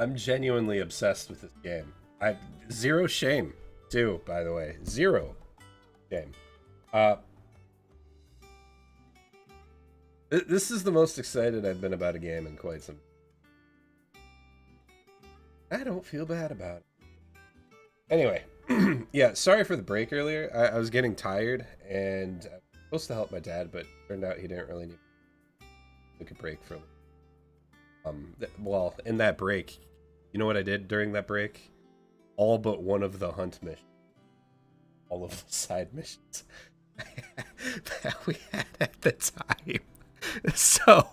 I'm genuinely obsessed with this game. Zero shame, too, by the way. Zero shame. This is the most excited I've been about a game in quite some. I don't feel bad about it. Anyway, yeah, sorry for the break earlier. I was getting tired, and I was supposed to help my dad, but turned out he didn't really need to take a break for. Well, in that break, you know what I did during that break? All but one of the hunt missions. All of the side missions that we had at the time. So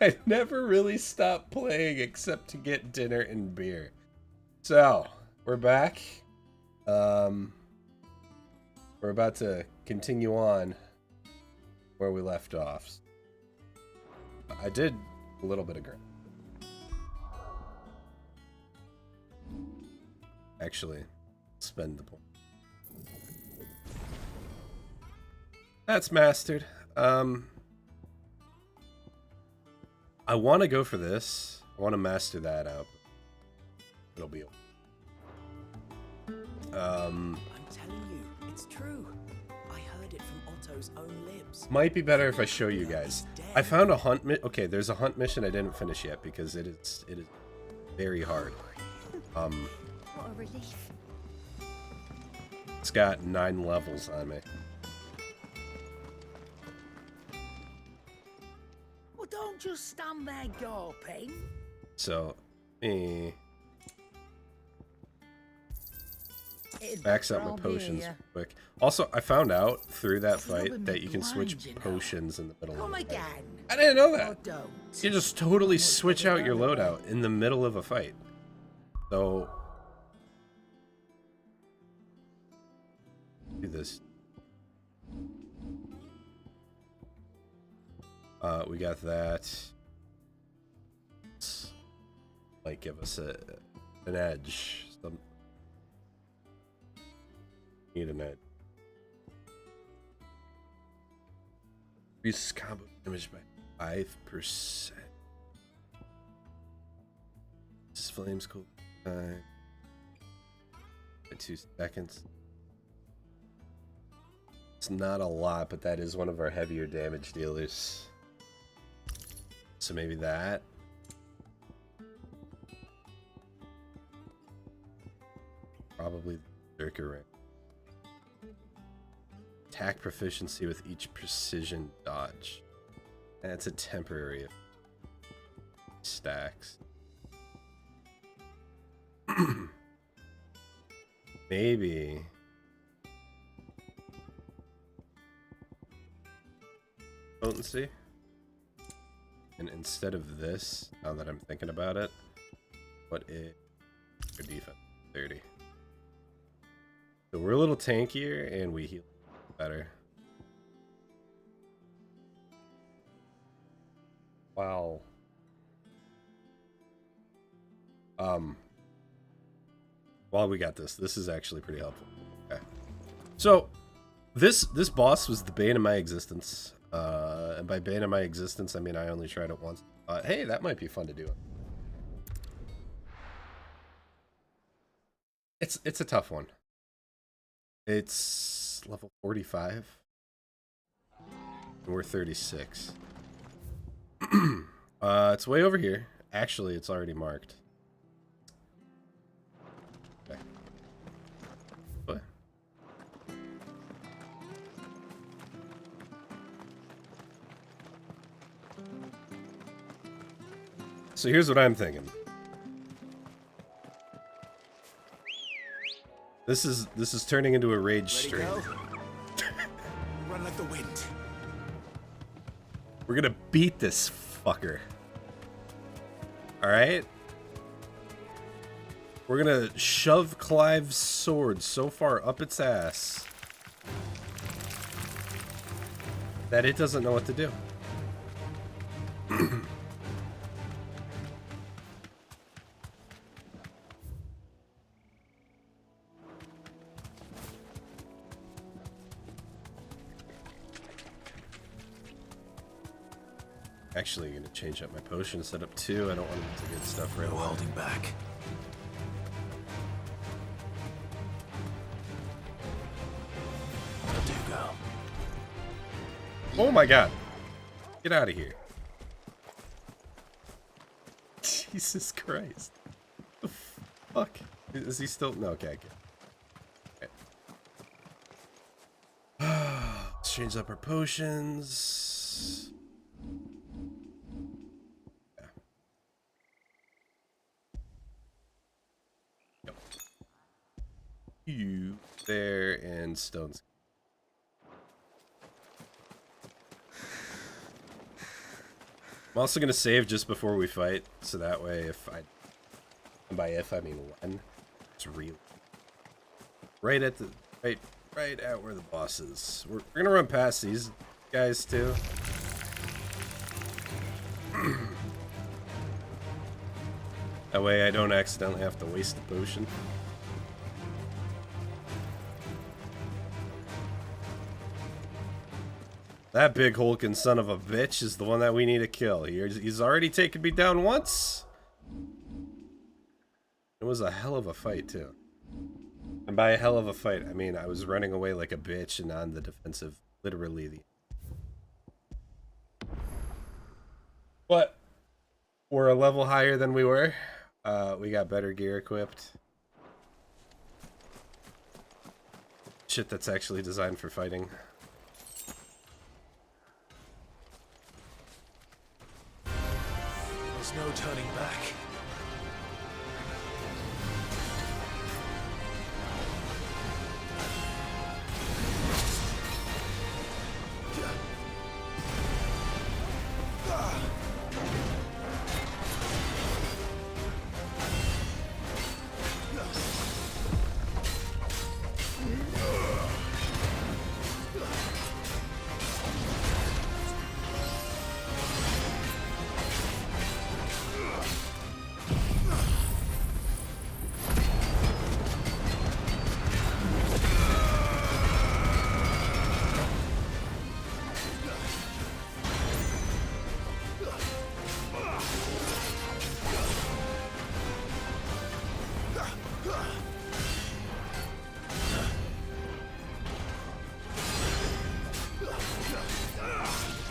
I never really stopped playing except to get dinner and beer. So we're back. We're about to continue on where we left off. I did a little bit of ground. Actually, spend the point. That's mastered. I want to go for this. I want to master that out. It'll be. I'm telling you, it's true. I heard it from Otto's own lips. Might be better if I show you guys. I found a hunt okay, there's a hunt mission I didn't finish yet because it is very hard. What a relief. It's got 9 levels on me. Well, don't just stand there gawping. So, max out my potions real quick. Also, I found out through that fight that you can switch potions in the middle of the fight. I didn't know that. You can just totally switch out your loadout in the middle of a fight. So, do this. We got that. Might give us an edge. Need an edge. Increases combo damage by 5%. This flames cool time. By 2 seconds. It's not a lot, but that is one of our heavier damage dealers. So maybe that. Probably the Berserker ring. Attack proficiency with each precision dodge. That's a temporary stacks. Maybe. Potency. And instead of this, now that I'm thinking about it, what is our defense? 30. So we're a little tankier and we heal better. Wow. While we got this is actually pretty helpful. Okay. So this boss was the bane of my existence. And by bane of my existence, I mean I only tried it once. Hey, that might be fun to do. It's a tough one. It's level 45. And we're 36. It's way over here. Actually, it's already marked. Okay. What? So here's what I'm thinking. This is turning into a rage stream. Run like the wind. We're gonna beat this fucker. Alright? We're gonna shove Clive's sword so far up its ass that it doesn't know what to do. actually going to change up my potion setup too. I don't want to get stuff right away. Holding back. Torgal. Oh my god. Get out of here. Jesus Christ. The fuck? Is he still? No, okay, okay. Let's change up our potions. Yeah. Yep. You there and stones. I'm also gonna save just before we fight, so that way if I, and by if I mean when, it's real. Right at the, right at where the boss is. We're gonna run past these guys too. That way I don't accidentally have to waste the potion. That big hulking son of a bitch is the one that we need to kill. He's already taken me down once. It was a hell of a fight, too. And by a hell of a fight, I mean I was running away like a bitch and on the defensive, literally. But we're a level higher than we were. We got better gear equipped. Shit that's actually designed for fighting. There's no turning back.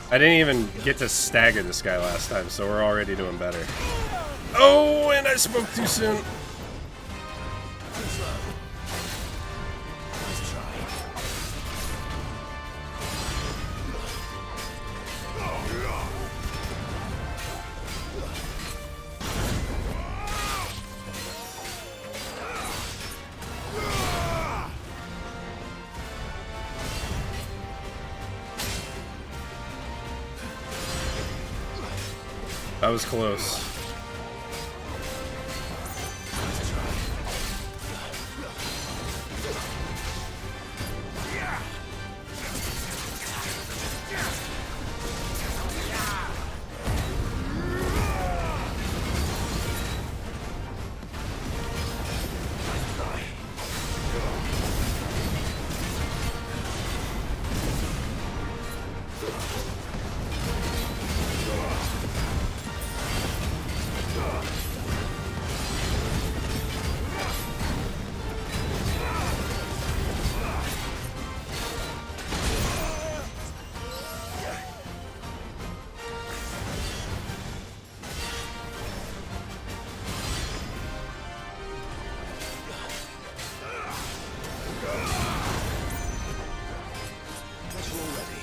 I didn't even get to stagger this guy last time, so we're already doing better. Oh, and I spoke too soon. That was close.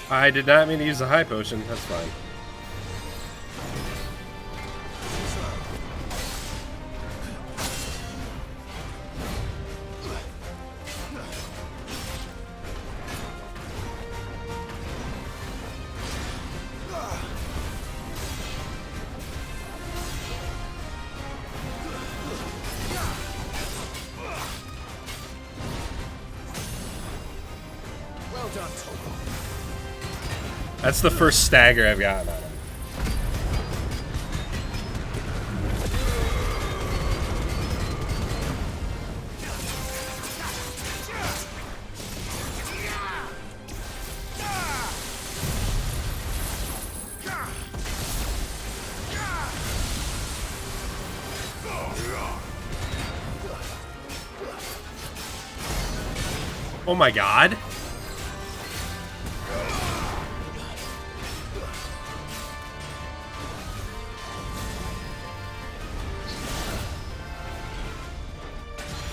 I did not mean to use the high potion. That's fine. Well done, Torgal. That's the first stagger I've gotten on him. Oh my god.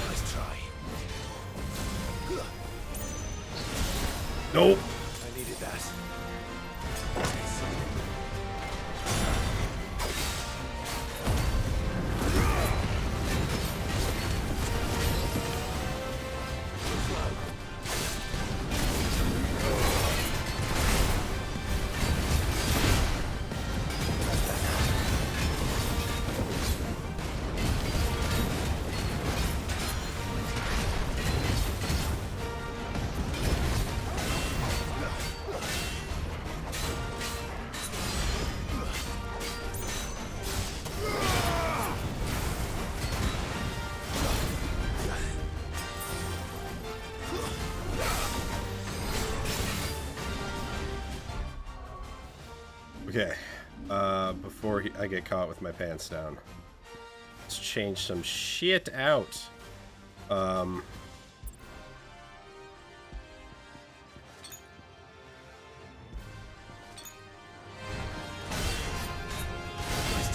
Nice try. Nope. I needed that. Okay, before I get caught with my pants down, let's change some shit out. Nice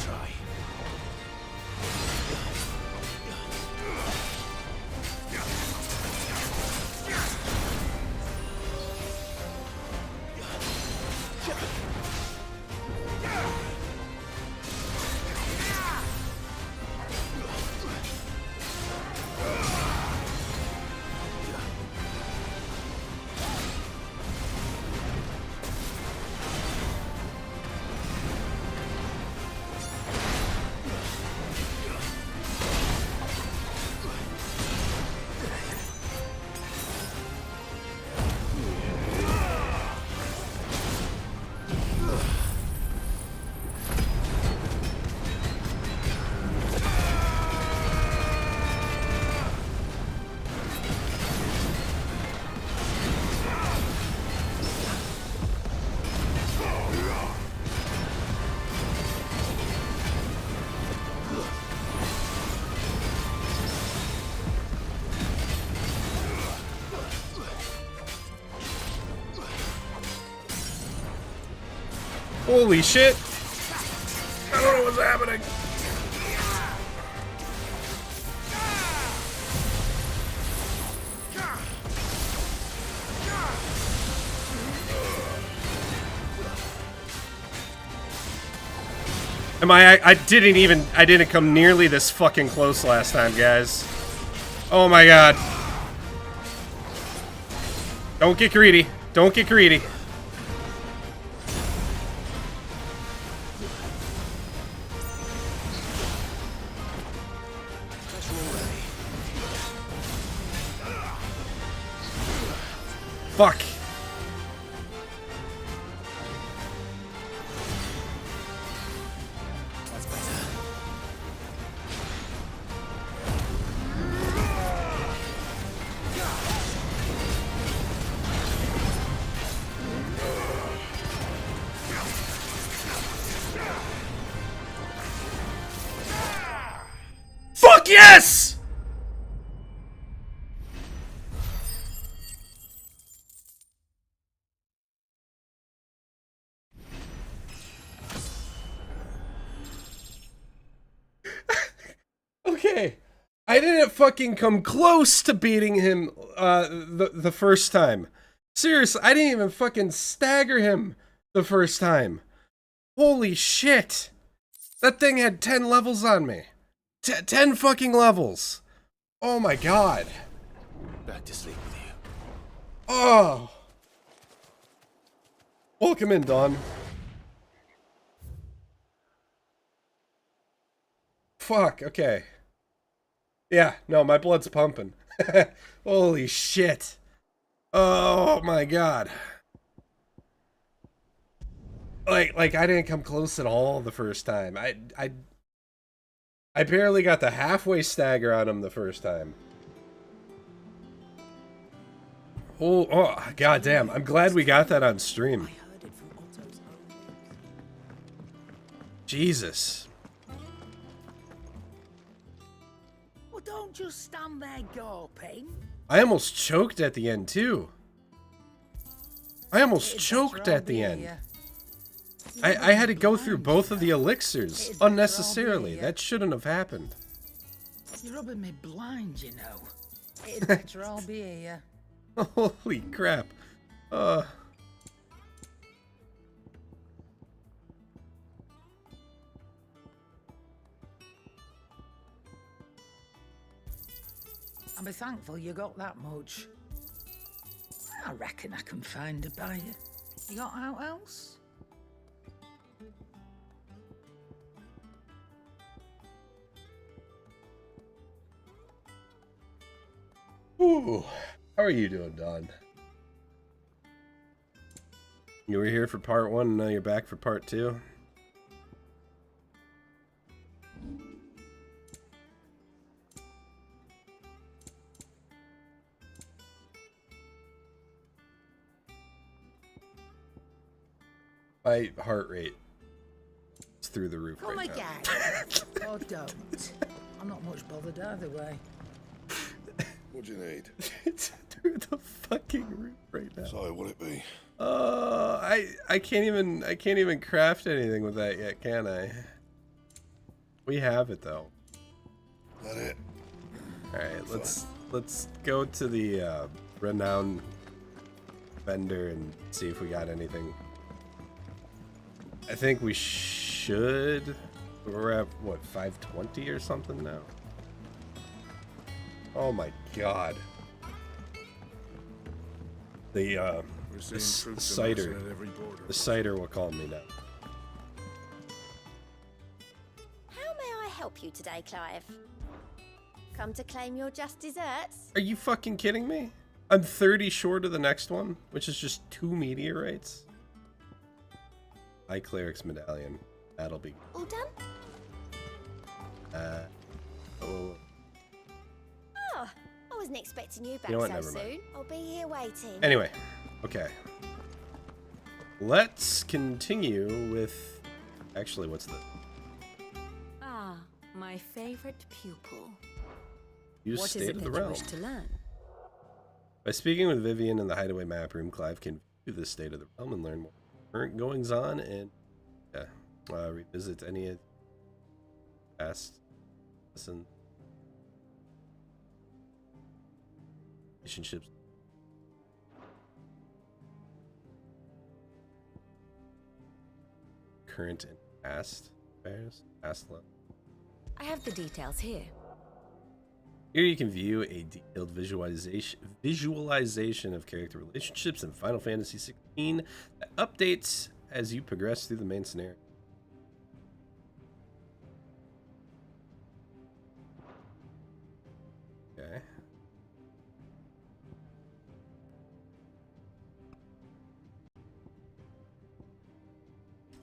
try. Holy shit! I don't know what's happening. I didn't come nearly this fucking close last time, guys. Oh my god. Don't get greedy. Don't get greedy. Fuck. That's better. Fuck yes! Okay, I didn't fucking come close to beating him the first time. Seriously, I didn't even fucking stagger him the first time. Holy shit. That thing had 10 levels on me. 10 fucking levels. Oh my god. Back to sleep with you. Oh. Welcome in, Dawn. Fuck, okay. Yeah, no, my blood's pumping. Holy shit. Oh my god. Like I didn't come close at all the first time. I barely got the halfway stagger on him the first time. Oh, god damn. I'm glad we got that on stream. I heard it from Otto's own lips. Jesus. don't just stand there gawping. I almost choked at the end, too. I almost It'd choked better all at the be end. here. I had to go through both of the elixirs It'd better all be unnecessarily. here. That shouldn't have happened. You're rubbing me blind, you know. It'd better all be here. Holy crap. I'll be thankful you got that much. I reckon I can find a buyer. You got out else? Ooh. How are you doing, Don? You were here for part 1 and now you're back for part 2? My heart rate is through the roof Come right now. again. Or don't. I'm not much bothered either way. What do you need? It's through the fucking roof right now. So, what it be? I can't even craft anything with that yet, can I? We have it though. That it? All right, let's go to the renowned vendor and see if we got anything. I think we should. We're at what, 520 or something now? Oh my god. The cider. The cider will calm me down. How may I help you today, Clive? Come to claim your just desserts? Are you fucking kidding me? I'm 30 short of the next one, which is just 2 meteorites. High Cleric's Medallion. That'll be... All done? Oh. Oh, I wasn't expecting you back You know what? so Never soon. mind. I'll be here waiting. Anyway, okay. Let's continue with... Actually, what's the... Ah, my favorite pupil. Use What is State it of that the you Realm. wish to learn? By speaking with Vivian in the Hideaway Map Room, Clive can view the State of the Realm and learn more current goings-on and revisit any of the past lessons, relationships. Current and past affairs, past love. I have the details here. Here you can view a detailed visualization of character relationships in Final Fantasy XVI that updates as you progress through the main scenario. Okay.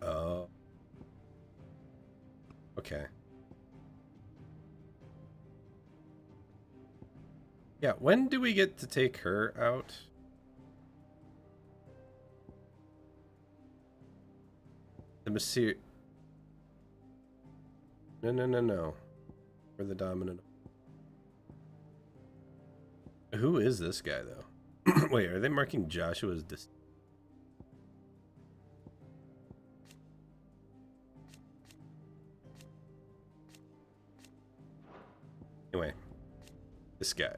Oh. Okay. Yeah, when do we get to take her out? The Monsieur... No. For the dominant... Who is this guy, though? Wait, are they marking Joshua as dis... Anyway. This guy.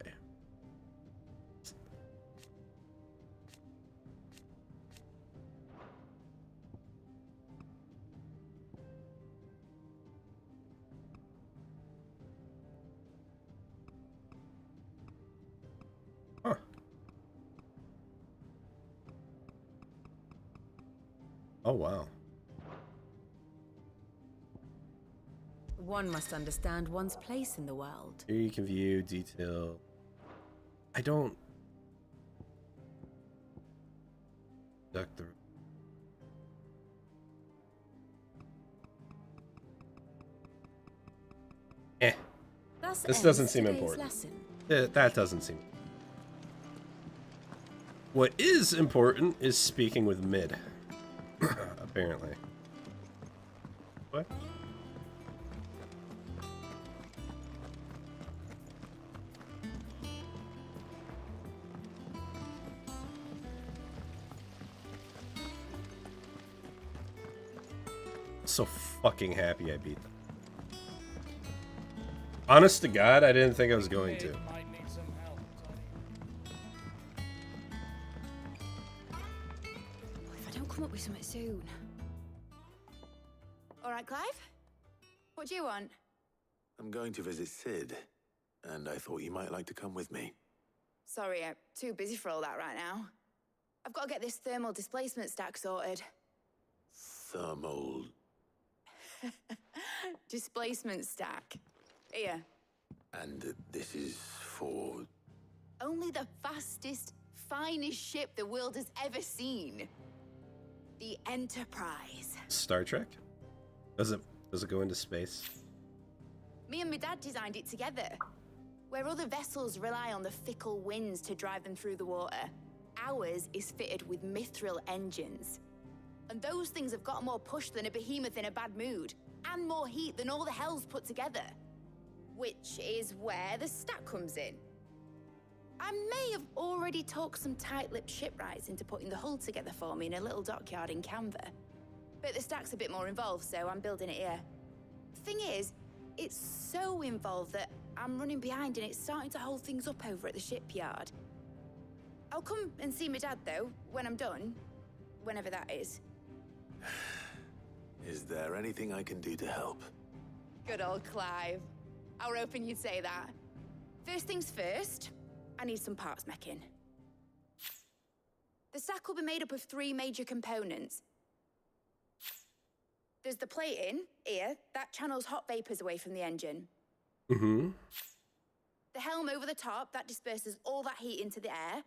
Huh. Oh, wow. One must understand one's place in the world. Here you can view detail. I don't... Doctor. Thus This ends doesn't seem today's important. lesson. That doesn't seem... What is important is speaking with Mid. Apparently. What? So fucking happy I beat them. Honest to God, I didn't think I was going to. Might need some help, If I don't come up with something soon. All right, Clive? What do you want? I'm going to visit Sid, and I thought you might like to come with me. Sorry, I'm too busy for all that right now. I've got to get this thermal displacement stack sorted. Thermal... Displacement stack. Here. And this is for... Only the fastest, finest ship the world has ever seen. The Enterprise. Star Trek? Does it go into space? Me and my dad designed it together. Where other vessels rely on the fickle winds to drive them through the water, ours is fitted with mithril engines. And those things have got more push than a behemoth in a bad mood, and more heat than all the hells put together. Which is where the stack comes in. I may have already talked some tight-lipped shipwrights into putting the hull together for me in a little dockyard in Canva. But the stack's a bit more involved, so I'm building it here. Thing is, it's so involved that I'm running behind and it's starting to hold things up over at the shipyard. I'll come and see my dad, though, when I'm done. Whenever that is. Is there anything I can do to help? Good old Clive. I were hoping you'd say that. First things first, I need some parts meching. The stack will be made up of 3 major components. There's the plating, here, that channels hot vapors away from the engine. Mm-hmm. The helm over the top, that disperses all that heat into the air.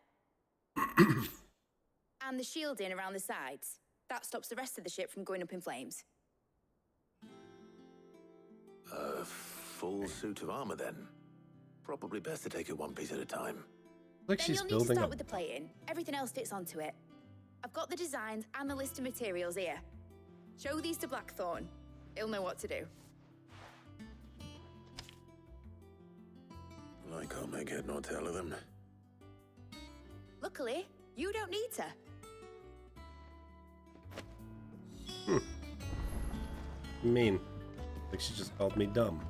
And the shielding around the sides. That stops the rest of the ship from going up in flames. A full suit of armor, then. Probably best to take it one piece at a time. Like Then she's you'll need to building start a... with the plating. Everything else fits onto it. I've got the designs and the list of materials here. Show these to Blackthorn. He'll know what to do. I can't make head nor tail of them. Luckily, you don't need to. Mean. Like she just called me dumb.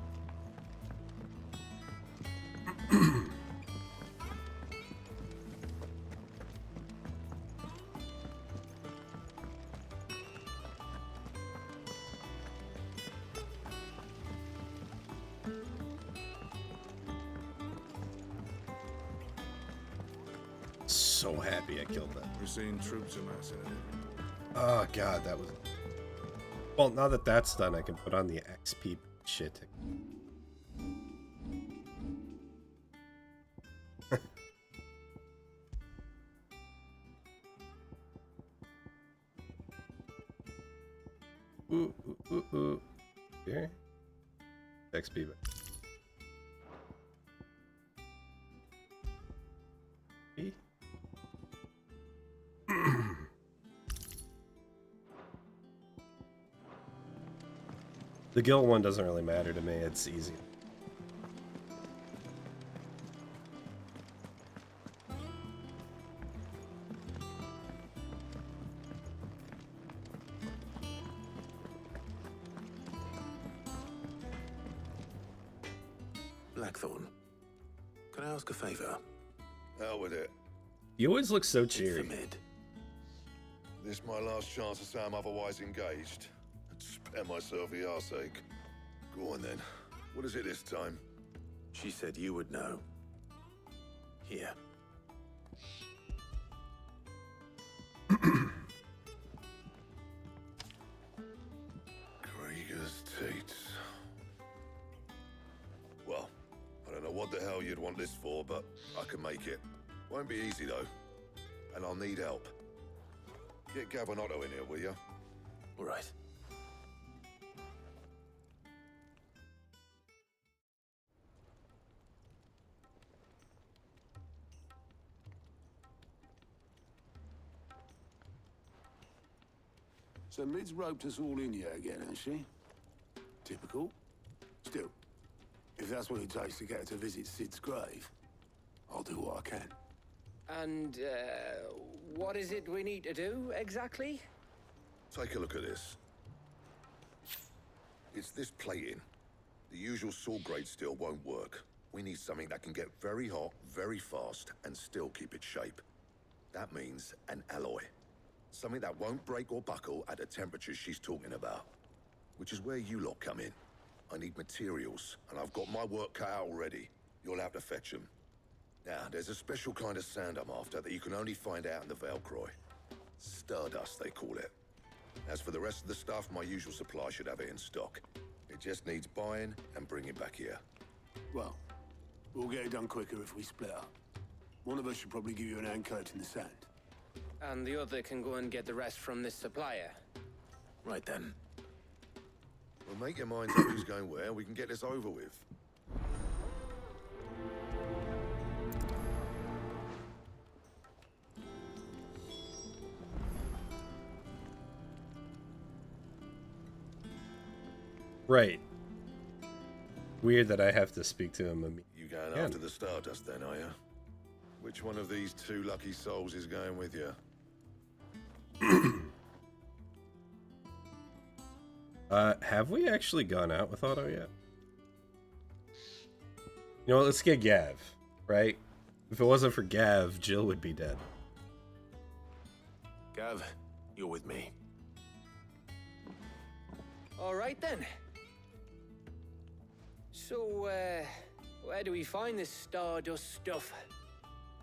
So happy I killed that. We're seeing troops amassing in it. Oh god, that was... Well, now that that's done, I can put on the XP shit. Ooh. Here. XP. The guild one doesn't really matter to me, it's easy. Blackthorn, can I ask a favor? Hell with it. You always look so It's for cheery. Mid. This my last chance to say I'm otherwise engaged. Spare myself the arseache. Go on then. What is it this time? She said you would know. Here. Krieger's Teats. Well, I don't know what the hell you'd want this for, but I can make it. Won't be easy though. And I'll need help. Get Gavin Otto in here, will ya? All right. So Mid's roped us all in here again, has she? Typical. Still, if that's what it takes to get her to visit Sid's grave, I'll do what I can. And, what is it we need to do, exactly? Take a look at this. It's this plating. The usual sword grade steel won't work. We need something that can get very hot, very fast, and still keep its shape. That means an alloy. Something that won't break or buckle at the temperatures she's talking about. Which is where you lot come in. I need materials, and I've got my work cut out already. You'll have to fetch them. Now, there's a special kind of sand I'm after that you can only find out in the Velcroy. Stardust, they call it. As for the rest of the stuff, my usual supply should have it in stock. It just needs buying and bringing back here. Well, we'll get it done quicker if we split up. One of us should probably give you an hand collecting the sand. And the other can go and get the rest from this supplier. Right then. Well, make your minds up who's going where, and we can get this over with. Right. Weird that I have to speak to him immediately. You going after the Stardust then, are you? Which one of these two lucky souls is going with you? Have we actually gone out with Otto yet? You know what, let's get Gav, right? If it wasn't for Gav, Jill would be dead. Gav, you're with me. All right then. So, where do we find this Stardust stuff?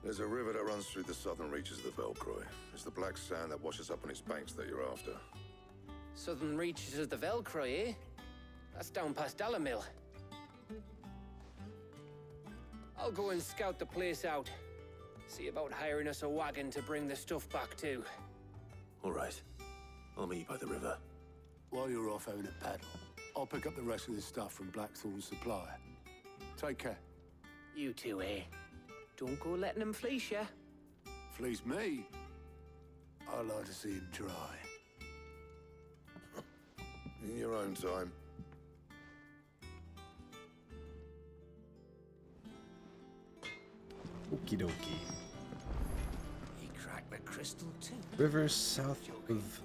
There's a river that runs through the southern reaches of the Velcroy. It's the black sand that washes up on its banks that you're after. Southern reaches of the Velcroy, eh? That's down past Dalamil. I'll go and scout the place out. See about hiring us a wagon to bring the stuff back to. All right. I'll meet you by the river. While you're off having a paddle, I'll pick up the rest of the stuff from Blackthorn's supplier. Take care. You two, eh? Don't go letting them fleece ya. Fleece me? I like to see him try. In your own time. Okie dokie. He cracked the crystal too. River south of...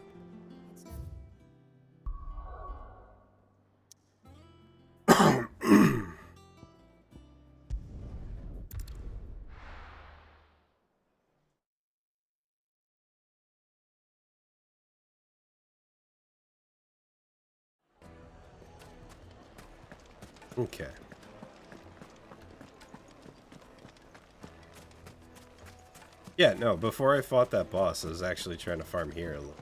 Okay. Yeah, no, before I fought that boss, I was actually trying to farm here a little.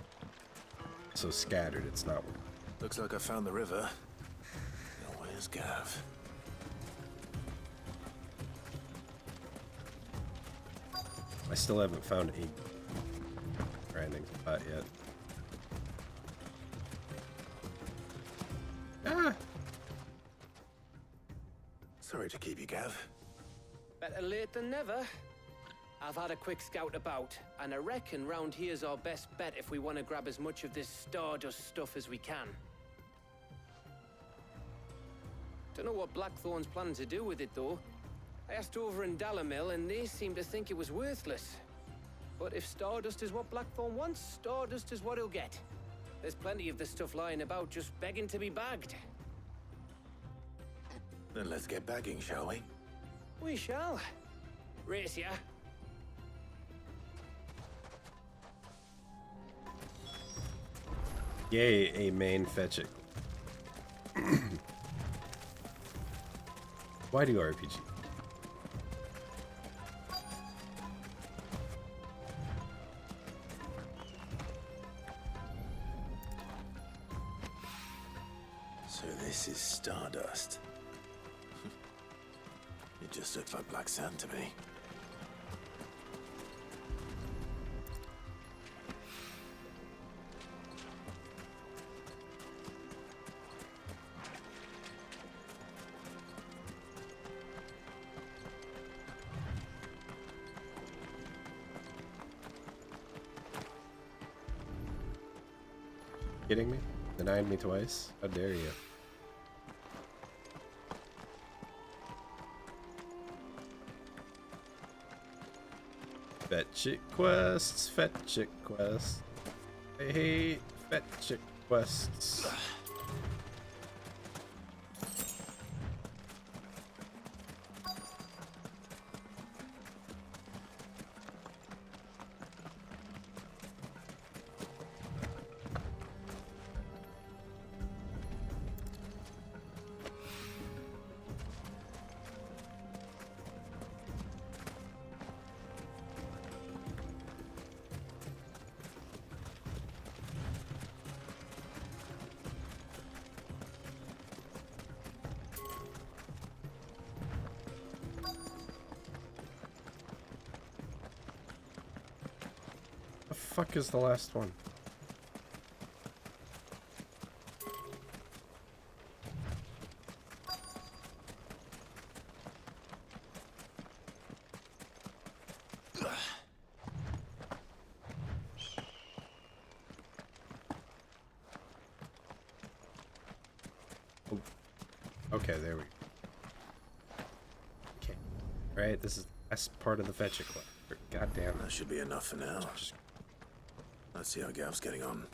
So scattered, it's not working. Looks like I found the river. Now where's Gav? I still haven't found a grinding spot yet. Ah! Sorry to keep you, Gav. Better late than never. I've had a quick scout about, and I reckon round here's our best bet if we want to grab as much of this Stardust stuff as we can. Don't know what Blackthorn's planning to do with it, though. I asked over in Dalamil, and they seem to think it was worthless. But if Stardust is what Blackthorn wants, Stardust is what he'll get. There's plenty of this stuff lying about, just begging to be bagged. Then let's get bagging, shall we? We shall. Race ya. Yay, a main fetch it. Why do RPG? So this is Stardust. It just looks like black sand to me. Kidding me? Denied me twice? How dare you? Fetch it quests, fetch it quests. I hate fetch it quests. fuck is the last one? Okay, there we go. Okay. Right, this is the best part of the fetch it quest. God damn it. That should be enough for now. Let's see how Gav's getting on.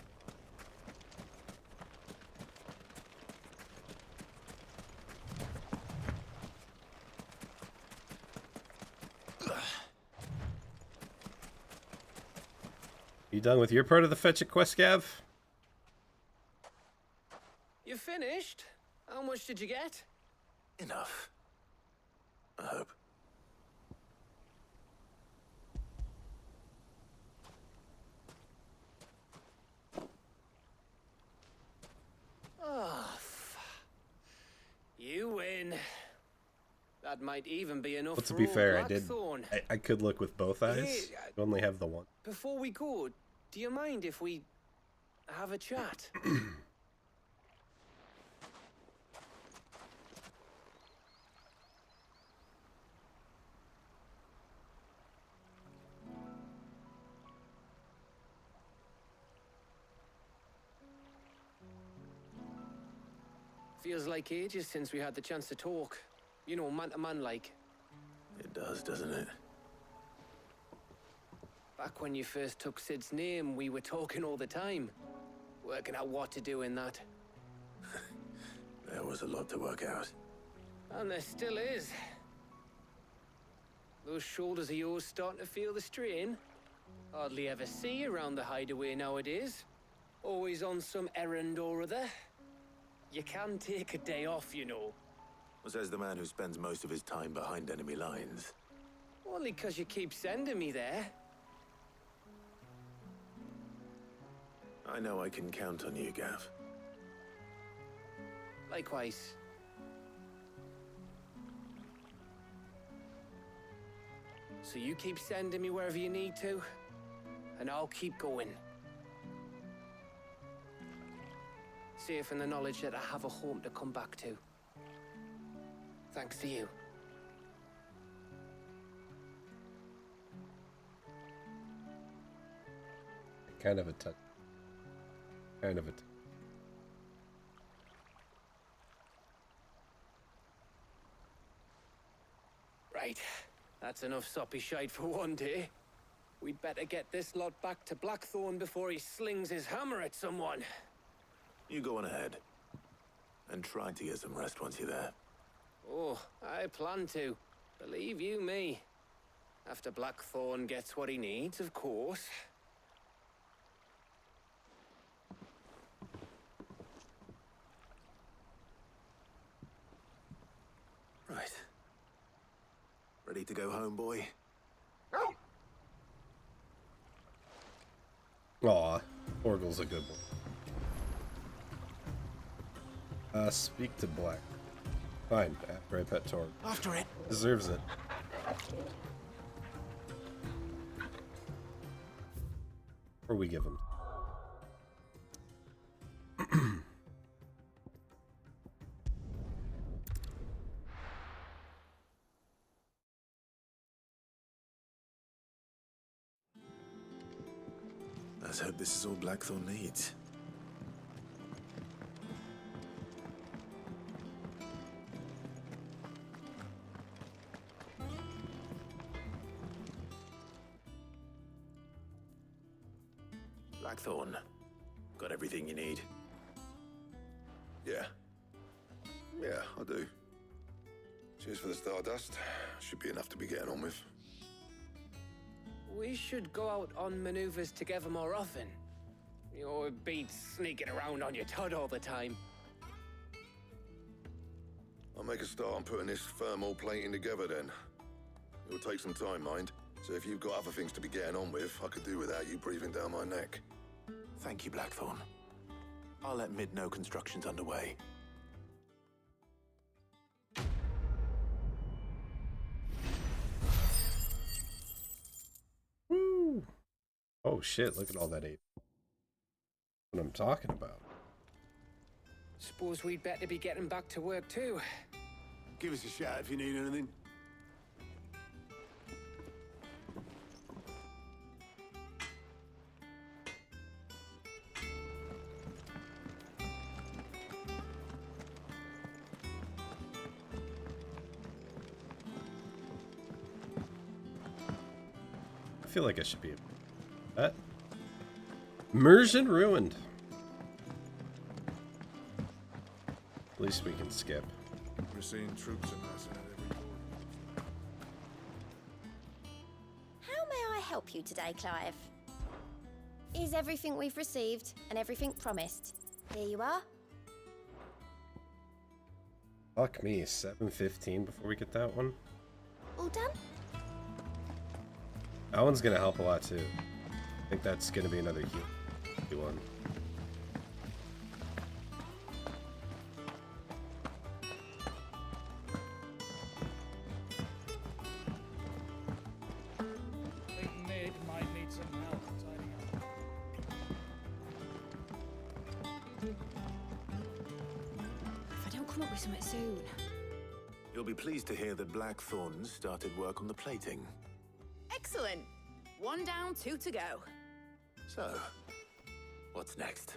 You done with your part of the fetch it quest, Gav? You finished? How much did you get? Enough. I hope. Oh, you win. That might even be enough. But to for be old fair, I did. Blackthorn. I could look with both eyes. Hey, I only have the one. Before we go, do you mind if we have a chat? Feels like ages since we had the chance to talk. You know, man to man like. It does, doesn't it? Back when you first took Sid's name, we were talking all the time. Working out what to do in that. There was a lot to work out. And there still is. Those shoulders of yours starting to feel the strain. Hardly ever see you around the hideaway nowadays. Always on some errand or other. You can take a day off, you know. Says the man who spends most of his time behind enemy lines. Only 'cause you keep sending me there. I know I can count on you, Gav. Likewise. So you keep sending me wherever you need to, and I'll keep going. Safe in the knowledge that I have a home to come back to. Thanks to you. Kind of a touch. Kind of a touch. Right. That's enough soppy shite for one day. We'd better get this lot back to Blackthorn before he slings his hammer at someone. You go on ahead. And try to get some rest once you're there. Oh, I plan to. Believe you me. After Blackthorn gets what he needs, of course. Right. Ready to go home, boy? Aw, Torgal's a good one. Speak to Black. Fine, after I pet Torg. After it. Deserves it. Or we give him. Let's hope this is all Blackthorn needs. Blackthorn, got everything you need? Yeah. Yeah, I do. Cheers for the Stardust. Should be enough to be getting on with. We should go out on maneuvers together more often. You know, it beats sneaking around on your Todd all the time. I'll make a start on putting this thermal plating together then. It'll take some time, mind. So if you've got other things to be getting on with, I could do without you breathing down my neck. Thank you, Blackthorn. I'll let Mid know construction's underway. Oh shit, look at all that ape. What I'm talking about. Suppose we'd better be getting back to work too. Give us a shout if you need anything. I feel like I should be that. Immersion ruined. At least we can skip. We're seeing troops amassing at every corner. How may I help you today, Clive? Is everything we've received and everything promised? Here you are. Fuck me, 7:15 before we get that one. All done? That one's gonna help a lot too. I think that's gonna be another heal one. Mid might need some help tidying up. If I don't come up with something soon. You'll be pleased to hear that Blackthorn started work on the plating. Excellent. 1 down, 2 to go. So, what's next?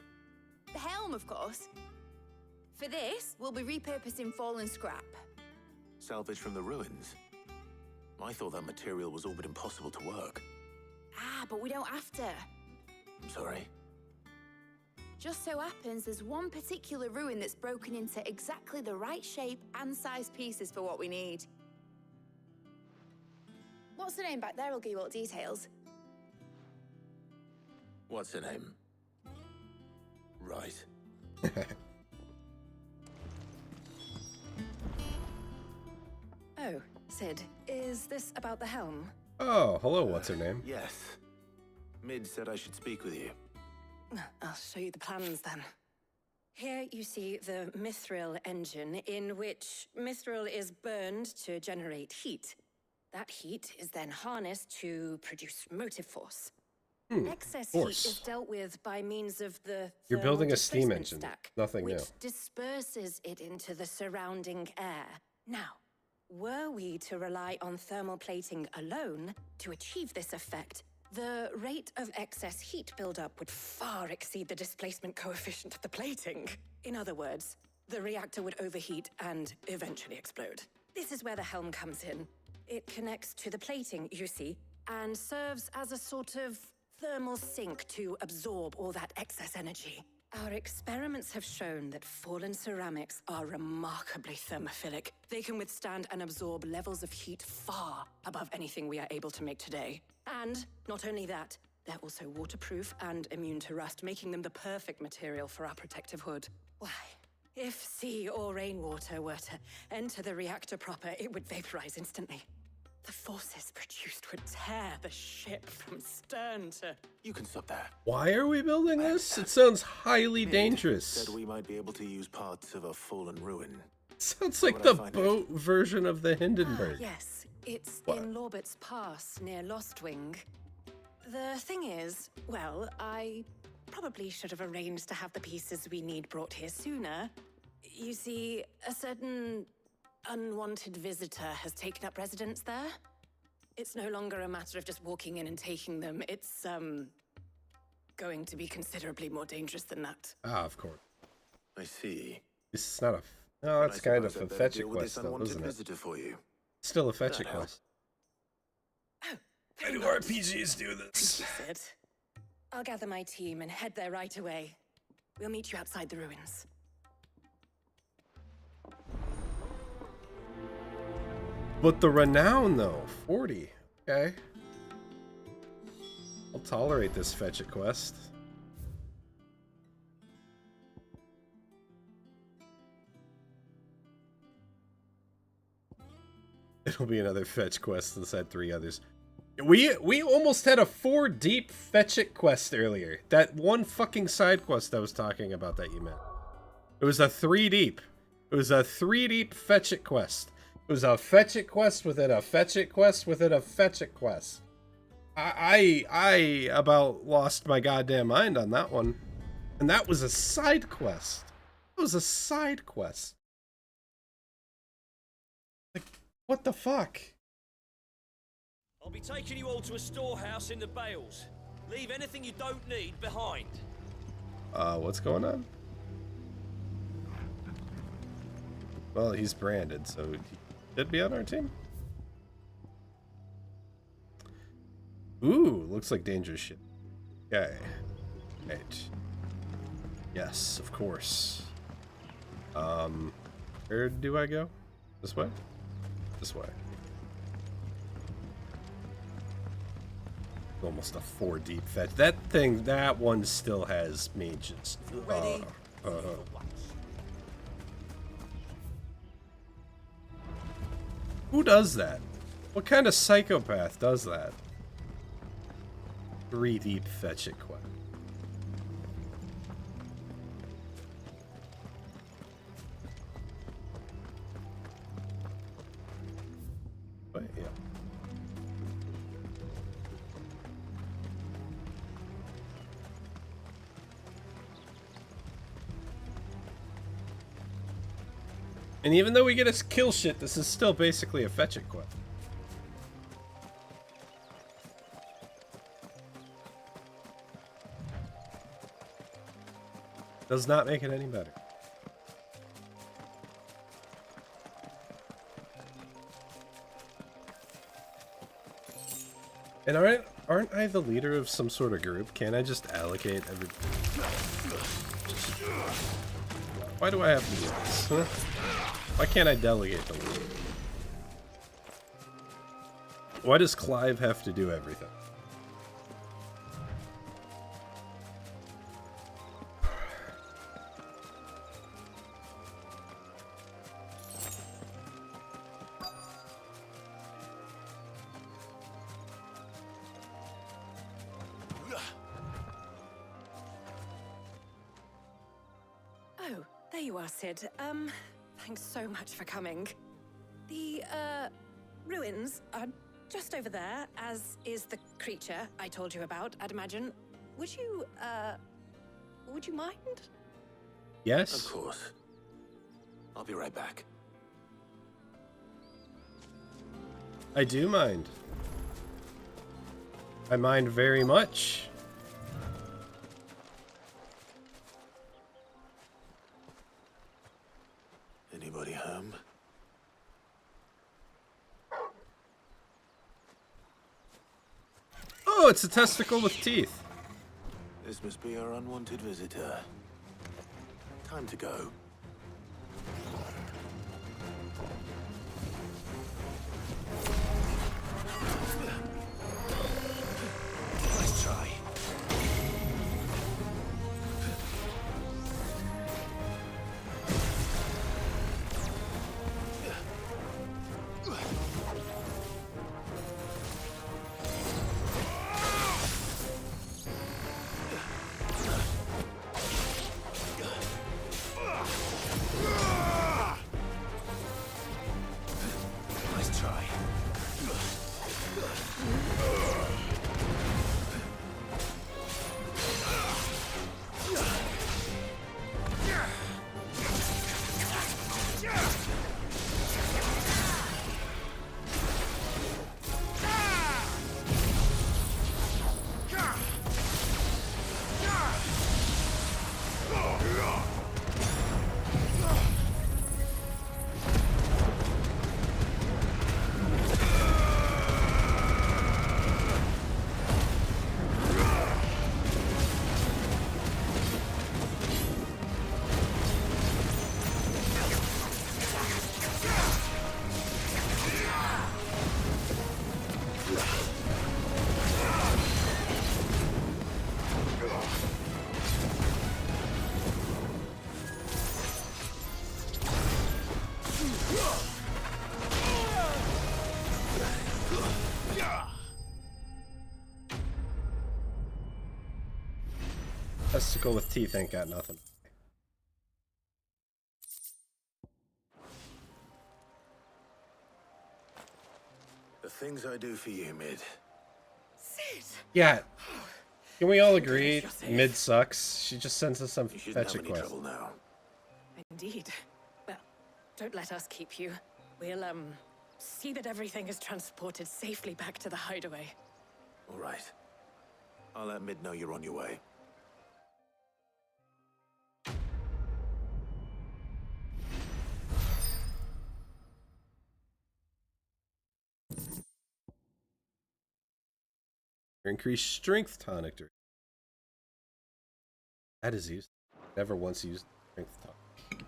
The helm, of course. For this, we'll be repurposing fallen scrap. Salvage from the ruins? I thought that material was all but impossible to work. Ah, but we don't have to. I'm sorry. Just so happens there's one particular ruin that's broken into exactly the right shape and size pieces for what we need. What's the name back there? I'll give you all the details. What's her name? Right. Oh, Sid, is this about the helm? Oh, hello, what's her name? Yes. Mid said I should speak with you. I'll show you the plans then. Here you see the mithril engine, in which mithril is burned to generate heat. That heat is then harnessed to produce motive force. Excess force. heat is dealt with by means of the You're thermal building a steam displacement engine. stack, Nothing which new. disperses it into the surrounding air. Now, were we to rely on thermal plating alone to achieve this effect, the rate of excess heat buildup would far exceed the displacement coefficient of the plating. In other words, the reactor would overheat and eventually explode. This is where the helm comes in. It connects to the plating, you see, and serves as a sort of thermal sink to absorb all that excess energy. Our experiments have shown that fallen ceramics are remarkably thermophilic. They can withstand and absorb levels of heat far above anything we are able to make today. And not only that, they're also waterproof and immune to rust, making them the perfect material for our protective hood. Why, if sea or rainwater were to enter the reactor proper, it would vaporize instantly. The forces produced would tear the ship from stern to... You can stop there. Why are we building this? It sounds highly dangerous. Said we might be able to use parts of a fallen ruin. Sounds like the boat version of the Hindenburg. Yes, it's What? in Lorbert's Pass near Lostwing. The thing is, well, I probably should have arranged to have the pieces we need brought here sooner. You see, a certain unwanted visitor has taken up residence there. It's no longer a matter of just walking in and taking them. It's, going to be considerably more dangerous than that. Ah, of course. I see. This is not a... No, it's kind of a fetch it quest, though, isn't it? Visitor for you. Still a fetch it That quest. Oh, Why do RPGs do this? Thank you, Sid. I'll gather my team and head there right away. We'll meet you outside the ruins. But the renown, though, 40. Okay. I'll tolerate this fetch it quest. It'll be another fetch quest inside 3 others. We almost had a 4 deep fetch it quest earlier. That one fucking side quest I was talking about that you meant. It was a 3 deep. It was a 3 deep fetch it quest. It was a fetch it quest within a fetch it quest within a fetch it quest. I about lost my goddamn mind on that one. And that was a side quest. It was a side quest. Like, what the fuck? I'll be taking you all to a storehouse in the Bales. Leave anything you don't need behind. What's going on? Well, he's branded, so he should be on our team. Ooh, looks like dangerous shit. Okay. Right. Yes, of course. Where do I go? This way? This way. Almost a 4 deep fetch. That thing, that one still has me just... Ready? Who does that? What kind of psychopath does that? 3 deep fetch it quest. But yeah. And even though we get a kill shit, this is still basically a fetch it quest. Does not make it any better. And aren't I the leader of some sort of group? Can't I just allocate every... Why do I have to do this? Huh? Why can't I delegate the lead? Why does Clive have to do everything? Oh, there you are, Sid. Thanks so much for coming. The, ruins are just over there, as is the creature I told you about, I'd imagine. Would you mind? Yes? Of course. I'll be right back. I do mind. I mind very much. Anybody home? Oh, it's a testicle with teeth. This must be our unwanted visitor. Time to go. Nice try. Nice try. Testicle with teeth ain't got nothing. The things I do for you, Mid. Sid! Yeah. Can we all agree you're safe. Mid sucks? She just sends us some You shouldn't fetch have a any quest. trouble now. Indeed. Well, don't let us keep you. We'll, see that everything is transported safely back to the hideaway. All right. I'll let Mid know you're on your way. Increased strength tonic. That is used. Never once used strength tonic.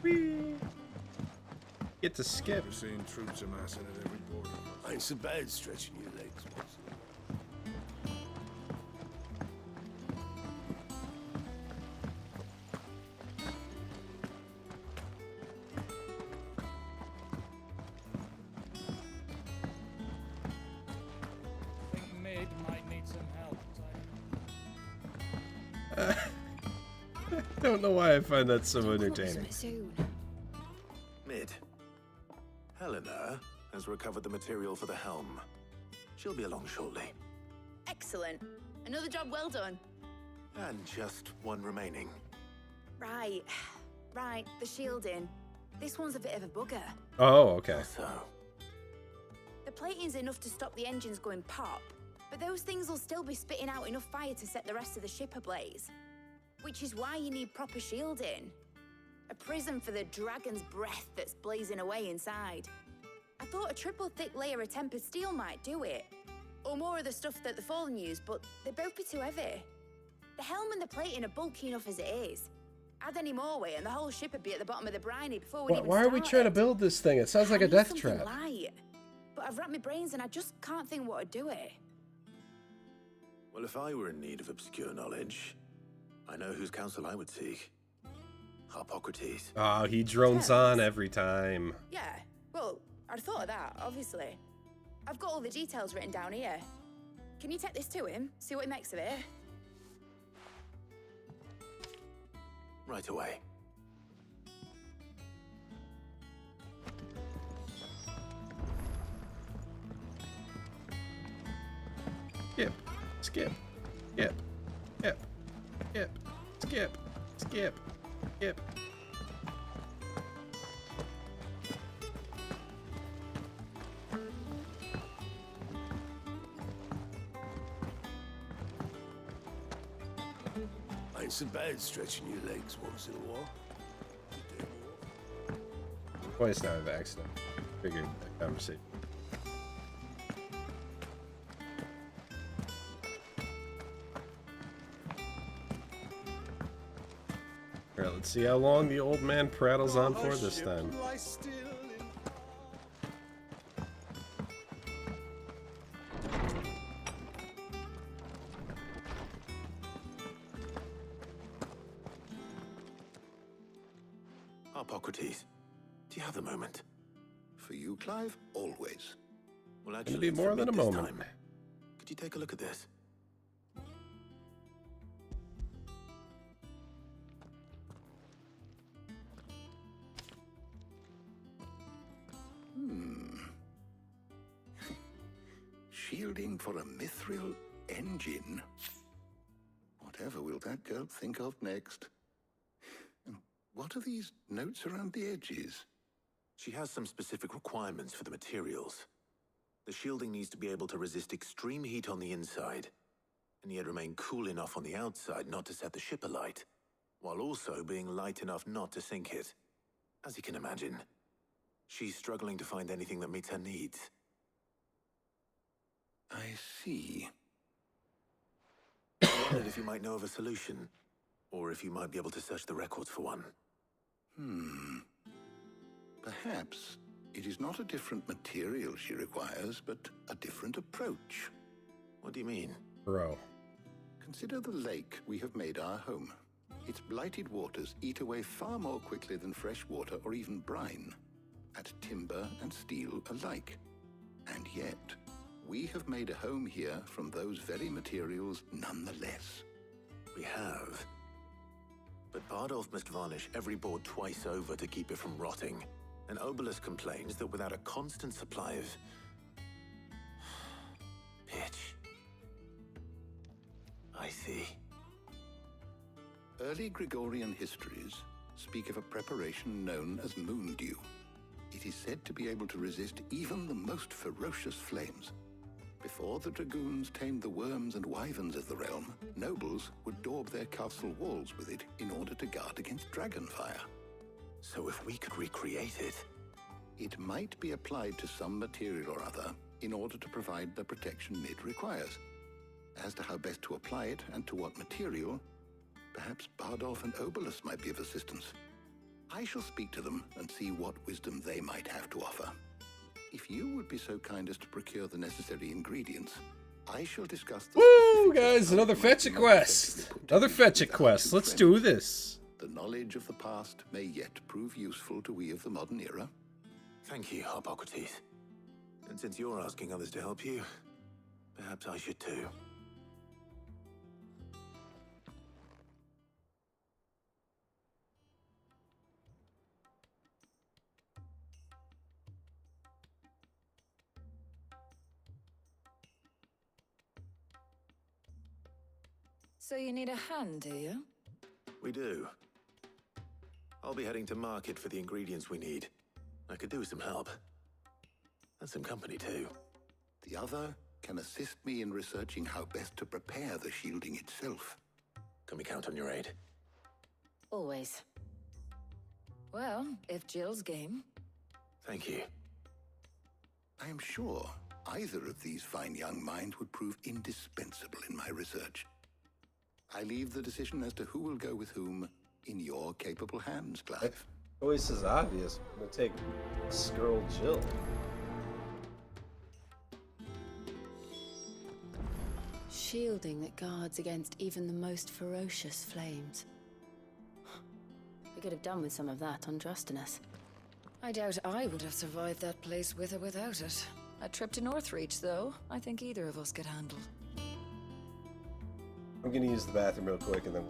Whee! Get to skip. We're seeing troops amassing at every border. Ain't so bad stretching your legs. I think Mid might need some help. Don't know why I find that so entertaining. Soon. Mid. Helena has recovered the material for the helm. She'll be along shortly. Excellent. Another job well done. And just one remaining. Right. Right, the shielding. This one's a bit of a bugger. Oh, okay. So, The plating's enough to stop the engines going pop, but those things will still be spitting out enough fire to set the rest of the ship ablaze. Which is why you need proper shielding. A prison for the dragon's breath that's blazing away inside. I thought a triple thick layer of tempered steel might do it. Or more of the stuff that the Fallen use, but they'd both be too heavy. The helm and the plating are bulky enough as it is. Add any more weight and the whole ship would be at the bottom of the briny before we even Why are we trying to build this thing? It sounds like a death trap. Light. But I've wrapped my brains and I just can't think what to do it. well, if I were in need of obscure knowledge, I know whose counsel I would seek. Harpocrates. Oh, he drones on every time. Yeah, well, I'd thought of that, obviously. I've got all the details written down here. Can you take this to him? See what he makes of it? Right away. Skip, skip, skip, skip, skip, skip, skip, skip. Ain't so bad stretching your legs once in a while. Twice now I've accident. Figured that conversation. Alright, let's see how long the old man prattles on for this time. Harpocrates, do you have a moment? For you, Clive? Always. Well, It'll actually, be it's more for than a Mid this moment. time. Could you take a look at this? Shielding for a mithril engine. Whatever will that girl think of next? And what are these notes around the edges? She has some specific requirements for the materials. The shielding needs to be able to resist extreme heat on the inside, and yet remain cool enough on the outside not to set the ship alight, while also being light enough not to sink it. As you can imagine, she's struggling to find anything that meets her needs. I see. I wondered if you might know of a solution, or if you might be able to search the records for one. Perhaps it is not a different material she requires, but a different approach. What do you mean? Bro. Consider the lake we have made our home. Its blighted waters eat away far more quickly than fresh water or even brine, at timber and steel alike. And yet, we have made a home here from those very materials nonetheless. We have. But Bardolph must varnish every board twice over to keep it from rotting. And Obelus complains that without a constant supply of pitch. I see. Early Gregorian histories speak of a preparation known as moon dew. It is said to be able to resist even the most ferocious flames. Before the Dragoons tamed the worms and wyverns of the realm, nobles would daub their castle walls with it in order to guard against dragon fire. So if we could recreate it... It might be applied to some material or other in order to provide the protection Mid requires. As to how best to apply it and to what material, perhaps Bardolph and Obelus might be of assistance. I shall speak to them and see what wisdom they might have to offer. If you would be so kind as to procure the necessary ingredients, I shall discuss the... Woo, guys, another fetch a quest. Another fetch a quest. Let's do this. The knowledge of the past may yet prove useful to we of the modern era. Thank you, Hippocrates. And since you're asking others to help you, perhaps I should too. So you need a hand, do you? We do. I'll be heading to market for the ingredients we need. I could do with some help. And some company too. The other can assist me in researching how best to prepare the shielding itself. Can we count on your aid? Always. Well, if Jill's game. Thank you. I am sure either of these fine young minds would prove indispensable in my research. I leave the decision as to who will go with whom in your capable hands, Clive. Choice is obvious. I'm gonna take Skrull Jill. Shielding that guards against even the most ferocious flames. We could have done with some of that on Drustinus. I doubt I would have survived that place with or without it. A trip to Northreach, though, I think either of us could handle. I'm gonna use the bathroom real quick and then...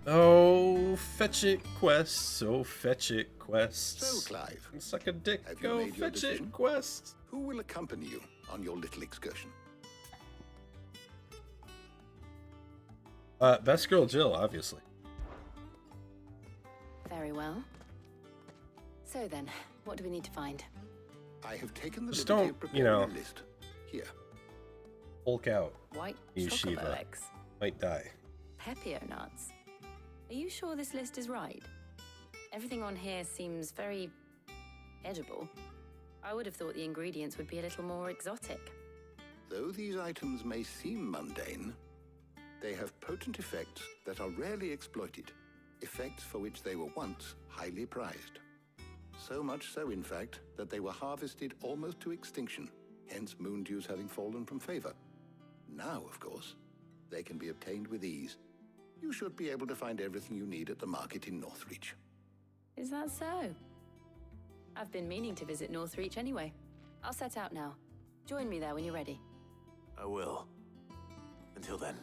Oh, fetch it quests. Oh, fetch it quests. So, Clive, Suck a dick. have you Go made your fetch decision? it quests. Who will accompany you on your little excursion? Best girl Jill, obviously. Very well. So then, what do we need to find? I have taken the Just liberty don't, of preparing you know, a list. Here. Hulk out. White You chocobo Shiva. eggs. Might die. Pepio nuts. Are you sure this list is right? Everything on here seems very edible. I would have thought the ingredients would be a little more exotic. Though these items may seem mundane, they have potent effects that are rarely exploited, effects for which they were once highly prized. So much so, in fact, that they were harvested almost to extinction, hence moon dews having fallen from favor. Now, of course, they can be obtained with ease. You should be able to find everything you need at the market in Northreach. Is that so? I've been meaning to visit Northreach anyway. I'll set out now. Join me there when you're ready. I will. Until then.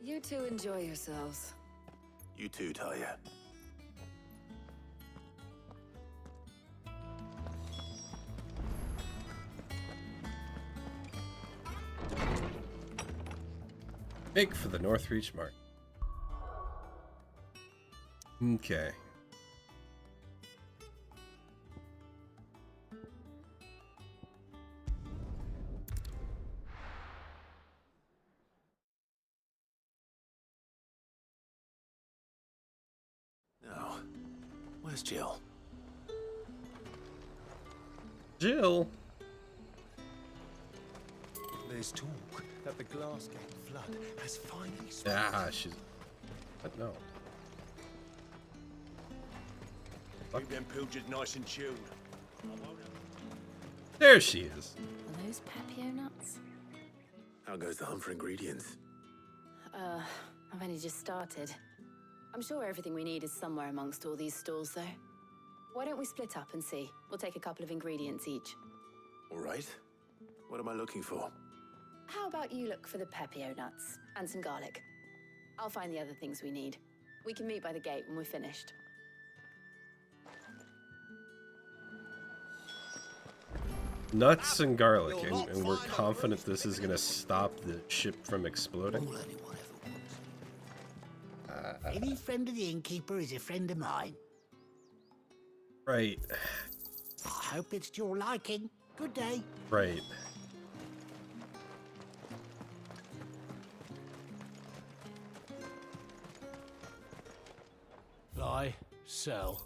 You two enjoy yourselves. You too, Talia. Make for the Northreach Mark. Okay. Now, where's Jill? Jill. There's talk that the Glassgate flood has finally Ah, she's. But no. Keep them pilgers nice and chilled. There she is. Are those Pepio nuts? How goes the hunt for ingredients? I've only just started. I'm sure everything we need is somewhere amongst all these stalls, though. Why don't we split up and see? We'll take a couple of ingredients each. All right. What am I looking for? How about you look for the Pepio nuts and some garlic? I'll find the other things we need. We can meet by the gate when we're finished. Nuts and garlic, and we're confident this is gonna stop the ship from exploding. Any friend of the innkeeper is a friend of mine. Right. I hope it's to your liking. Good day. Right. Buy, sell,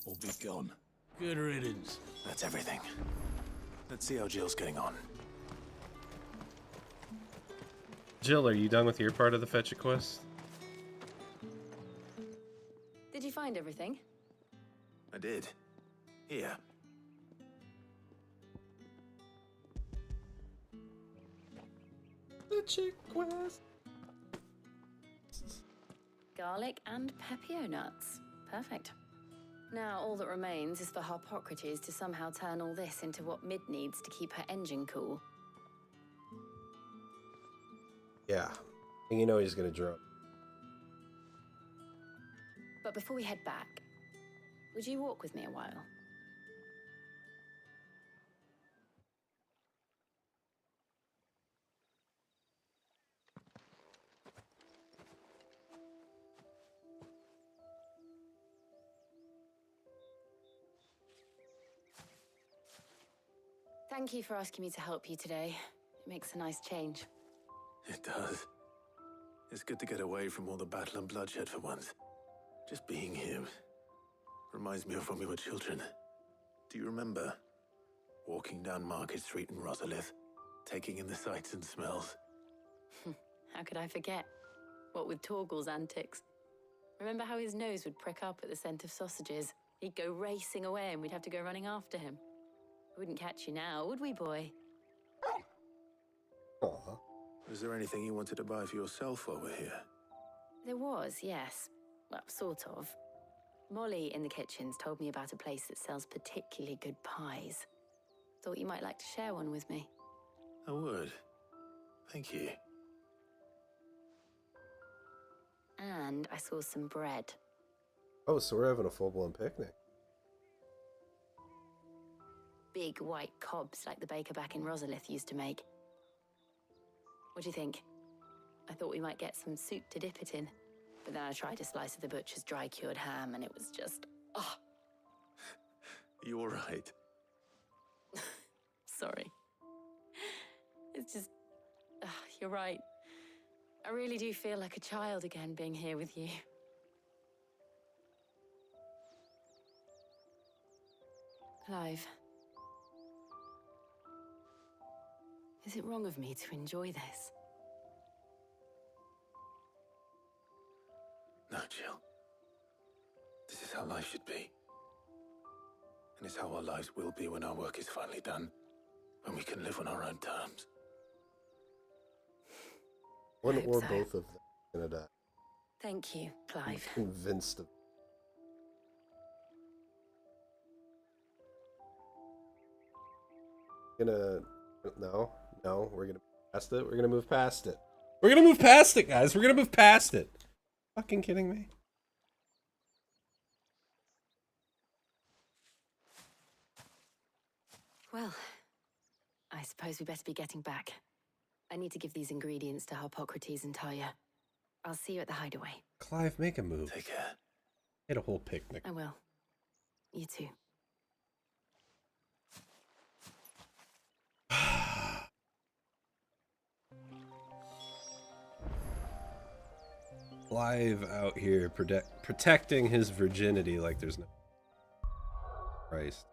or be gone. Good riddance. That's everything. Let's see how Jill's getting on. Jill, are you done with your part of the fetch a quest? Did you find everything? I did. Here. Fetch a quest. Garlic and Pepio nuts. Perfect. Now all that remains is for Harpocrates to somehow turn all this into what Mid needs to keep her engine cool. Yeah. And you know he's gonna drop. But before we head back, would you walk with me a while? Thank you for asking me to help you today. It makes a nice change. It does. It's good to get away from all the battle and bloodshed for once. Just being here reminds me of when we were children. Do you remember? Walking down Market Street in Rosalith, taking in the sights and smells. How could I forget? What with Torgal's antics. Remember how his nose would prick up at the scent of sausages? He'd go racing away and we'd have to go running after him. We wouldn't catch you now, would we, boy? Aww. Was there anything you wanted to buy for yourself while we're here? There was, yes. Well, sort of. Molly in the kitchens told me about a place that sells particularly good pies. Thought you might like to share one with me. I would. Thank you. And I saw some bread. Oh, so we're having a full-blown picnic. Big white cobs like the baker back in Rosalith used to make. What do you think? I thought we might get some soup to dip it in. But then I tried a slice of the butcher's dry-cured ham and it was just... oh, You all right? sorry. It's just... you're right. I really do feel like a child again being here with you. Clive. Is it wrong of me to enjoy this? No, Jill. This is how life should be. And it's how our lives will be when our work is finally done. When we can live on our own terms. One I hope or so. both of them are gonna die. Thank you, Clive. I'm convinced of. No, we're gonna move past it. We're gonna move past it. We're gonna move past it, guys. We're gonna move past it. Fucking kidding me? Well, I suppose we better be getting back. I need to give these ingredients to Harpocrates and Talia. I'll see you at the hideaway. Clive, make a move. Take care. Hit a whole picnic. I will. You too. Clive out here protecting his virginity like there's no Christ.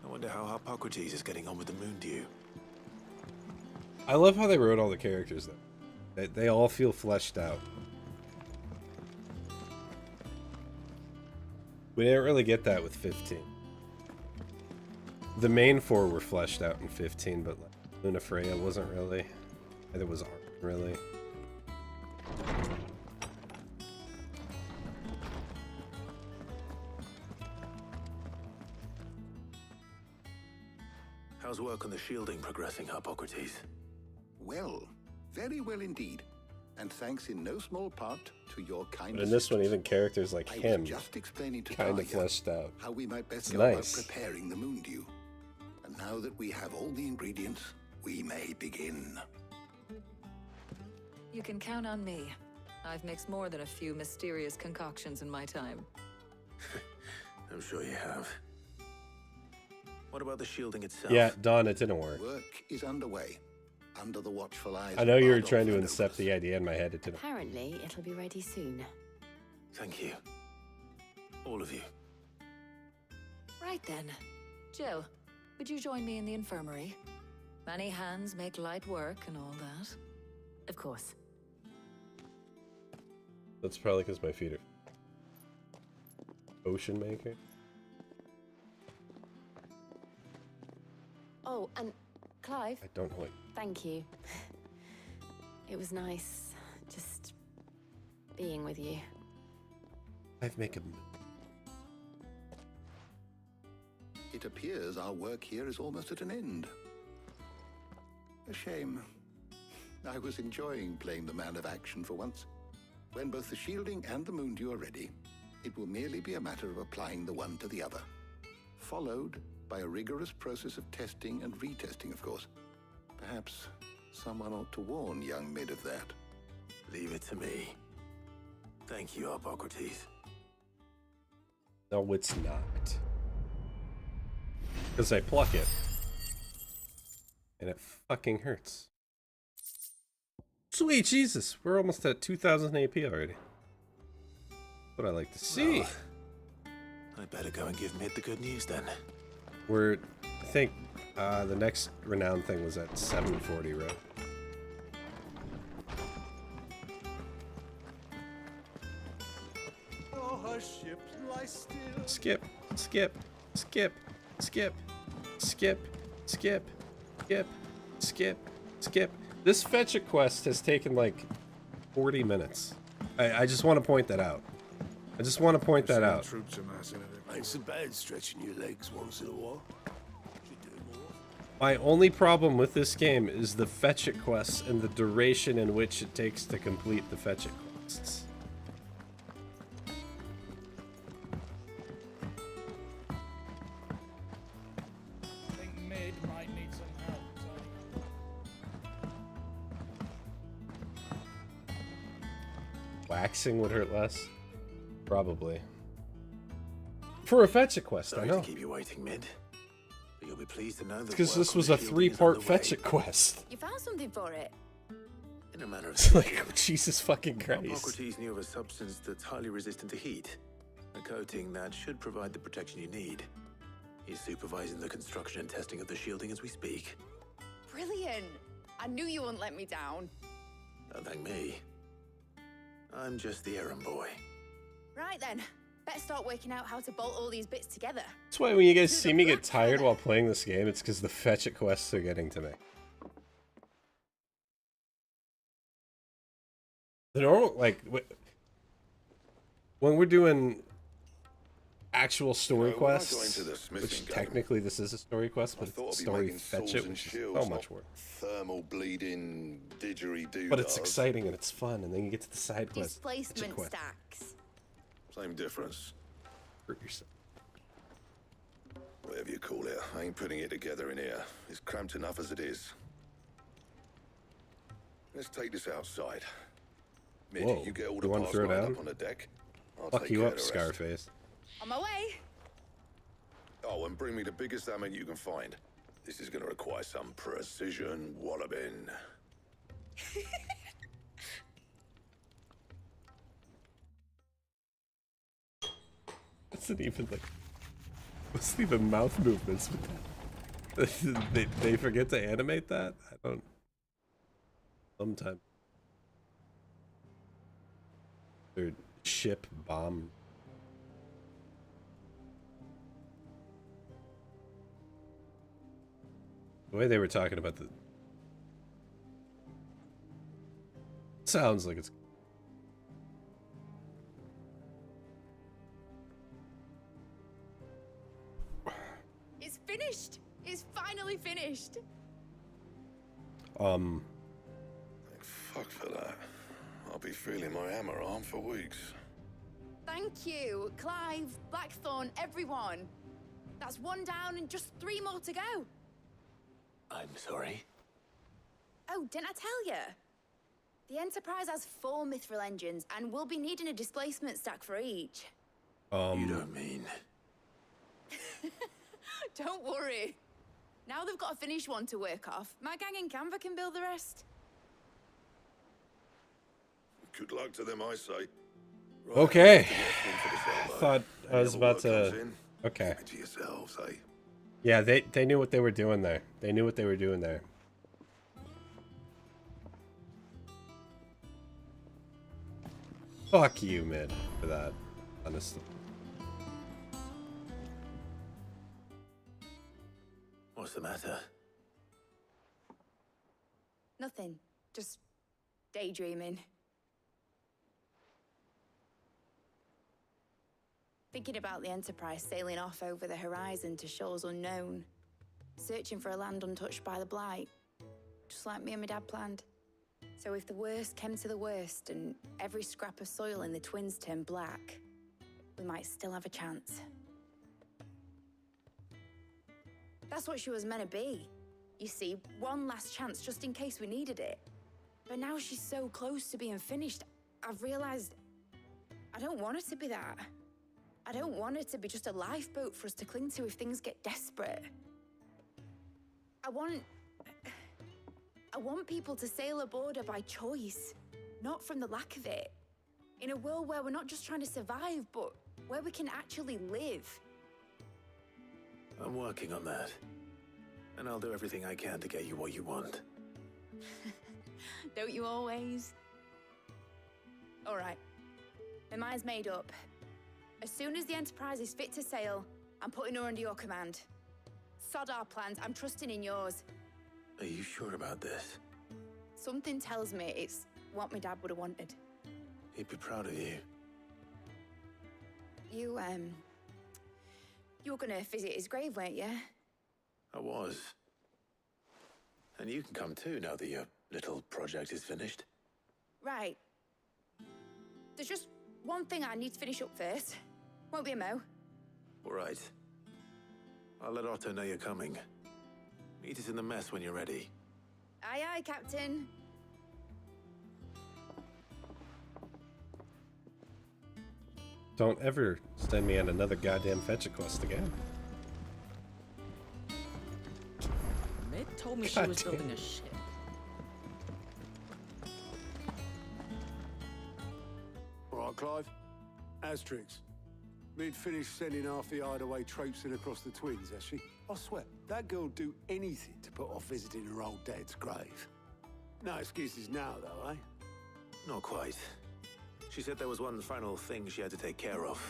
I wonder how Harpocrates is getting on with the moon dew. I love how they wrote all the characters though. They all feel fleshed out. We didn't really get that with 15. The main four were fleshed out in 15, but like Luna Freya wasn't really. Neither was Armin really. How's work on the shielding progressing, Harpocrates? Well, very well indeed. And thanks in no small part to your kind But in this one, even characters like I him was just explaining to kind of Talia fleshed out. how we might best It's go nice. about preparing the moon dew. And now that we have all the ingredients, we may begin. You can count on me. I've mixed more than a few mysterious concoctions in my time. I'm sure you have. What about the shielding itself? Yeah, Dawn, it didn't work. Work is underway, under the watchful eyes I know you were of trying to Bardolph incept the idea in my head. It didn't. Apparently, it'll be ready soon. Thank you. All of you. Right then. Jill, would you join me in the infirmary? Many hands make light work and all that. Of course. That's probably because my feet are ocean maker. Oh, and Clive. I don't know what. Thank you. It was nice just being with you. I've make a. It appears our work here is almost at an end. A shame. I was enjoying playing the man of action for once. When both the shielding and the moon dew are ready, it will merely be a matter of applying the one to the other. Followed by a rigorous process of testing and retesting, of course. Perhaps someone ought to warn young Mid of that. Leave it to me. Thank you, Harpocrates. No, it's not. Because I pluck it. And it fucking hurts. Sweet Jesus, we're almost at 2000 AP already. What I like to see. Well, I'd better go and give Mid the good news then. We're, I think, the next renowned thing was at 740, right? Skip, skip, skip, skip, skip, skip, skip, skip, skip, This fetch a quest has taken like 40 minutes. I just want to point that out. I just want to point that out. Troops amassing at it. Ain't so bad stretching your legs once in a while. Should do it more. My only problem with this game is the fetch it quests and the duration in which it takes to complete the fetch it quests. I think mid might need some help. Waxing would hurt less? Probably. For a fetch it quest, Sorry I know. to keep you waiting, Mid. But you'll be pleased to know that Because work this on was the a shielding is 3-part underway. fetch it quest. You found something for it? In a matter of It's like, speaking, Jesus fucking Christ. Hippocrates knew of a substance that's highly resistant to heat. A coating that should provide the protection you need. He's supervising the construction and testing of the shielding as we speak. Brilliant! I knew you wouldn't let me down. Don't thank me. I'm just the errand boy. Right then, better start working out how to bolt all these bits together. That's why when you guys see me get tired while playing this game, it's because the fetch it quests are getting to me. The normal, like, when we're doing actual story when I got quests, into the smithing which game, technically this is a story quest, but I thought it's I'd be story making fetch swords it, and which is shields, so much not work. Thermal bleeding didgeridoo. But it's exciting and it's fun, and then you get to the side quest. Displacement quest. stacks. Same difference. Hurt yourself. Whatever you call it, I ain't putting it together in here. It's cramped enough as it is. Let's take this outside. Mid, Whoa, you get all you the wanna parts throw it lined down? up on the deck. I'll Fuck take you care up, of the rest. Scarface. On my way. Oh, and bring me the biggest hammer you can find. This is gonna require some precision walloping. Wasn't even like, wasn't even mouth movements with that. they forget to animate that? I don't. Sometimes. Their ship bomb. The way they were talking about the. Sounds like it's. It's finished. It's finally finished. Thank fuck for that. I'll be feeling my hammer arm for weeks. Thank you, Clive, Blackthorn, everyone. That's one down and just 3 more to go. I'm sorry. Oh, didn't I tell you? The Enterprise has 4 mithril engines, and we'll be needing a displacement stack for each. You don't mean... Don't worry. Now they've got a finished one to work off. My gang in Canva can build the rest. Good luck to them, I say. Okay. I Thought I was about to. Okay. Keep it to yourselves, eh? Yeah, they knew what they were doing there. They knew what they were doing there. Fuck you, Mid, for that. Honestly. What's the matter? Nothing. Just daydreaming. Thinking about the Enterprise sailing off over the horizon to shores unknown. Searching for a land untouched by the Blight. Just like me and my dad planned. So if the worst came to the worst and every scrap of soil in the Twins turned black, we might still have a chance. That's what she was meant to be. You see, one last chance just in case we needed it. But now she's so close to being finished, I've realized I don't want her to be that. I don't want her to be just a lifeboat for us to cling to if things get desperate. I want people to sail aboard her by choice, not from the lack of it. In a world where we're not just trying to survive, but where we can actually live. I'm working on that. And I'll do everything I can to get you what you want. Don't you always? All right. My mind's made up. As soon as the Enterprise is fit to sail, I'm putting her under your command. Sod our plans, I'm trusting in yours. Are you sure about this? Something tells me it's what my dad would have wanted. He'd be proud of you. You were gonna visit his grave, weren't you? I was. And you can come too now that your little project is finished. Right. There's just one thing I need to finish up first. Won't be a mo. All right. I'll let Otto know you're coming. Meet us in the mess when you're ready. Aye, aye, Captain. Don't ever send me on another goddamn fetch a quest again. Mid told me she was building a ship. All right, Clive. Asterix. Mid finished sending half the hideaway traipsing across the twins, has she? I swear, that girl'd do anything to put off visiting her old dad's grave. No excuses now, though, eh? Not quite. She said there was one final thing she had to take care of.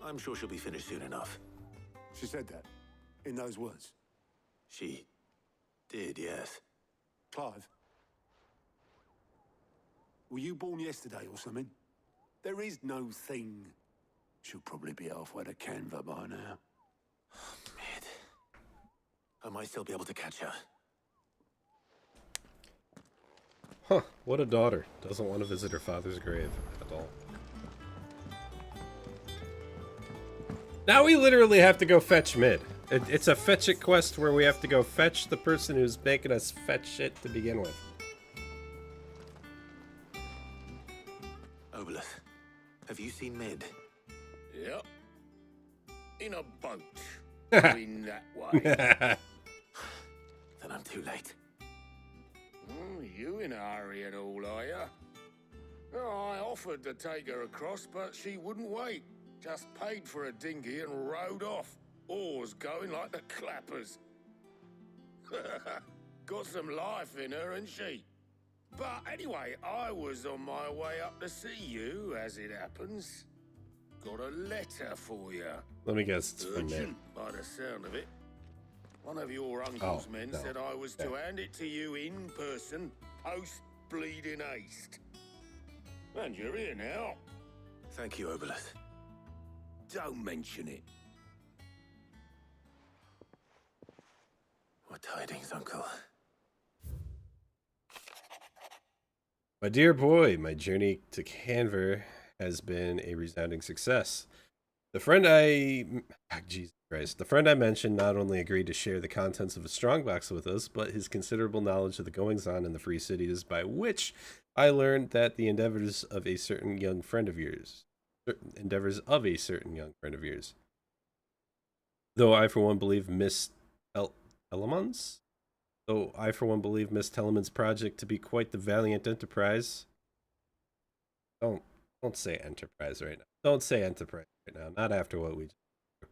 I'm sure she'll be finished soon enough. She said that? In those words? She did, yes. Clive? Were you born yesterday or something? There is no thing. She'll probably be halfway to Canva by now. Mid. I might still be able to catch her. Huh, what a daughter. Doesn't want to visit her father's grave at all. Now we literally have to go fetch Mid. It's a fetch it quest where we have to go fetch the person who's making us fetch shit to begin with. Obelus, have you seen Mid? Yep. In a boat. Going that way. Then I'm too late. You in a hurry and all, are ya? Oh, I offered to take her across, but she wouldn't wait. Just paid for a dinghy and rowed off. Oars going like the clappers. Got some life in her, ain't she? But anyway, I was on my way up to see you, as it happens. Got a letter for you. Let me guess, it's from Mid. Urgent, by the sound of it. One of your uncle's men said I was to hand it to you in person, post-bleeding haste. And you're here now. Thank you, Obelus. Don't mention it. What tidings, Uncle? My dear boy, my journey to Canver has been a resounding success. The friend Jesus Christ, the friend I mentioned not only agreed to share the contents of a strongbox with us, but his considerable knowledge of the goings-on in the Free Cities, by which I learned that the endeavors of a certain young friend of yours, though I for one believe Miss Telemans? Though I for one believe Miss Teleman's project to be quite the valiant enterprise. Don't say enterprise right now. Don't say enterprise right now. Not after what we just did.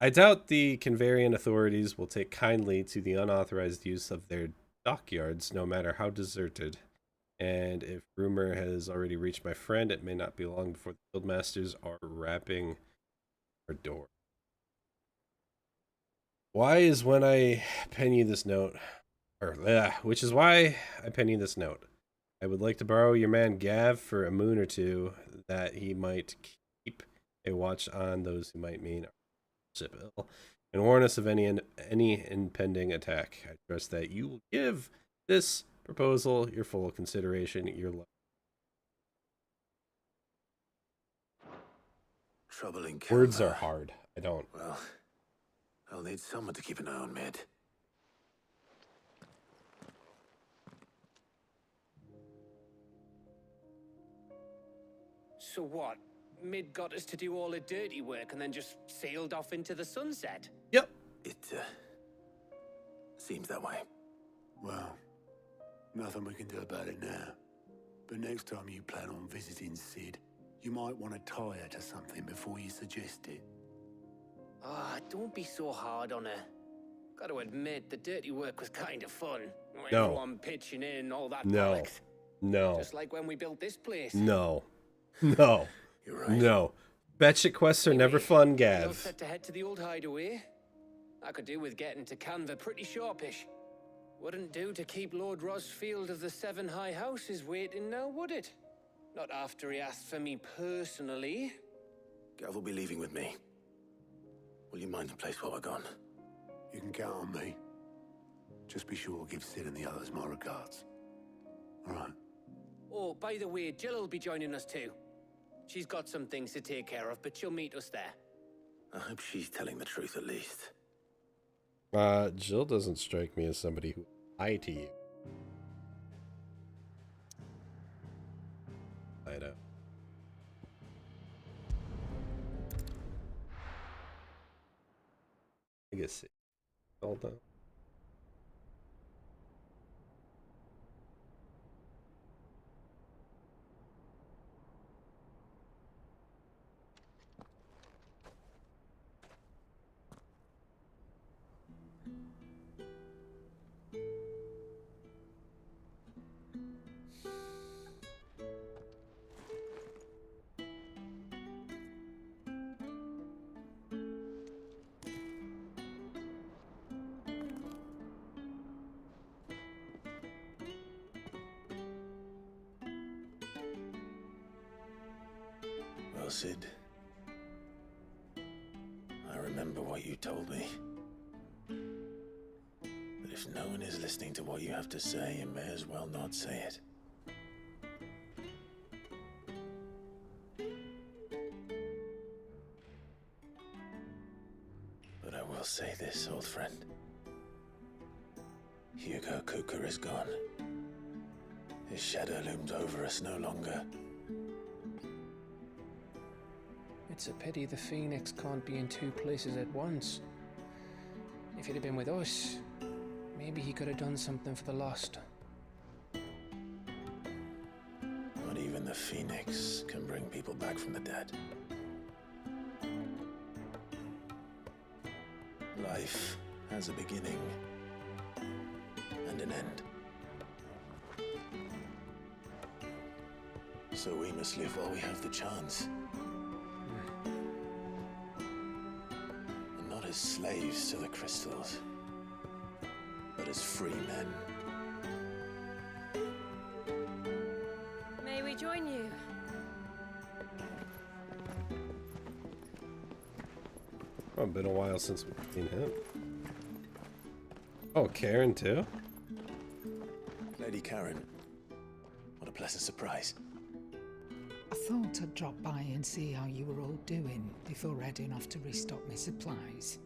I doubt the Canvarian authorities will take kindly to the unauthorized use of their dockyards, no matter how deserted. And if rumor has already reached my friend, it may not be long before the guildmasters are rapping our door. Which is why I pen you this note. I would like to borrow your man Gav for a moon or two, that he might keep a watch on those who might mean our ship ill, and warn us of any impending attack. I trust that you will give this proposal your full consideration. Your love. Troubling. Words are hard. I don't. Well, I'll need someone to keep an eye on Mid. So what? Mid got us to do all the dirty work and then just sailed off into the sunset? Yep. It seems that way. Well, nothing we can do about it now. But next time you plan on visiting Sid, you might want to tie her to something before you suggest it. Ah, don't be so hard on her. Got to admit, the dirty work was kind of fun. No. Everyone pitching in, all that No. bollocks. No. Just like when we built this place. No. No. You're right. No. Batshit quests are never fun, You're Gav. set to head to the old hideaway. I could do with getting to Canva pretty sharpish. Wouldn't do to keep Lord Rosfield of the Seven High Houses waiting now, would it? Not after he asked for me personally. Gav will be leaving with me. Will you mind the place while we're gone? You can count on me. Just be sure to give Sid and the others my regards. All right. Oh, by the way, Jill will be joining us too. She's got some things to take care of, but she'll meet us there. I hope she's telling the truth at least. Jill doesn't strike me as somebody who lied to you. I know. I guess all done. Well, Sid, I remember what you told me. But if no one is listening to what you have to say, you may as well not say it. But I will say this, old friend. Hugo Kupka is gone. His shadow looms over us no longer. It's a pity the Phoenix can't be in two places at once. If he'd have been with us, maybe he could have done something for the lost. Not even the Phoenix can bring people back from the dead. Life has a beginning and an end. So we must live while we have the chance. And not as slaves to the crystals, but as free men. May we join you? Oh, been a while since we've seen him. Oh, Karen too? Lady Karen, what a pleasant surprise. I thought I'd drop by and see how you were all doing before heading off to restock my supplies.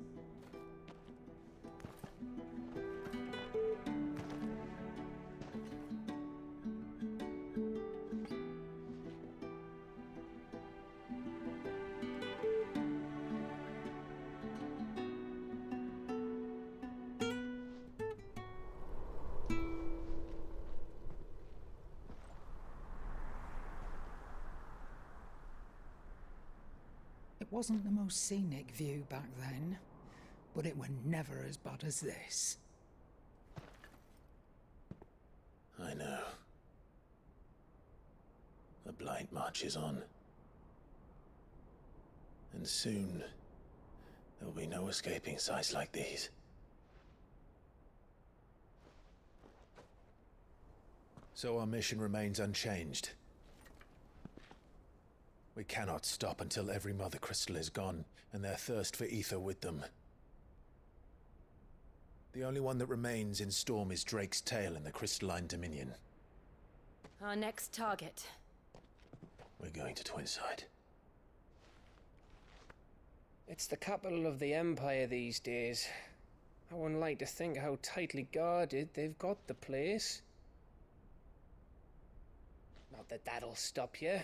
It wasn't the most scenic view back then, but it were never as bad as this. I know. The blight marches on. And soon, there will be no escaping sights like these. So our mission remains unchanged. We cannot stop until every Mother Crystal is gone, and their thirst for ether with them. The only one that remains in Storm is Drake's Tail in the Crystalline Dominion. Our next target. We're going to Twinside. It's the capital of the Empire these days. I wouldn't like to think how tightly guarded they've got the place. Not that that'll stop you,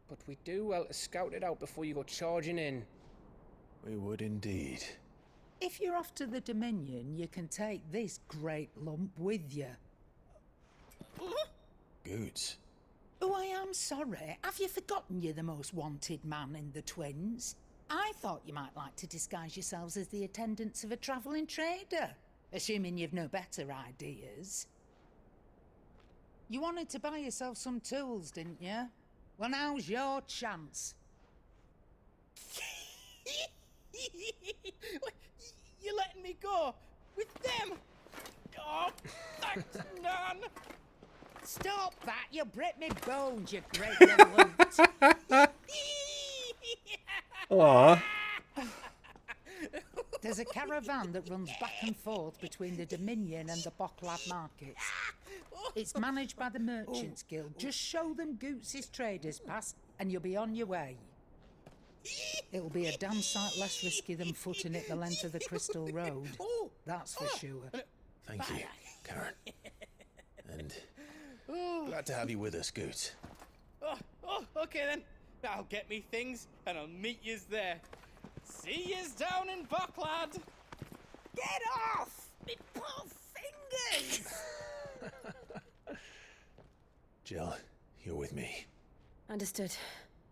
but we do well to scout it out before you go charging in. We would indeed. If you're off to the Dominion, you can take this great lump with you. Goods. Oh, I am sorry. Have you forgotten you're the most wanted man in the Twins? I thought you might like to disguise yourselves as the attendants of a travelling trader, assuming you've no better ideas. You wanted to buy yourself some tools, didn't you? Well, now's your chance. You're letting me go with them? Oh, thanks, Nan. Stop that! You'll break me bones, you great little loot. Aww. There's a caravan that runs back and forth between the Dominion and the Bocklad markets. It's managed by the Merchants Guild. Just show them Goots' traders pass and you'll be on your way. It'll be a damn sight less risky than footing it the length of the Crystal Road. That's for sure. Thank you, Karen. And glad to have you with us, Goots. Okay then. I'll get me things and I'll meet yous there. See yous down in Bocklad. Get off! Me poor fingers! Jill, you're with me. Understood.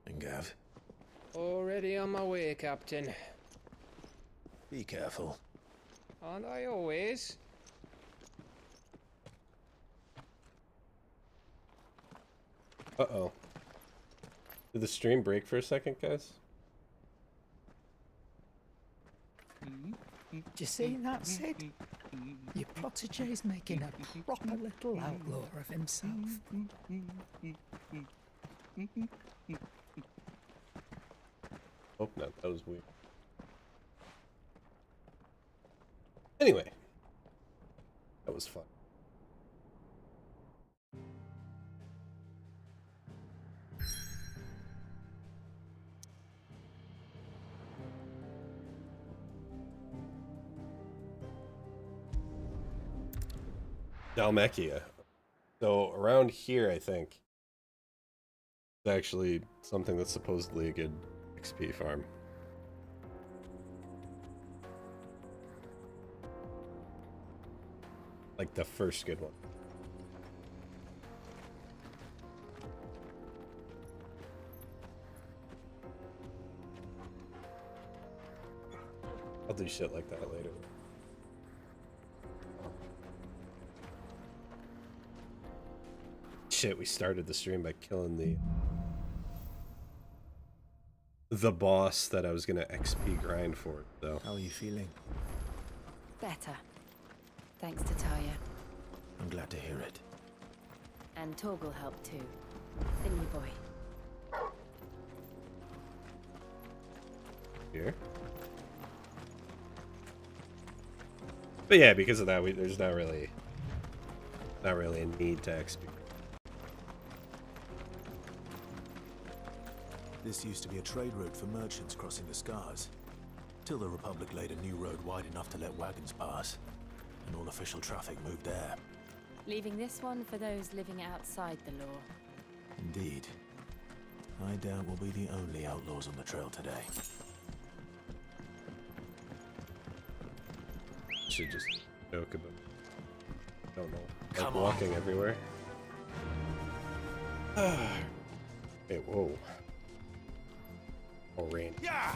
And Gav, Already on my way, Captain. be careful. Aren't I always? Uh-oh. Did the stream break for a second, guys? Do you see that, Sid? Your protege's making a proper little outlaw of himself. Hope not. That was weird. Anyway. That was fun. Dalmekia. So around here, I think, is actually something that's supposedly a good XP farm. Like the first good one. I'll do shit like that later. Shit, we started the stream by killing the boss that I was gonna XP grind for, though. How are you feeling? Better. Thanks to Talia. I'm glad to hear it. And Torgal helped too. Didn't you, boy? Here. But yeah, because of that, there's not really a need to XP. This used to be a trade route for merchants crossing the Scars, till the Republic laid a new road wide enough to let wagons pass, and all official traffic moved there. Leaving this one for those living outside the law. Indeed. I doubt we'll be the only outlaws on the trail today. Should just joke about don't know. Like Come on. walking everywhere. Hey, whoa. More rain. Yeah!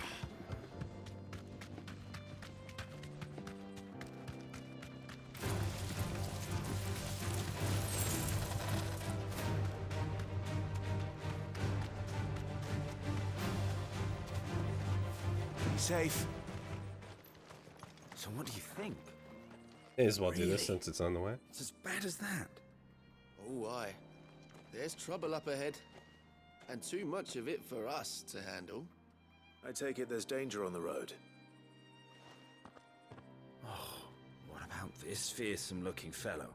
Be safe. So what do you think? May as well do this Really? since it's on the way. It's as bad as that. Oh, aye. There's trouble up ahead. And too much of it for us to handle. I take it there's danger on the road. Oh, what about this fearsome-looking fellow?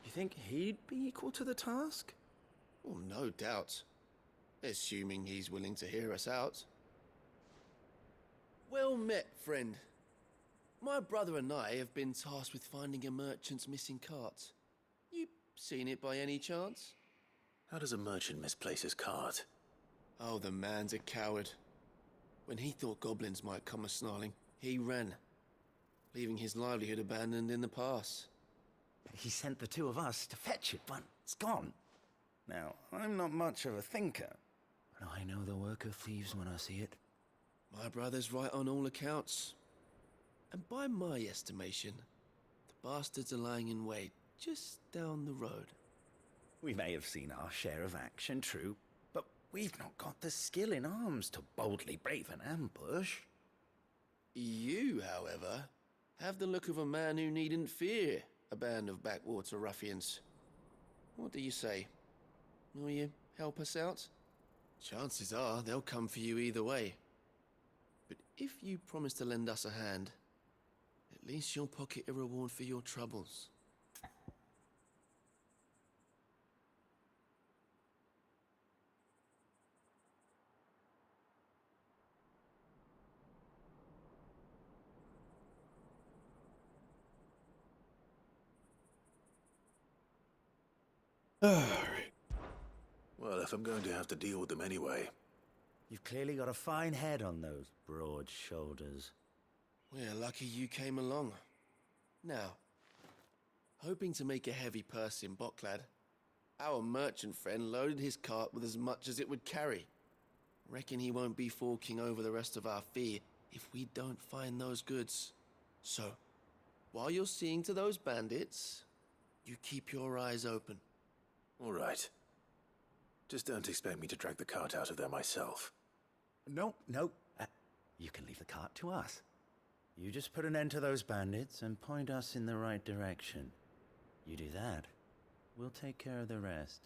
You think he'd be equal to the task? Oh, no doubt. Assuming he's willing to hear us out. Well met, friend. My brother and I have been tasked with finding a merchant's missing cart. You seen it by any chance? How does a merchant misplace his cart? Oh, the man's a coward. When he thought goblins might come a-snarling, he ran, leaving his livelihood abandoned in the pass. He sent the two of us to fetch it, but it's gone. Now, I'm not much of a thinker, but I know the work of thieves when I see it. My brother's right on all accounts. And by my estimation, the bastards are lying in wait just down the road. We may have seen our share of action, true, but we've not got the skill in arms to boldly brave an ambush. You, however, have the look of a man who needn't fear a band of backwater ruffians. What do you say? Will you help us out? Chances are they'll come for you either way. But if you promise to lend us a hand, at least you'll pocket a reward for your troubles. Alright. Well, if I'm going to have to deal with them anyway. You've clearly got a fine head on those broad shoulders. We're lucky you came along. Now, hoping to make a heavy purse in Boklad, our merchant friend loaded his cart with as much as it would carry. Reckon he won't be forking over the rest of our fee if we don't find those goods. So, while you're seeing to those bandits, you keep your eyes open. All right. Just don't expect me to drag the cart out of there myself. No. You can leave the cart to us. You just put an end to those bandits and point us in the right direction. You do that, we'll take care of the rest.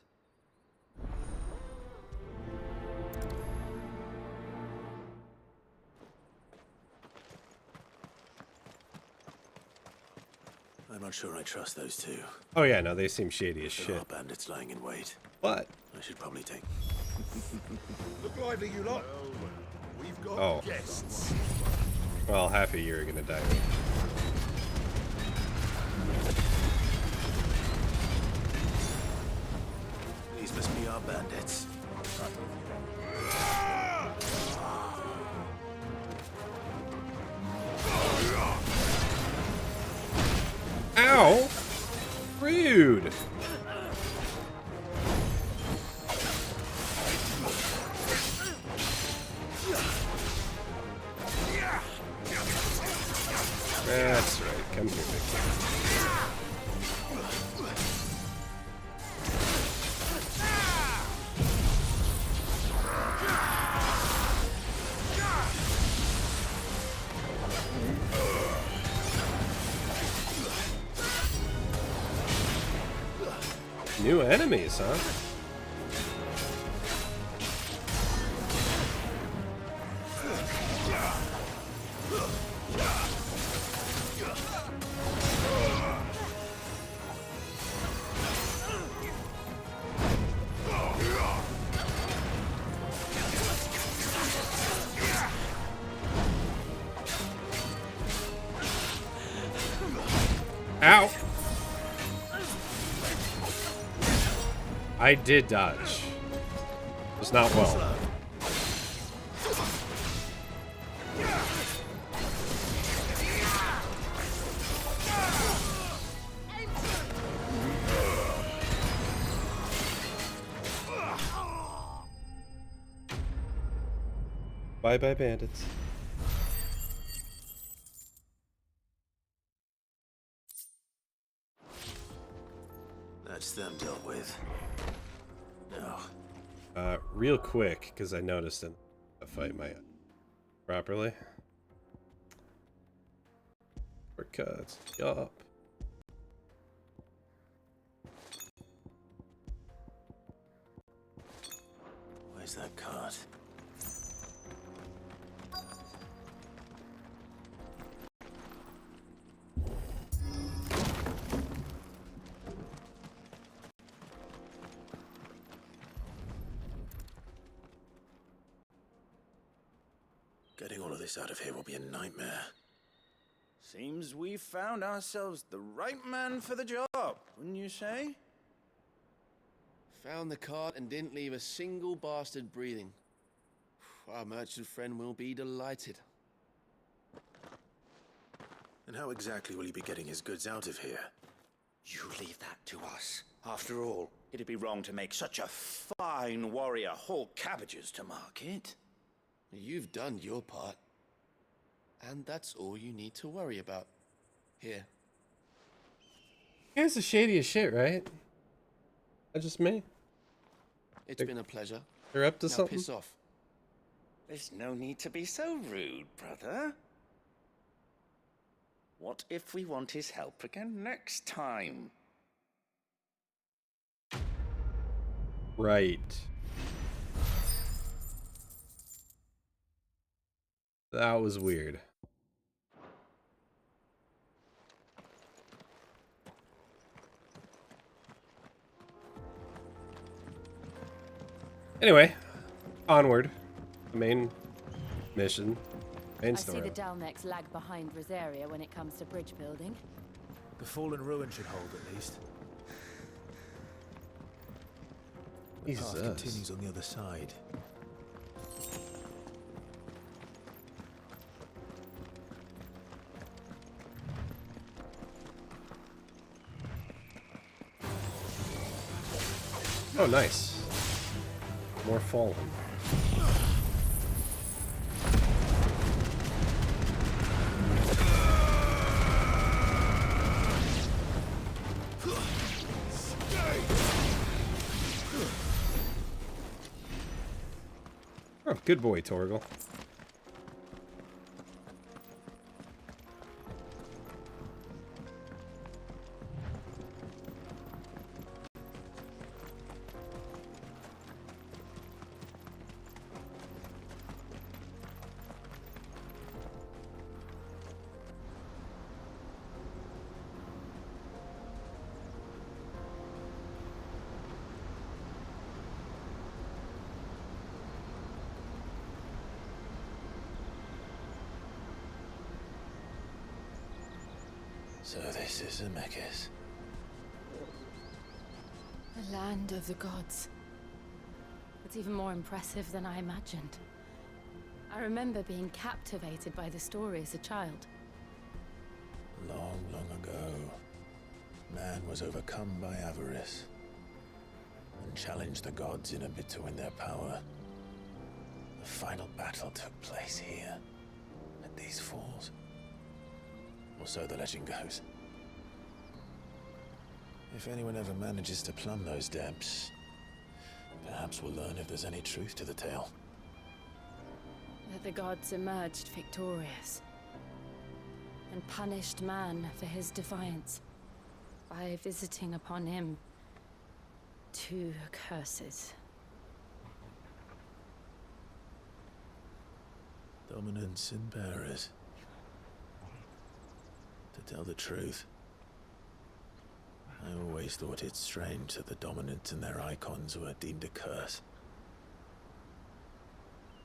I'm not sure I trust those two. Oh yeah, no, they seem shady as There shit. are bandits lying in wait. What? I should probably take... Look lively, you lot. We've got Oh. guests. Well, half of you are gonna die. These must be our bandits. Ow! Rude! That's right. Come here, big guy. New enemies, huh? Ow! I did dodge. It's not well. Bye-bye, bandits. That's them dealt with. Now, Real quick, because I noticed in a fight my properly. Shortcuts. Yup. where's that cart? Getting all of this out of here will be a nightmare. Seems we've found ourselves the right man for the job, wouldn't you say? Found the cart and didn't leave a single bastard breathing. Our merchant friend will be delighted. And how exactly will he be getting his goods out of here? You leave that to us. After all, it'd be wrong to make such a fine warrior haul cabbages to market. You've done your part. And that's all you need to worry about. Here. You guys are shady as shit, right? That's just me. It's been a pleasure. They're up to Now something? piss off. There's no need to be so rude, brother. What if we want his help again next time? Right. That was weird. Anyway, onward. The main mission. Main I see story. the Dalnecs lag behind Rosaria when it comes to bridge building. The fallen ruin should hold at least. The path continues on the other side. Oh, nice. More fallen. Oh, good boy, Torgal. So this is Zemeckis. The land of the gods. It's even more impressive than I imagined. I remember being captivated by the story as a child. Long, long ago, man was overcome by avarice and challenged the gods in a bid to win their power. The final battle took place here, at these falls. Or so the legend goes. If anyone ever manages to plumb those depths, perhaps we'll learn if there's any truth to the tale. That the gods emerged victorious and punished man for his defiance by visiting upon him 2 curses. Dominants and bearers. To tell the truth, I always thought it strange that the dominants and their Eikons were deemed a curse.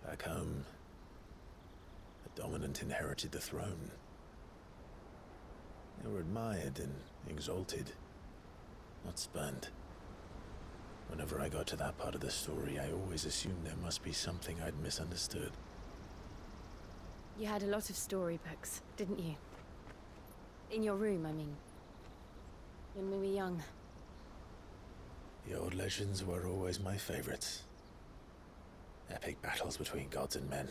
Back home, the dominant inherited the throne. They were admired and exalted, not spurned. Whenever I got to that part of the story, I always assumed there must be something I'd misunderstood. You had a lot of storybooks, didn't you? In your room, I mean. When we were young. The old legends were always my favorites. Epic battles between gods and men.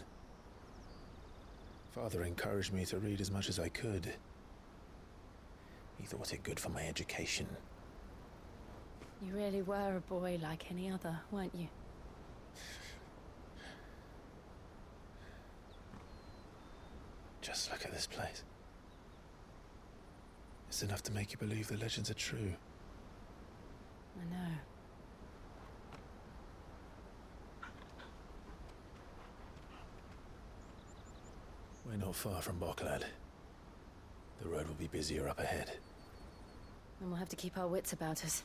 Father encouraged me to read as much as I could. He thought it good for my education. You really were a boy like any other, weren't you? Just look at this place. It's enough to make you believe the legends are true. I know. We're not far from Boklad. The road will be busier up ahead. And we'll have to keep our wits about us.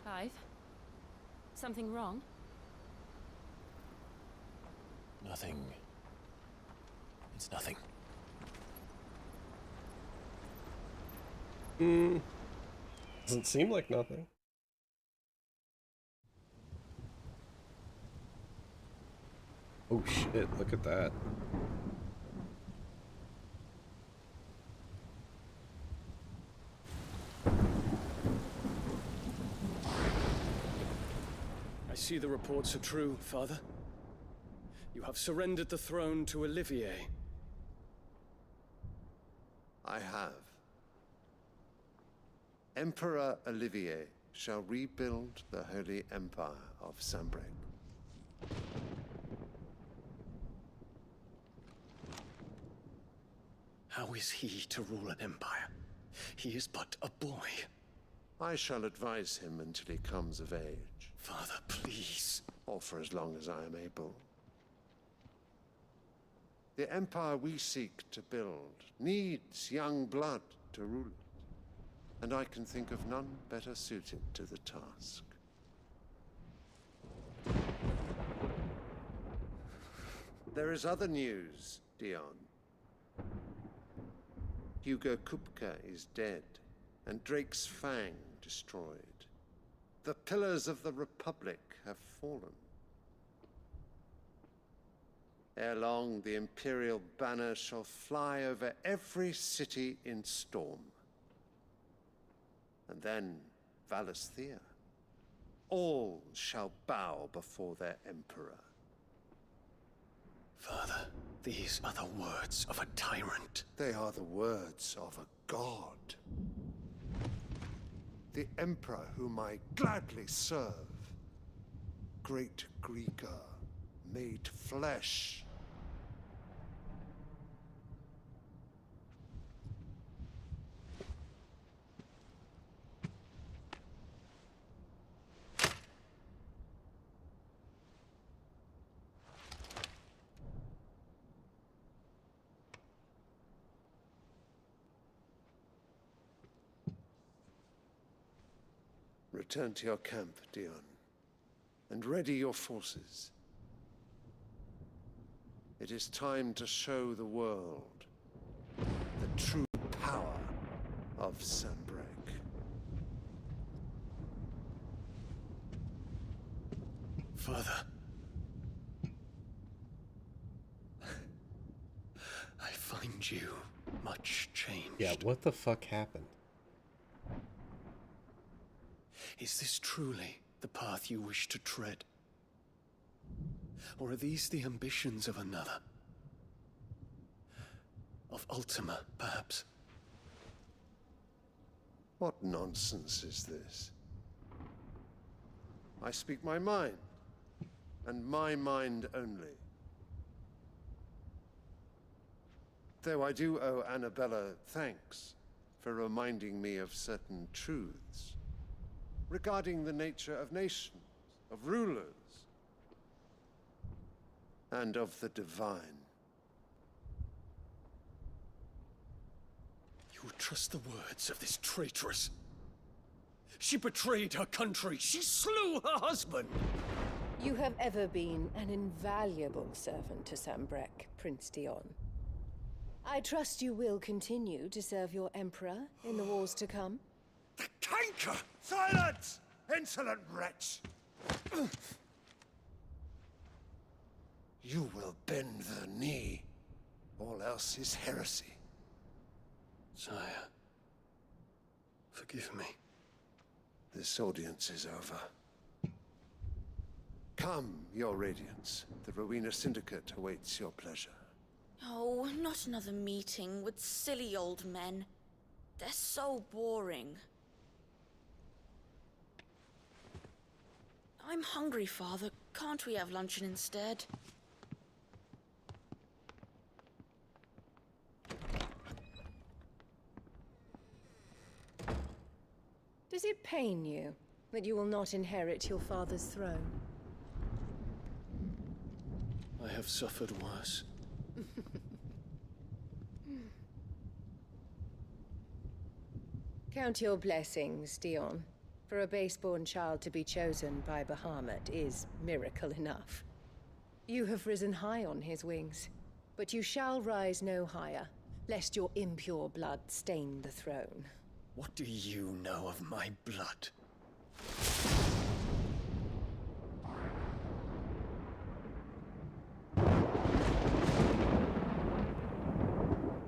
Clive? Something wrong? Nothing. It's nothing. Doesn't seem like nothing. Oh shit, look at that. I see the reports are true, Father. You have surrendered the throne to Olivier. I have. Emperor Olivier shall rebuild the Holy Empire of Sanbreque. How is he to rule an empire? He is but a boy. I shall advise him until he comes of age. Father, please. Or for as long as I am able. The empire we seek to build needs young blood to rule it, and I can think of none better suited to the task. There is other news, Dion. Hugo Kupka is dead, and Drake's Fang destroyed. The pillars of the Republic have fallen. Ere long, the Imperial banner shall fly over every city in Storm. And then Valisthea. All shall bow before their Emperor. Father, these are the words of a tyrant. They are the words of a god. The Emperor whom I gladly serve. Great Greeker, made flesh. Return to your camp, Dion, and ready your forces. It is time to show the world the true power of Sanbreque. Father. I find you much changed. Yeah, what the fuck happened? Is this truly the path you wish to tread? Or are these the ambitions of another? Of Ultima, perhaps? What nonsense is this? I speak my mind, and my mind only. Though I do owe Annabella thanks for reminding me of certain truths regarding the nature of nations, of rulers, and of the divine. You would trust the words of this traitress? She betrayed her country. She slew her husband. You have ever been an invaluable servant to Sanbreque, Prince Dion. I trust you will continue to serve your Emperor in the wars to come. The canker! Silence! Insolent wretch! You will bend the knee. All else is heresy. Sire, forgive me. This audience is over. Come, your Radiance. The Rowena Syndicate awaits your pleasure. Oh, not another meeting with silly old men. They're so boring. I'm hungry, Father. Can't we have luncheon instead? Does it pain you that you will not inherit your father's throne? I have suffered worse. Count your blessings, Dion. For a base-born child to be chosen by Bahamut is miracle enough. You have risen high on his wings, but you shall rise no higher, lest your impure blood stain the throne. What do you know of my blood?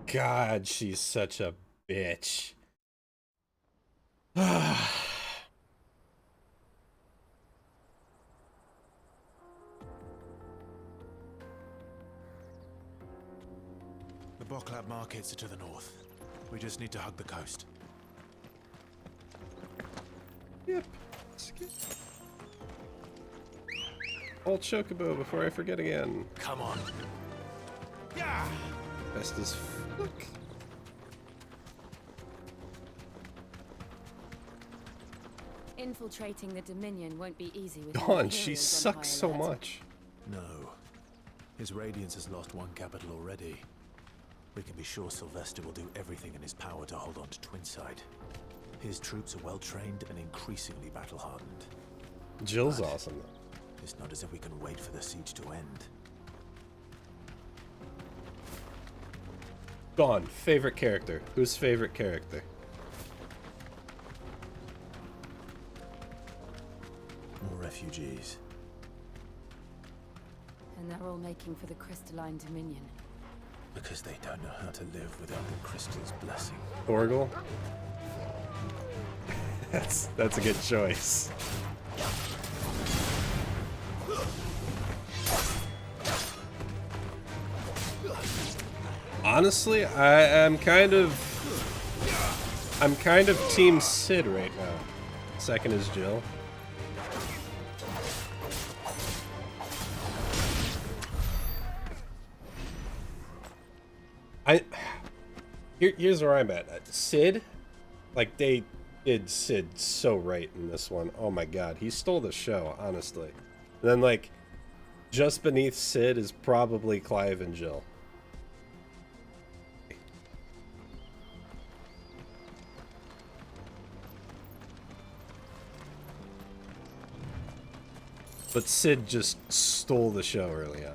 God, she's such a bitch. The Boklab markets are to the north. We just need to hug the coast. Skip. Skip. Old Chocobo before I forget again. Come on. Yeah. Best as fuck. Infiltrating the Dominion won't be easy with Dawn, she sucks so much. No. His Radiance has lost one capital already. We can be sure Sylvester will do everything in his power to hold on to Twinside. His troops are well trained and increasingly battle-hardened. Jill's awesome. It's not as if we can wait for the siege to end. Dawn, favorite character. Who's favorite character? More refugees. And they're all making for the Crystalline Dominion. Because they don't know how to live without the crystal's blessing. Torgal? That's a good choice. Honestly, I'm kind of Team Sid right now. Second is Jill. Here's where I'm at. Sid, like, they did Sid so right in this one. Oh my god, he stole the show, honestly. And then, like, just beneath Sid is probably Clive and Jill. But Sid just stole the show early on.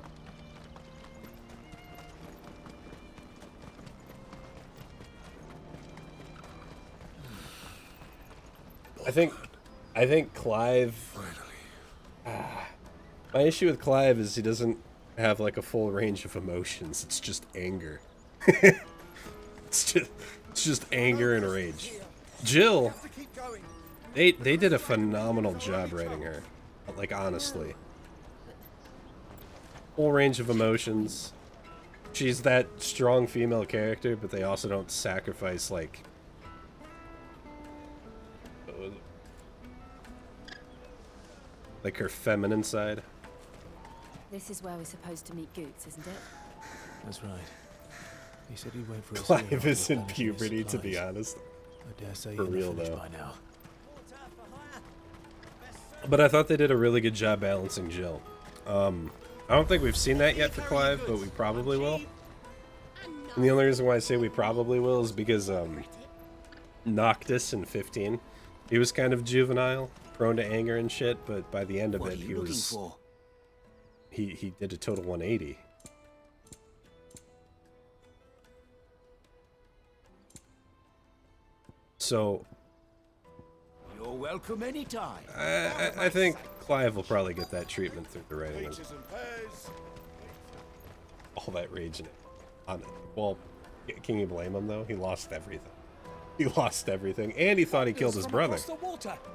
I think Clive. My issue with Clive is he doesn't have like a full range of emotions. It's just anger. it's just anger and rage. Jill, they did a phenomenal job writing her. Like, honestly, full range of emotions. She's that strong female character, but they also don't sacrifice like her feminine side. This is where we're supposed to meet Goots, isn't it? That's right. He said he'd wait for us. Clive is in puberty, to be honest. I dare say for real though. By now. But I thought they did a really good job balancing Jill. I don't think we've seen that yet for Clive, but we probably will. And the only reason why I say we probably will is because Noctis in 15, he was kind of juvenile, prone to anger and shit, but by the end of it, he was... He did a total 180. So... You're welcome anytime. I think Clive will probably get that treatment through the writing. All that rage on it. Well, can you blame him though? He lost everything. He lost everything, and he thought he killed his brother.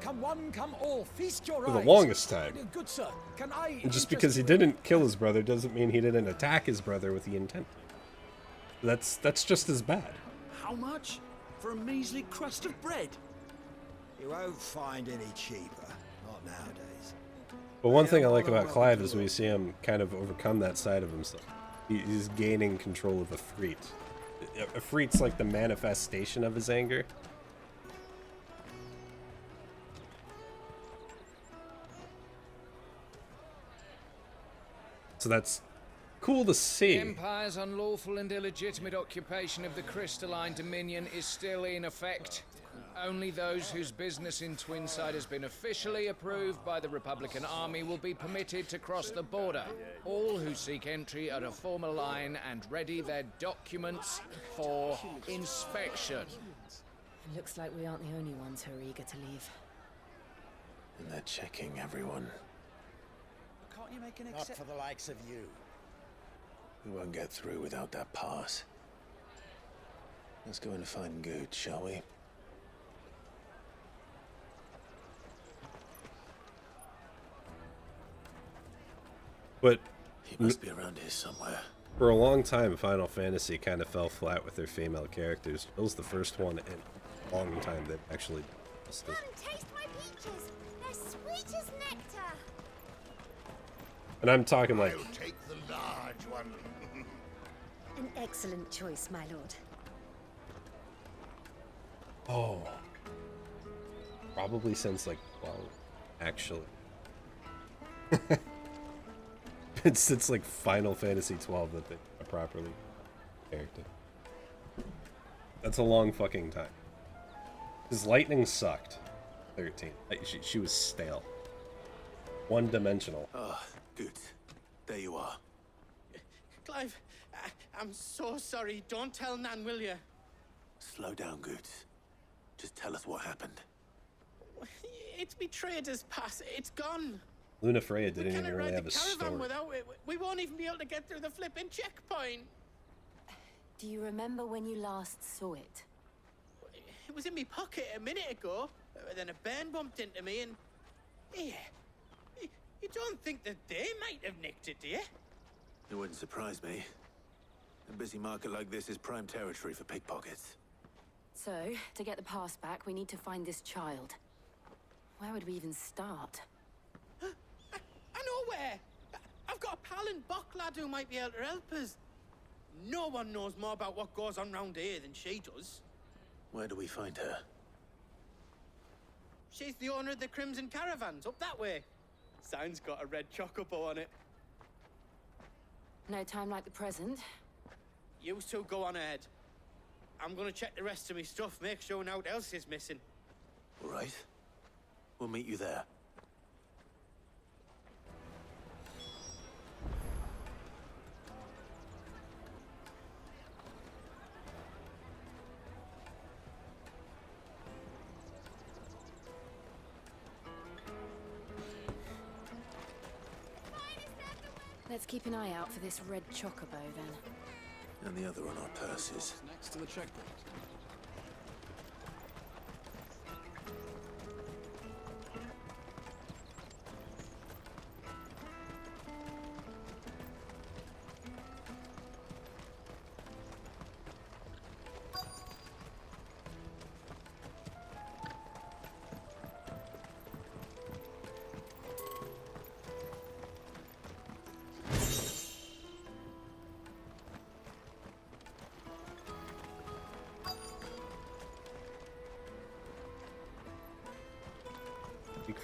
Come one, come all. Feast your For the eyes. longest time. Good sir, can I And just because he didn't kill his brother doesn't mean he didn't attack his brother with the intent. That's just as bad. How much for a measly crust of bread? You won't find any cheaper. Not nowadays. But one thing I like about Clive is we see him kind of overcome that side of himself. He's gaining control of Ifrit. Ifrit's like the manifestation of his anger. So that's cool to see. The Empire's unlawful and illegitimate occupation of the Crystalline Dominion is still in effect. Only those whose business in Twinside has been officially approved by the Republican Army will be permitted to cross the border. All who seek entry are to form a line and ready their documents for inspection. It looks like we aren't the only ones who are eager to leave. And they're checking everyone. Can't you make an Not for the likes of you. We won't get through without that pass. Let's go and find Good, shall we? But he must be around here somewhere. For a long time, Final Fantasy kind of fell flat with their female characters. Jill's the first one in a long time that actually. Just Come, taste my peaches. They're sweet as nectar. and I'm talking like I'll take the large one. An excellent choice, my lord. oh, probably since like actually, it's like Final Fantasy 12 that they are properly character. That's a long fucking time. His lightning sucked. 13. She was stale. One-dimensional. Ah, good. There you are. Clive, I'm so sorry. Don't tell Nan, will you? Slow down, Goots. Just tell us what happened. It's betrayed us, Pass. It's gone. Luna Freya didn't Cannot even really ride have the a caravan story. without it. We won't even be able to get through the flipping checkpoint. Do you remember when you last saw it? It was in my pocket a minute ago. Then a bairn bumped into me and... Yeah. You don't think that they might have nicked it, do you? It wouldn't surprise me. A busy market like this is prime territory for pickpockets. So, to get the pass back, we need to find this child. Where would we even start? I know where! I've got a pal in Bocklad who might be able to help us. No one knows more about what goes on round here than she does. Where do we find her? She's the owner of the Crimson Caravans, up that way. Sign's got a red chocobo on it. No time like the present. You two go on ahead. I'm gonna check the rest of my stuff, make sure no one else is missing. All right. We'll meet you there. Let's keep an eye out for this red chocobo, then. And the other on our purses. Next to the checkpoint.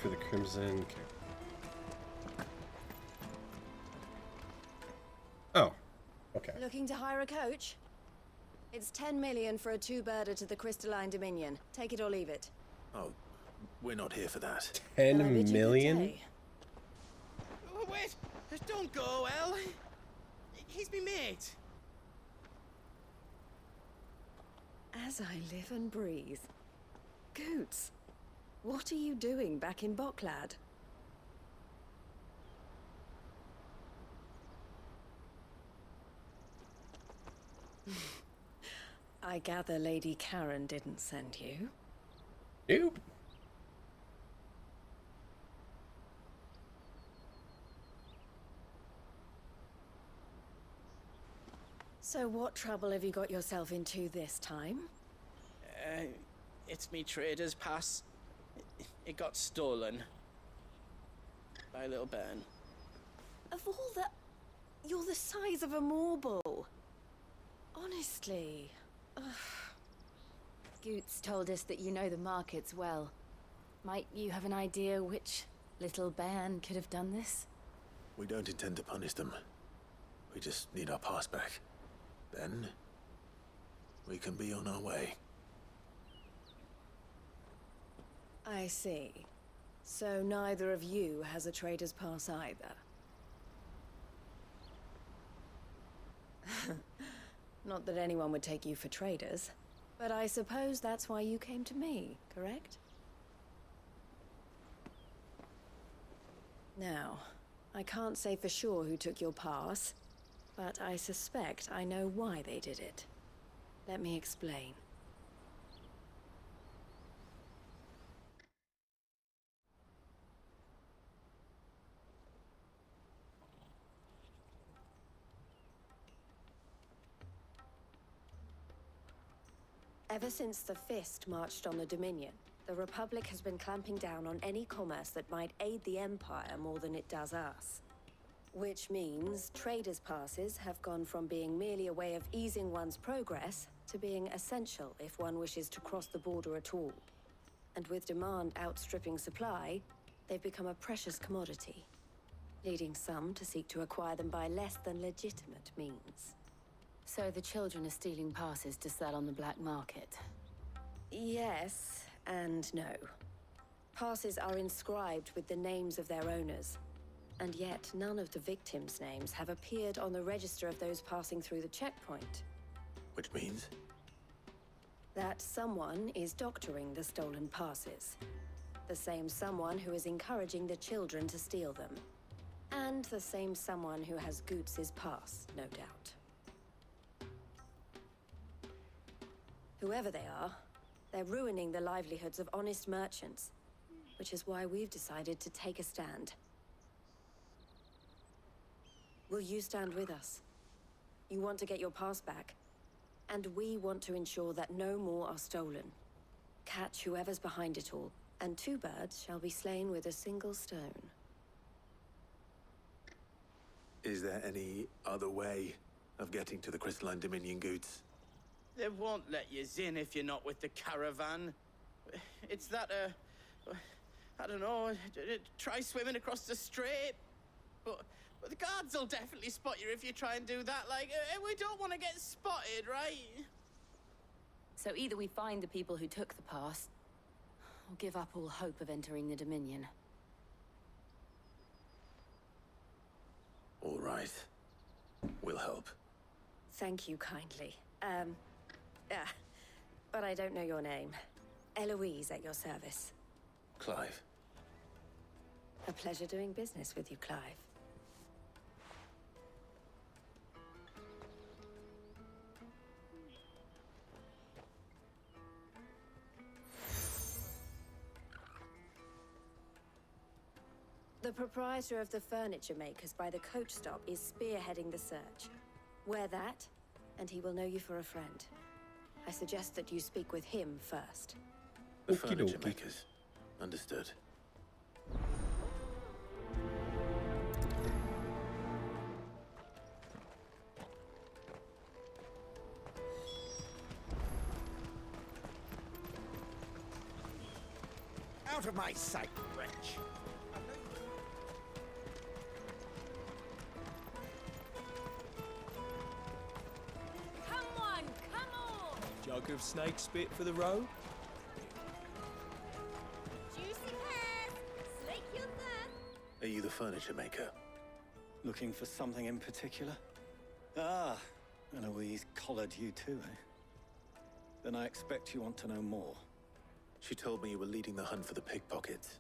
For the Crimson. Oh, okay. Looking to hire a coach? It's 10 million for a two-birder to the Crystalline Dominion. Take it or leave it. Oh, we're not here for that. 10 million? Oh, wait! Don't go, El. He's me mate. As I live and breathe. Goots, what are you doing back in Bocklad? I gather Lady Karen didn't send you. Nope. So what trouble have you got yourself into this time? It's me trader's pass. It got stolen. By a little bairn. Of all the... You're the size of a marble. Honestly. Ugh. Goots told us that you know the markets well. Might you have an idea which little bairn could have done this? We don't intend to punish them. We just need our pass back. Then, we can be on our way. I see. So neither of you has a trader's pass either. Not that anyone would take you for traders, but I suppose that's why you came to me, correct? Now, I can't say for sure who took your pass, but I suspect I know why they did it. Let me explain. Ever since the Fist marched on the Dominion, The Republic has been clamping down on any commerce that might aid the Empire more than it does us. Which means traders' passes have gone from being merely a way of easing one's progress to being essential if one wishes to cross the border at all. And with demand outstripping supply, they've become a precious commodity, leading some to seek to acquire them by less than legitimate means. So the children are stealing passes to sell on the black market? Yes and no. Passes are inscribed with the names of their owners, and yet none of the victims' names have appeared on the register of those passing through the checkpoint. Which means? That someone is doctoring the stolen passes. The same someone who is encouraging the children to steal them. And the same someone who has Goots' pass, no doubt. Whoever they are, they're ruining the livelihoods of honest merchants, which is why we've decided to take a stand. Will you stand with us? You want to get your pass back, and we want to ensure that no more are stolen. Catch whoever's behind it all, and 2 birds shall be slain with a single stone. Is there any other way of getting to the Crystalline Dominion Goots? They won't let you in if you're not with the caravan. It's that, I don't know, try swimming across the strait. But the guards will definitely spot you if you try and do that. Like, we don't want to get spotted, right? So either we find the people who took the pass, or give up all hope of entering the Dominion. All right. We'll help. Thank you kindly. But I don't know your name. Eloise at your service. Clive. A pleasure doing business with you, Clive. The proprietor of the furniture makers by the coach stop is spearheading the search. Wear that, and he will know you for a friend. I suggest that you speak with him first. The furniture makers. Understood. Out of my sight, wretch! Jug of snake spit for the road? Juicy pears! Slake your thirst! Are you the furniture maker? Looking for something in particular? Ah, Eloise collared you too, eh? Then I expect you want to know more. She told me you were leading the hunt for the pickpockets.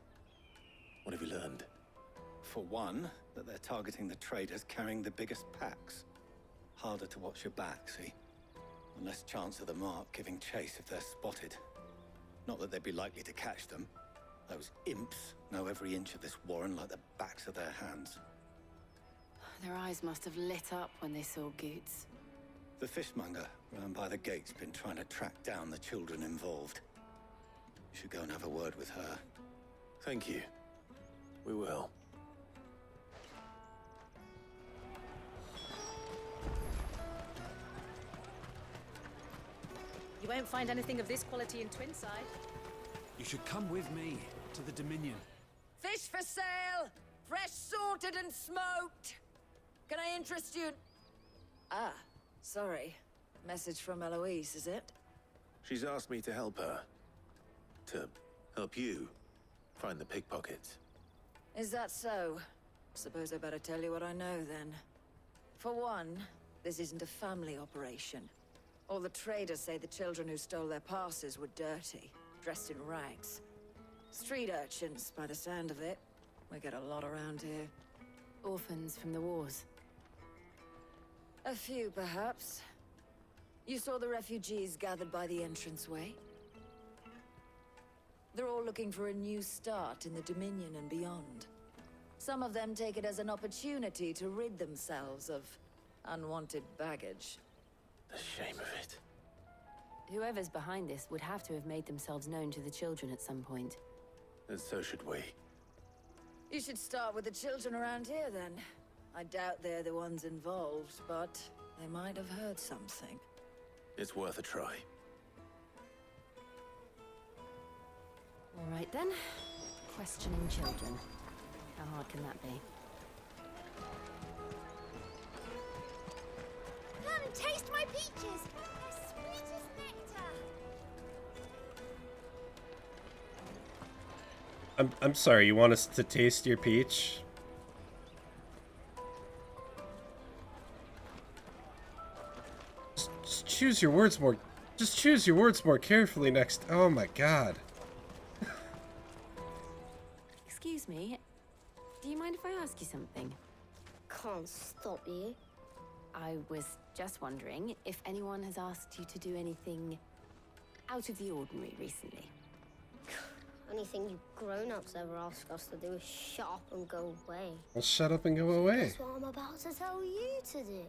What have you learned? For one, that they're targeting the traders carrying the biggest packs. Harder to watch your back, see? And less chance of the mark giving chase if they're spotted. Not that they'd be likely to catch them. Those imps know every inch of this warren like the backs of their hands. Their eyes must have lit up when they saw Goots. The fishmonger round by the gate's been trying to track down the children involved. You should go and have a word with her. Thank you. We will. You won't find anything of this quality in Twinside. You should come with me to the Dominion. Fish for sale! Fresh sorted and smoked! Can I interest you? Ah, sorry. Message from Eloise, is it? She's asked me to help her. To help you find the pickpockets. Is that so? Suppose I better tell you what I know, then. For one, this isn't a family operation. All the traders say the children who stole their passes were dirty, dressed in rags. Street urchins, by the sound of it. We get a lot around here. Orphans from the wars. A few, perhaps. You saw the refugees gathered by the entranceway? They're all looking for a new start in the Dominion and beyond. Some of them take it as an opportunity to rid themselves of unwanted baggage. The shame of it. Whoever's behind this would have to have made themselves known to the children at some point. And so should we. You should start with the children around here, then. I doubt they're the ones involved, but they might have heard something. It's worth a try. All right, then. Questioning children. How hard can that be? Come and taste my peaches! They're sweet as nectar! I'm sorry, you want us to taste your peach? Just choose your words more. Just choose your words more carefully next. Oh my god. Excuse me. Do you mind if I ask you something? Can't stop you. I was just wondering if anyone has asked you to do anything out of the ordinary recently. Anything you grown-ups ever ask us to do is shut up and go away. Well, shut up and go away. That's what I'm about to tell you to do.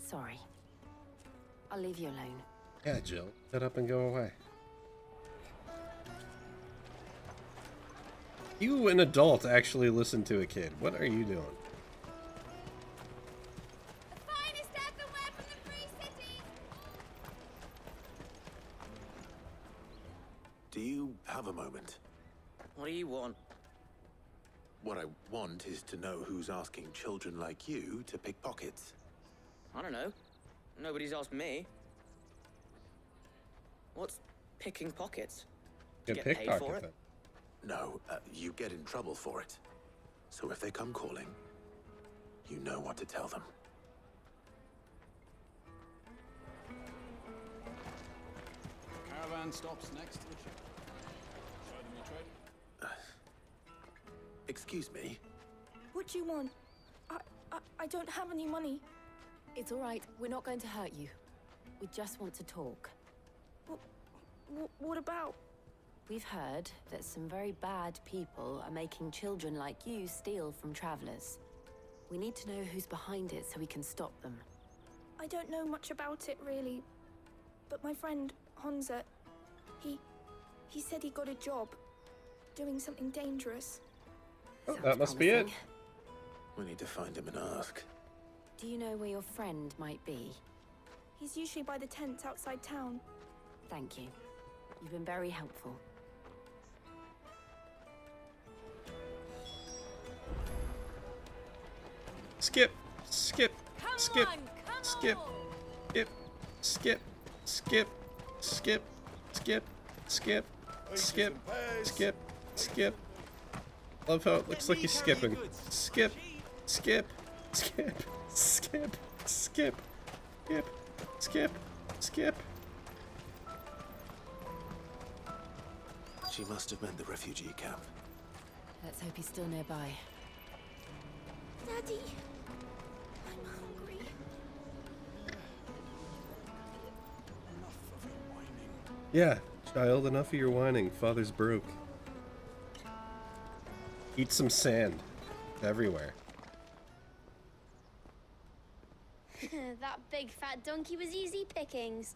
Sorry. I'll leave you alone. Yeah, Jill. Shut up and go away. You, an adult, actually listen to a kid. What are you doing? The finest earthenware from the Free Cities! Do you have a moment? What do you want? What I want is to know who's asking children like you to pick pockets. I don't know. Nobody's asked me. What's picking pockets? Good Get paid for it? No, you get in trouble for it. So if they come calling, you know what to tell them. Caravan stops next to the ship. Show them your trade. Excuse me? What do you want? I don't have any money. It's all right. We're not going to hurt you. We just want to talk. What about? We've heard that some very bad people are making children like you steal from travelers. We need to know who's behind it so we can stop them. I don't know much about it, really. But my friend, Honza, he said he got a job doing something dangerous. Oh, that must be it. We need to find him and ask. Do you know where your friend might be? He's usually by the tents outside town. Thank you. You've been very helpful. Skip, skip, skip, skip, skip, skip, skip, skip, skip, skip, skip, skip, skip. Love how it looks like he's skipping. Skip, skip, skip, skip, skip, skip, skip, skip. She must have meant the refugee camp. Let's hope he's still nearby. Daddy, I'm hungry. Yeah, child, enough of your whining. Father's broke. Eat some sand. Everywhere. That big fat donkey was easy pickings.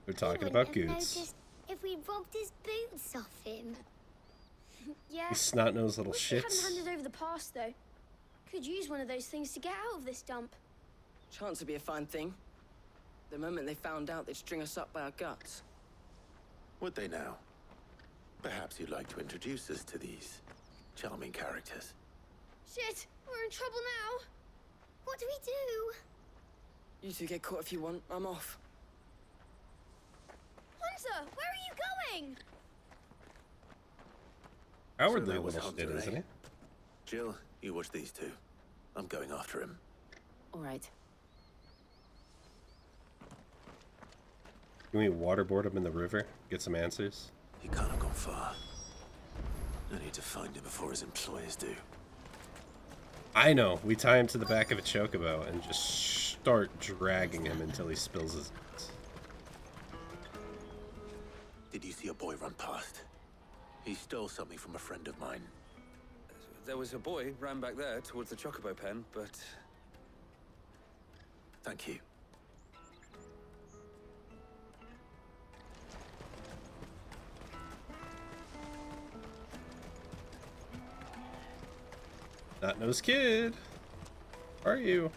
We're talking He about wouldn't have Goots. noticed if we robbed his boots off him. Yeah. These snot-nosed little Wish we hadn't shits. handed over the pass, though. Could use one of those things to get out of this dump. Chance would be a fine thing. The moment they found out, they'd string us up by our guts. Would they now? Perhaps you'd like to introduce us to these charming characters. Shit, we're in trouble now. What do we do? You two get caught if you want. I'm off. Hunter, where are you going? Cowardly that was little shit, Hunter, isn't eh? he? Jill, you watch these two. I'm going after him. All right. Can we waterboard him in the river? Get some answers? He can't have gone far. I need to find him before his employers do. I know. We tie him to the back of a chocobo and just start dragging him until he spills his guts. Did you see a boy run past? He stole something from a friend of mine. There was a boy ran back there towards the chocobo pen, but... Thank you. Not-nosed kid. Where are you?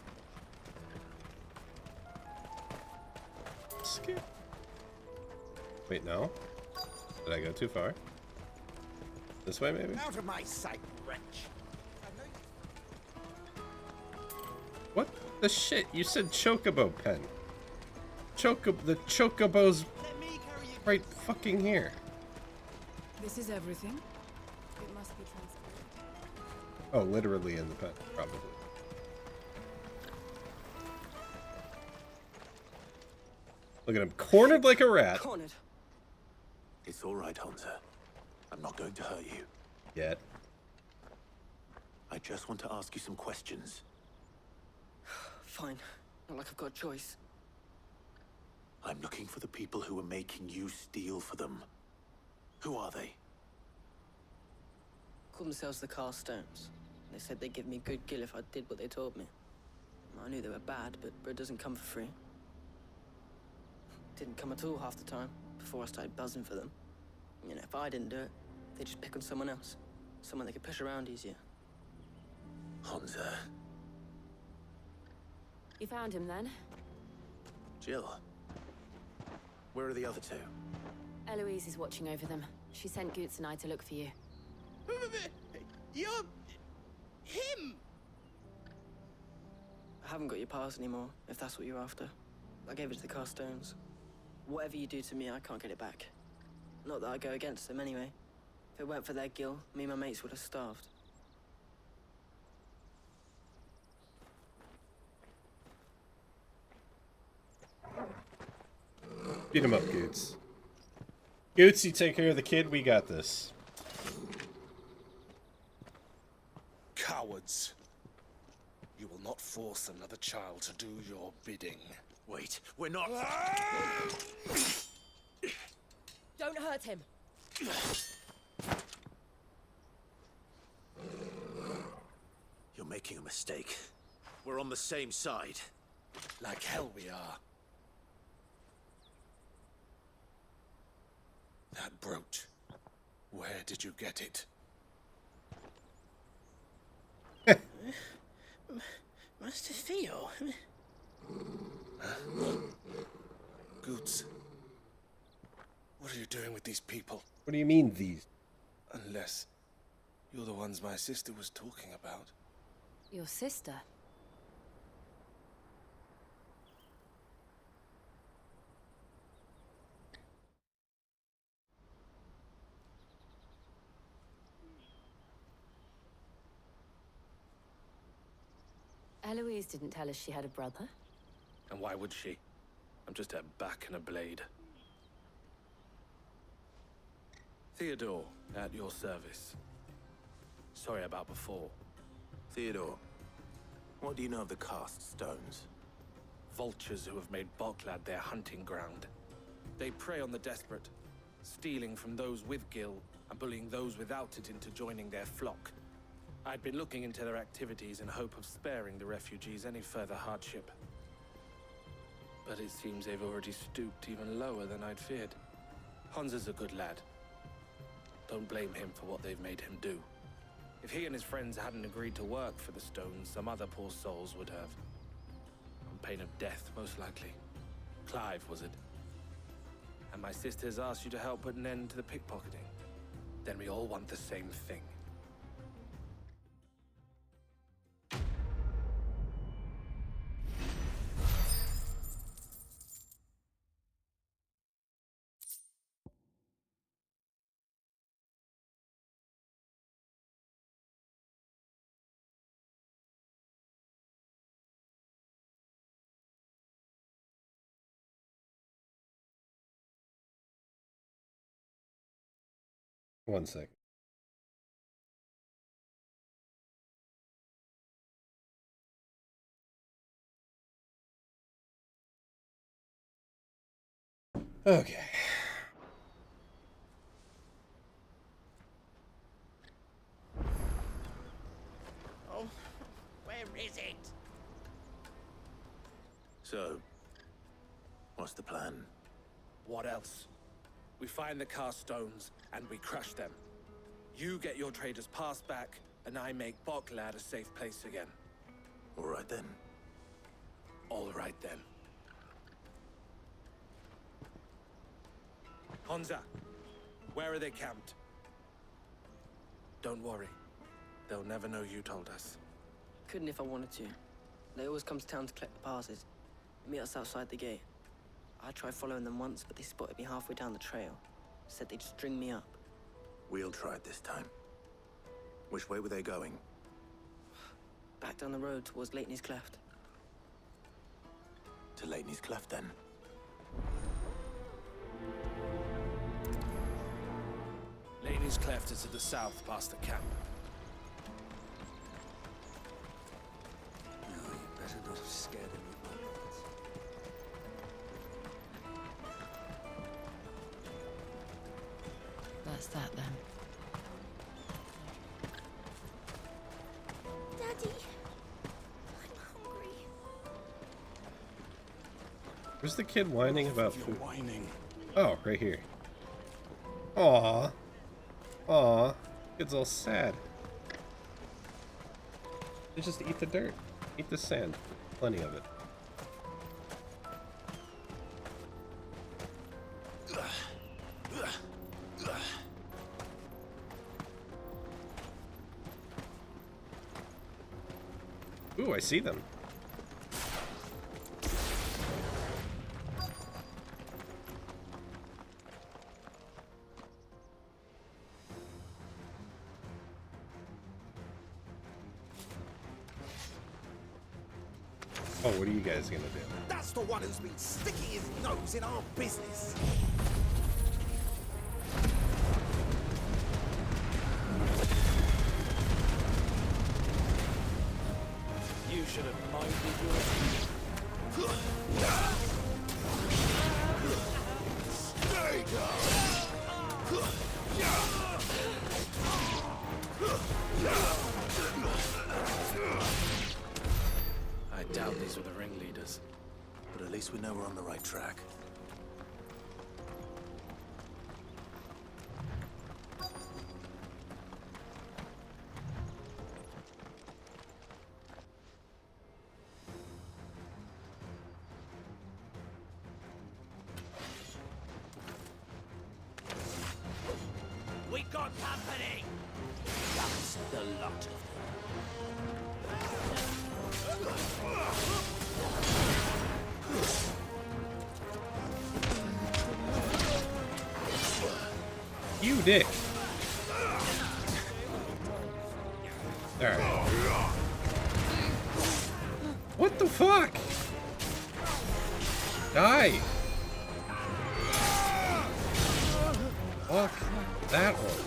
Skip. Wait, no. Did I go too far? This way, maybe? Out of my sight, wretch. What the shit? You said chocobo pen. The chocobo's right fucking here. This is everything. It must be transported. Oh, literally in the pen, probably. Look at him, cornered like a rat. Cornered. It's all right, Hansa. I'm not going to hurt you. Yet. I just want to ask you some questions. Fine. Not like I've got a choice. I'm looking for the people who are making you steal for them. Who are they? Called themselves the Carstones. They said they'd give me good gill if I did what they told me. I knew they were bad, but bread doesn't come for free. Didn't come at all half the time, before I started buzzing for them. You know, if I didn't do it, they'd just pick on someone else. Someone they could push around easier. Hansa. You found him then? Jill. Where are the other two? Eloise is watching over them. She sent Goots and I to look for you. You're... him! I haven't got your pass anymore, if that's what you're after. I gave it to the Carstones. Whatever you do to me, I can't get it back. Not that I go against them anyway. If it weren't for their gill, me and my mates would have starved. Beat him up, Goots. Goots, you take care of the kid, we got this. Cowards. You will not force another child to do your bidding. Wait, we're not... Don't hurt him. You're making a mistake. We're on the same side. Like hell we are. That brooch. Where did you get it? Master Theo. Goots. What are you doing with these people? What do you mean, these? Unless you're the ones my sister was talking about. Your sister? Eloise didn't tell us she had a brother. And why would she? I'm just her back and a blade. Theodore, at your service. Sorry about before. Theodore, what do you know of the cast stones? Vultures who have made Boklad their hunting ground. They prey on the desperate, stealing from those with gil and bullying those without it into joining their flock. I'd been looking into their activities in hope of sparing the refugees any further hardship. But it seems they've already stooped even lower than I'd feared. Hansa's a good lad. Don't blame him for what they've made him do. If he and his friends hadn't agreed to work for the stones, some other poor souls would have. On pain of death, most likely. Clive, was it? And my sisters asked you to help put an end to the pickpocketing. Then we all want the same thing. One sec. Okay. Oh, where is it? So, what's the plan? What else? We find the cast stones and we crush them. You get your trader's pass back, and I make Boklad a safe place again. All right then. All right then. Honza, where are they camped? Don't worry. They'll never know you told us. Couldn't if I wanted to. They always come to town to collect the passes. Meet us outside the gate. I tried following them once, but they spotted me halfway down the trail. Said they'd string me up. We'll try it this time. Which way were they going? Back down the road towards Leighton's Cleft. To Leighton's Cleft, then. Leighton's Cleft is to the south, past the camp. No, you better not have scared him with my bullets. That's that then. Daddy, I'm hungry. Where's the kid whining about food? Whining. Oh, right here. Aw. Aw. Kid's all sad. They just eat the dirt. Eat the sand. Plenty of it. Ooh, I see them. Oh, what are you guys gonna do? That's the one who's been sticking his nose in our business. You should have minded your... Stay I doubt these were the ringleaders. But at least we know we're on the right track. We got company! That's the lot of them. You dick. Alright. What the fuck? Die! Fuck that one.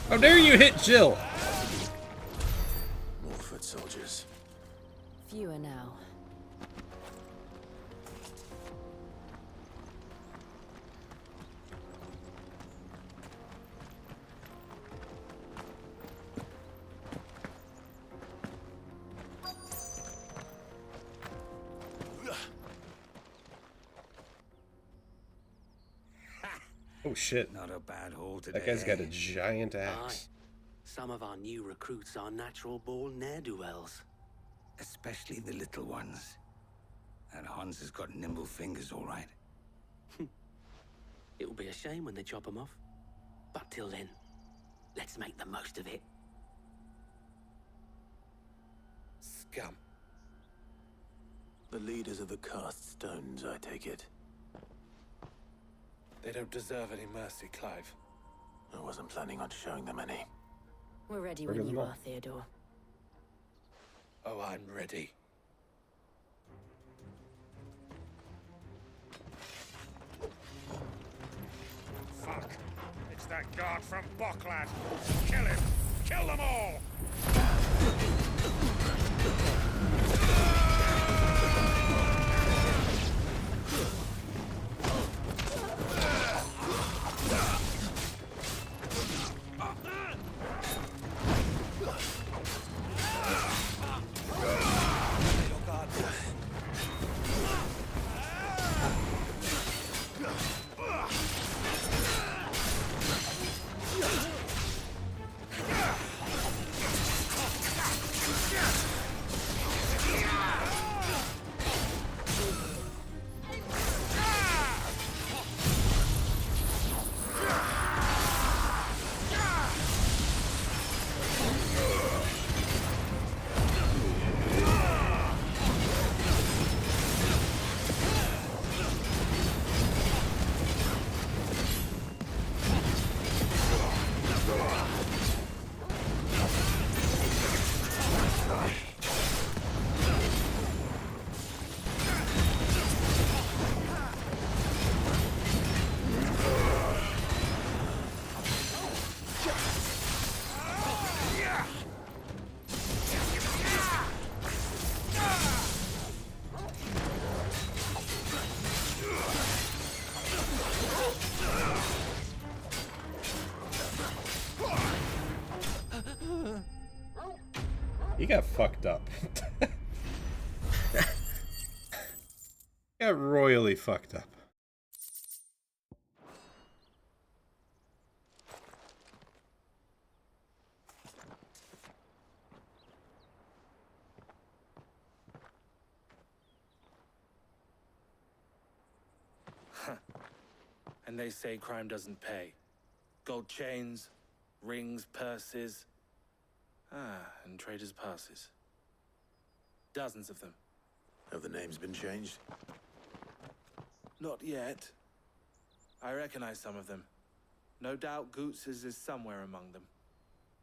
How dare you hit Jill? More foot soldiers. Fewer now. Oh shit. Not a bad haul today. That guy's got a giant axe. Some of our new recruits are natural born ne'er-do-wells. Especially the little ones. And Hans has got nimble fingers, all right. It will be a shame when they chop them off. But till then, let's make the most of it. Scum. The leaders of the cast stones, I take it. They don't deserve any mercy, Clive. I wasn't planning on showing them any. We're ready Where when did you them are, Theodore. Oh, I'm ready. Fuck. It's that guard from Boklad. Kill him. Kill them all. He got fucked up. Got royally fucked up. And they say crime doesn't pay. Gold chains, rings, purses. And traders' passes. Dozens of them. Have the names been changed? Not yet. I recognize some of them. No doubt Goots's is somewhere among them.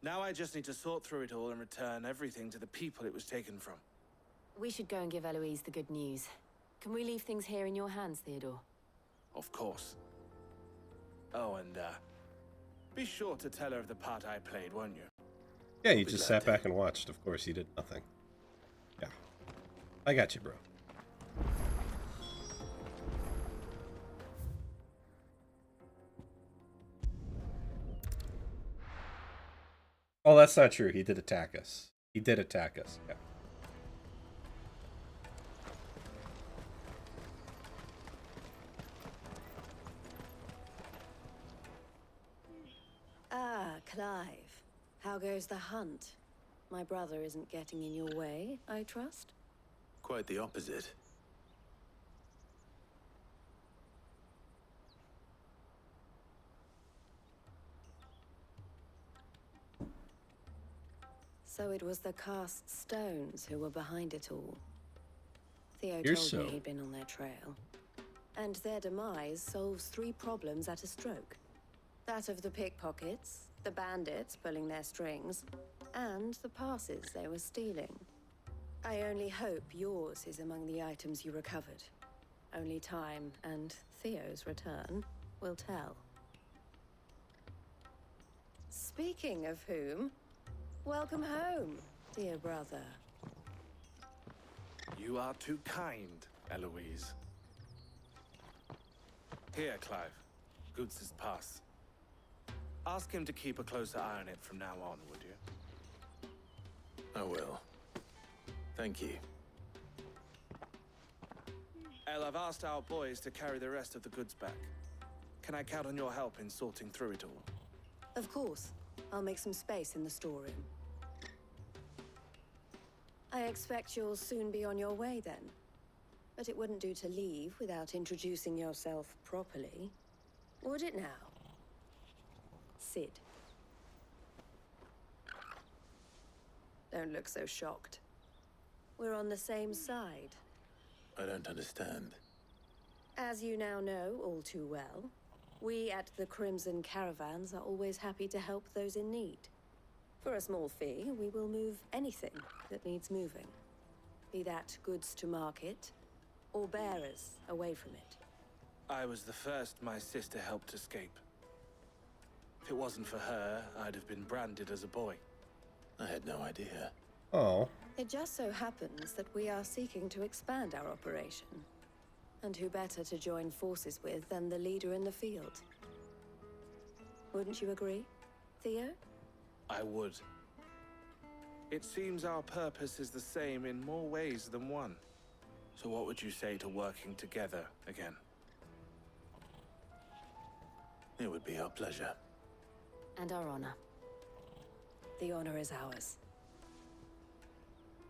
Now I just need to sort through it all and return everything to the people it was taken from. We should go and give Eloise the good news. Can we leave things here in your hands, Theodore? Of course. Oh, and be sure to tell her of the part I played, won't you? Yeah, you just sat back and watched. Of course, you did nothing. Yeah. I got you, bro. Oh, that's not true. He did attack us. He did attack us. Yeah. Ah, Clive. How goes the hunt? My brother isn't getting in your way, I trust? Quite the opposite. So it was the cast stones who were behind it all. Theo You're told so- me he'd been on their trail. And their demise solves 3 problems at a stroke. That of the pickpockets, the bandits pulling their strings, and the passes they were stealing. I only hope yours is among the items you recovered. Only time and Theo's return will tell. Speaking of whom, welcome home, dear brother. You are too kind, Eloise. Here, Clive. Goots's pass. Ask him to keep a closer eye on it from now on, would you? I will. Thank you. El, I've asked our boys to carry the rest of the goods back. Can I count on your help in sorting through it all? Of course. I'll make some space in the storeroom. I expect you'll soon be on your way then. But it wouldn't do to leave without introducing yourself properly. Would it now? Sid. Don't look so shocked. We're on the same side. I don't understand. As you now know all too well, we at the Crimson Caravans are always happy to help those in need. For a small fee, we will move anything that needs moving. Be that goods to market, or bearers away from it. I was the first my sister helped escape. If it wasn't for her, I'd have been branded as a boy. I had no idea. Oh. It just so happens that we are seeking to expand our operation. And who better to join forces with than the leader in the field? Wouldn't you agree, Theo? I would. It seems our purpose is the same in more ways than one. So what would you say to working together again? It would be our pleasure. And our honor. The honor is ours.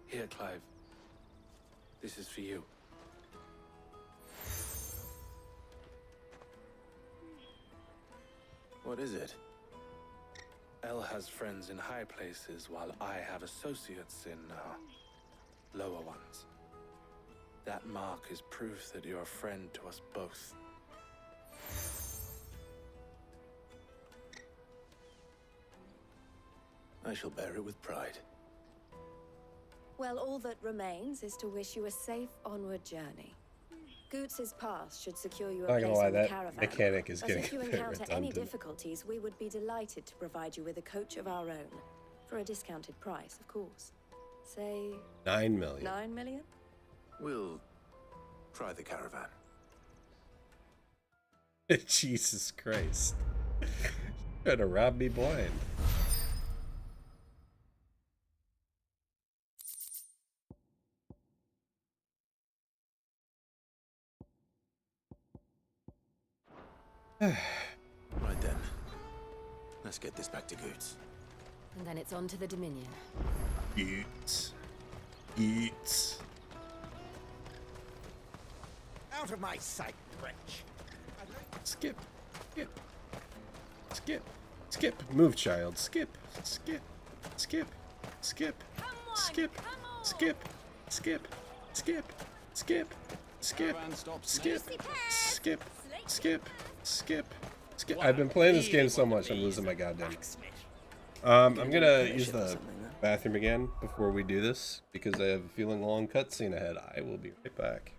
Here, Clive. This is for you. What is it? El has friends in high places, while I have associates in, lower ones. That mark is proof that you're a friend to us both. I shall bear it with pride. Well, all that remains is to wish you a safe onward journey. Goots's pass should secure you a Not gonna place lie, on the that caravan. mechanic is But getting if you a bit encounter any redundant. difficulties, we would be delighted to provide you with a coach of our own. For a discounted price, of course. Say... 9 million. 9 million? We'll try the caravan. Jesus Christ. Trying to rob me blind. Right then. Let's get this back to Goots. And then it's on to the Dominion. Goots. Goots. Out of my sight, wretch. Skip. Skip. Skip. Skip. Move, child. Skip. Skip. Skip. Skip. Skip. Skip. Skip. Skip. Skip. Skip. Skip. Skip. Skip. Skip. Skip. I've been playing this game so much, I'm losing my goddamn. I'm gonna use the bathroom again before we do this because I have a feeling long cutscene ahead. I will be right back.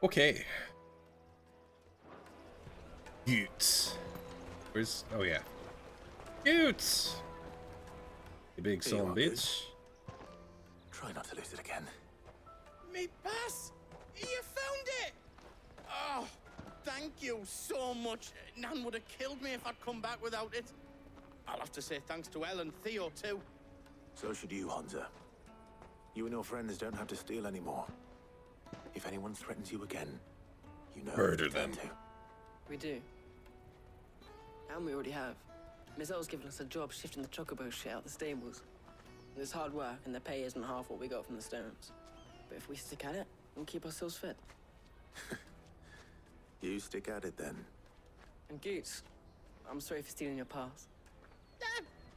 Okay. Utes. Where's... Oh, yeah. Utes! You big son bitch. Try not to lose it again. Me pass! You found it! Oh, thank you so much. Nan would have killed me if I'd come back without it. I'll have to say thanks to Elle and Theo, too. So should you, Hansa. You and your friends don't have to steal anymore. If anyone threatens you again, you know murder them. We do. And we already have. Miss L's given us a job shifting the chocobo shit out the stables. It's hard work, and the pay isn't half what we got from the Stones. But if we stick at it, we'll keep ourselves fit. You stick at it then. And Goots, I'm sorry for stealing your pass.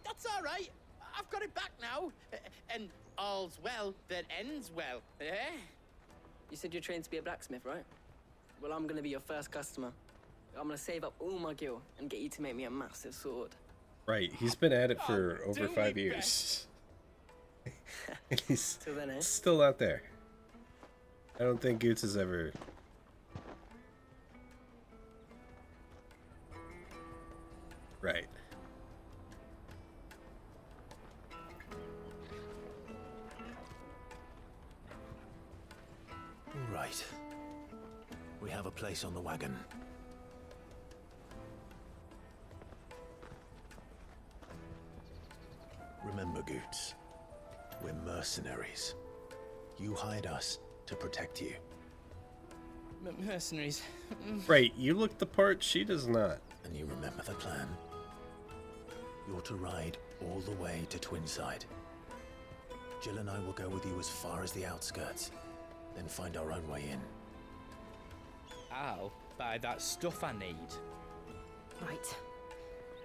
That's all right. I've got it back now. And all's well that ends well, eh? You said you're trained to be a blacksmith, right? Well, I'm gonna be your first customer. I'm gonna save up all my gil and get you to make me a massive sword. Right, he's been at it for over 5 years. And he's Till then, eh? still out there. I don't think Goots has ever... Right. All right. We have a place on the wagon. Remember, Goots, we're mercenaries. You hired us to protect you. Mercenaries. Right, you look the part, she does not. And you remember the plan? You're to ride all the way to Twinside. Jill and I will go with you as far as the outskirts, then find our own way in. I'll buy that stuff I need. Right.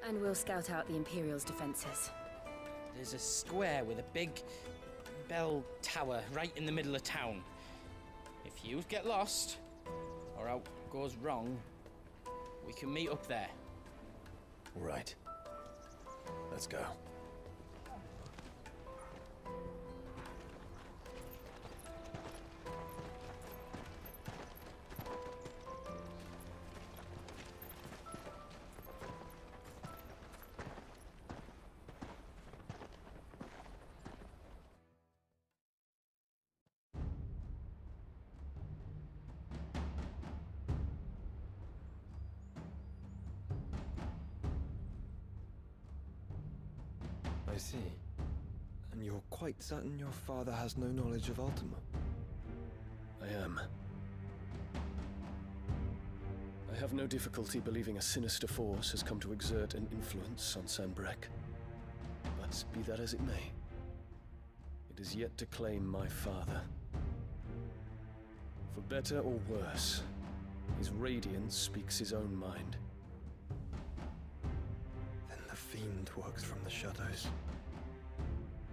And we'll scout out the Imperial's defenses. There's a square with a big bell tower right in the middle of town. If you get lost, or out goes wrong, we can meet up there. Right. Let's go. I see. And you're quite certain your father has no knowledge of Ultima? I am. I have no difficulty believing a sinister force has come to exert an influence on Sanbreque. But be that as it may, it is yet to claim my father. For better or worse, his radiance speaks his own mind. Then the fiend works from the shadows.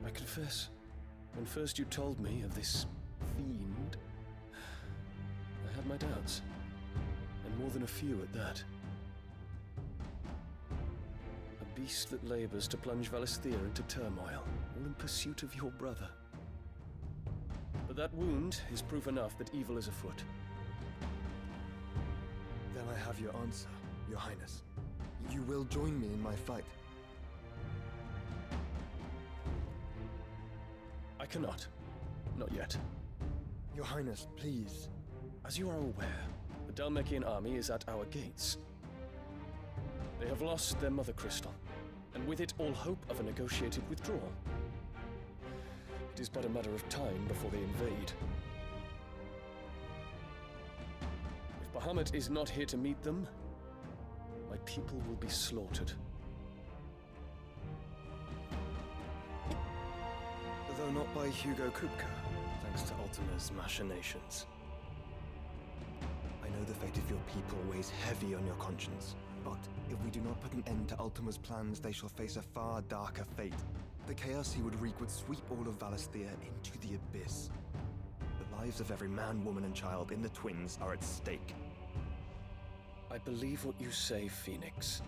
I confess, when first you told me of this fiend, I had my doubts, and more than a few at that. A beast that labors to plunge Valisthea into turmoil, all in pursuit of your brother. But that wound is proof enough that evil is afoot. Then I have your answer, Your Highness. You will join me in my fight. I cannot. Not yet. Your Highness, please. As you are aware, the Dhalmekian army is at our gates. They have lost their mother crystal, and with it all hope of a negotiated withdrawal. It is but a matter of time before they invade. If Bahamut is not here to meet them, my people will be slaughtered. Though not by Hugo Kupka, thanks to Ultima's machinations. I know the fate of your people weighs heavy on your conscience, but if we do not put an end to Ultima's plans, they shall face a far darker fate. The chaos he would wreak would sweep all of Valisthea into the abyss. The lives of every man, woman, and child in the Twins are at stake. I believe what you say, Phoenix.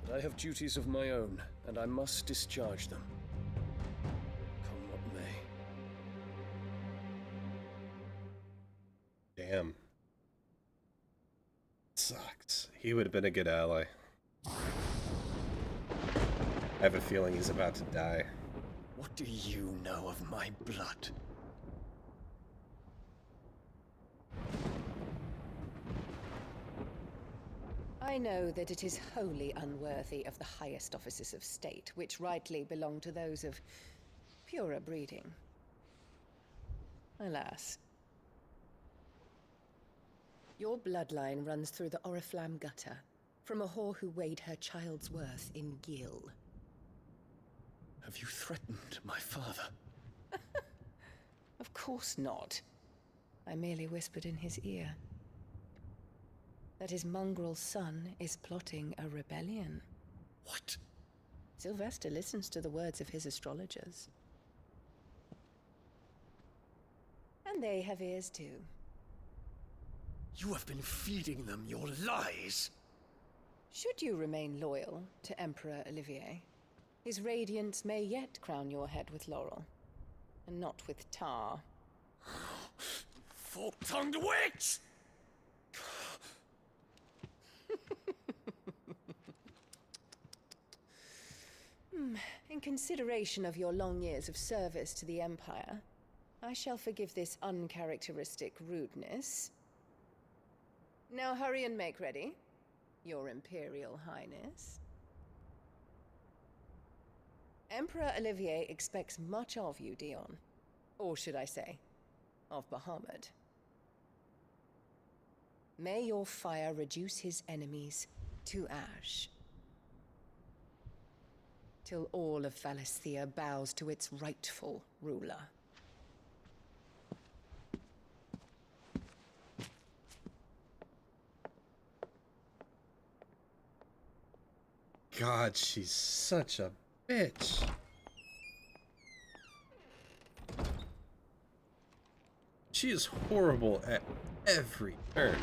But I have duties of my own, and I must discharge them. Come what may. Damn. Sucks. He would have been a good ally. I have a feeling he's about to die. What do you know of my blood? I know that it is wholly unworthy of the highest offices of state, which rightly belong to those of purer breeding. Alas. Your bloodline runs through the Oriflamme gutter, from a whore who weighed her child's worth in gil. Have you threatened my father? Of course not. I merely whispered in his ear. that his mongrel son is plotting a rebellion. What? Sylvester listens to the words of his astrologers. And they have ears too. You have been feeding them your lies! Should you remain loyal to Emperor Olivier, his radiance may yet crown your head with laurel, and not with tar. Fork-tongued witch! In consideration of your long years of service to the Empire, I shall forgive this uncharacteristic rudeness. Now hurry and make ready, Your Imperial Highness. Emperor Olivier expects much of you, Dion. Or should I say, of Bahamut. May your fire reduce his enemies to ash, till all of Valisthea bows to its rightful ruler. God, she's such a bitch. She is horrible at every turn.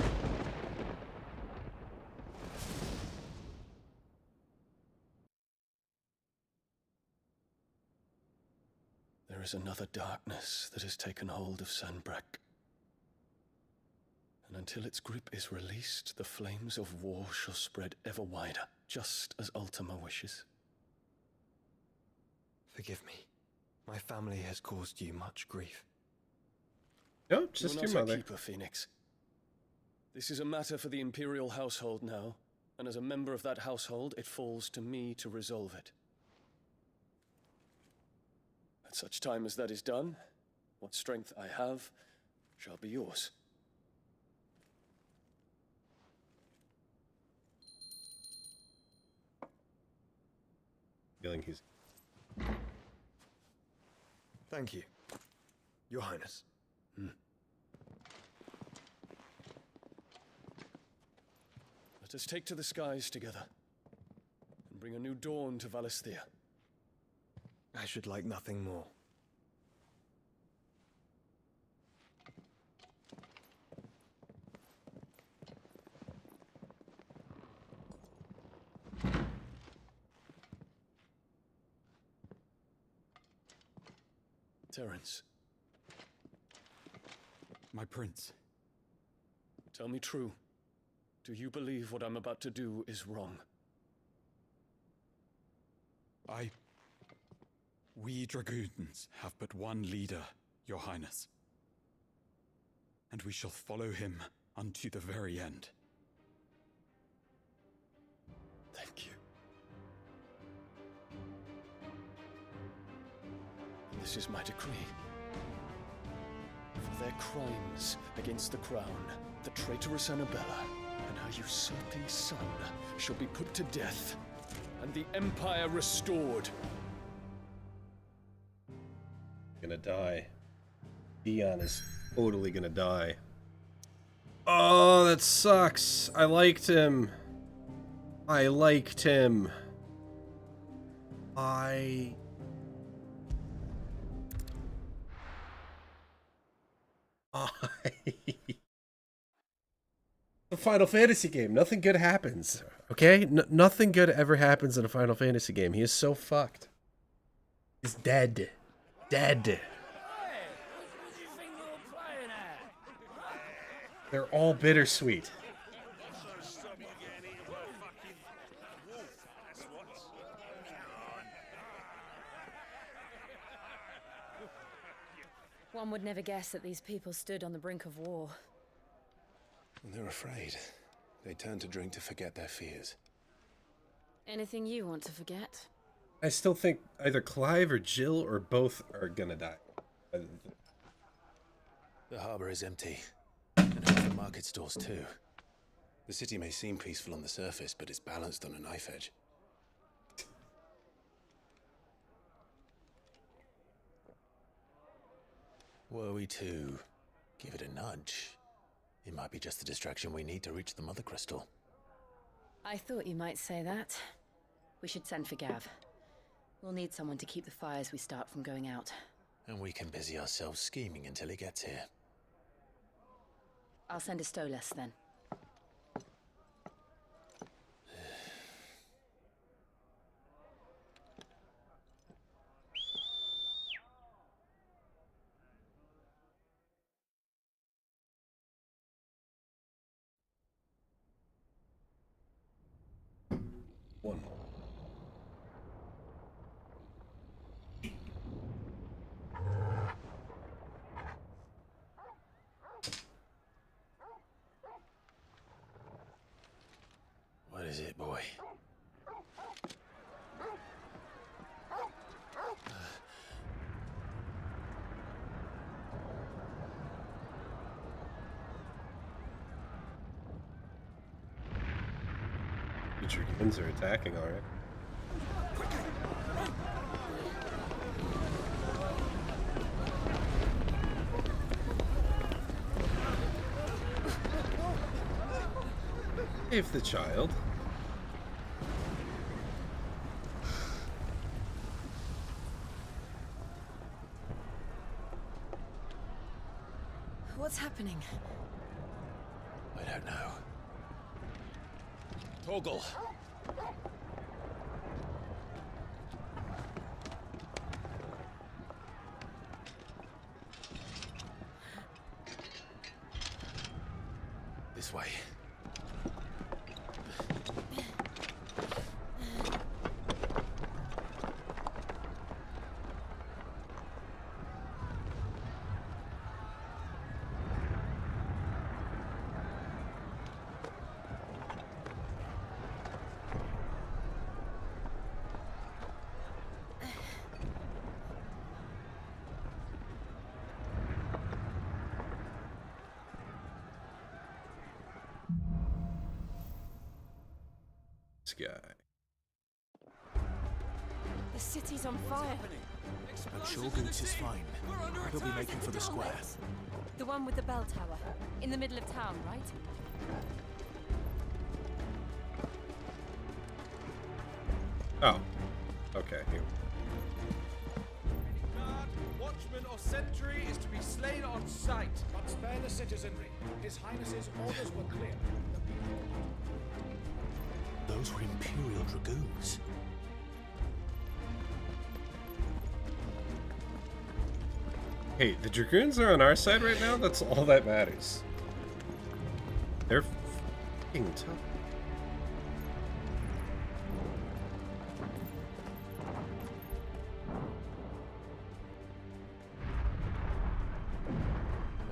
There is another darkness that has taken hold of Sanbreque. And until its grip is released, the flames of war shall spread ever wider, just as Ultima wishes. Forgive me. My family has caused you much grief. No, just You're your not a mother. keeper, Phoenix. This is a matter for the Imperial household now, and as a member of that household, it falls to me to resolve it. At such time as that is done, what strength I have shall be yours. Feeling he's... Thank you, Your Highness. Let us take to the skies together, and bring a new dawn to Valisthea. I should like nothing more. Terence. My prince. Tell me true. Do you believe what I'm about to do is wrong? We Dragoons have but one leader, Your Highness. And we shall follow him unto the very end. Thank you. And this is my decree. For their crimes against the crown, the traitorous Annabella and her usurping son shall be put to death, and the Empire restored. Gonna die. Dion is totally gonna die. Oh, that sucks. I liked him. I liked him. The Final Fantasy game. Nothing good happens. Okay? Nothing good ever happens in a Final Fantasy game. He is so fucked. He's dead. Dead. They're all bittersweet. One would never guess that these people stood on the brink of war. They're afraid. They turn to drink to forget their fears. Anything you want to forget? I still think either Clive or Jill or both are gonna die. The harbor is empty, and half the market stores too. The city may seem peaceful on the surface, but it's balanced on a knife edge. Were we to give it a nudge, It might be just the distraction we need to reach the Mother Crystal. I thought you might say that. We should send for Gav. We'll need someone to keep the fires we start from going out. And we can busy ourselves scheming until he gets here. I'll send a Stolas then. One. What is it, boy? The Dragoons are attacking, alright. Save the child. What's happening? I don't know. Torgal! This way. Guy. The city's on fire. I'm sure Goots is fine. He'll be making for the square. The one with the bell tower. In the middle of town, right? Oh. Okay, here. Guard, watchman or sentry is to be slain on sight. But spare the citizenry. His Highness's orders were clear. Those were Imperial Dragoons. Hey, the Dragoons are on our side right now? That's all that matters. They're f***ing tough.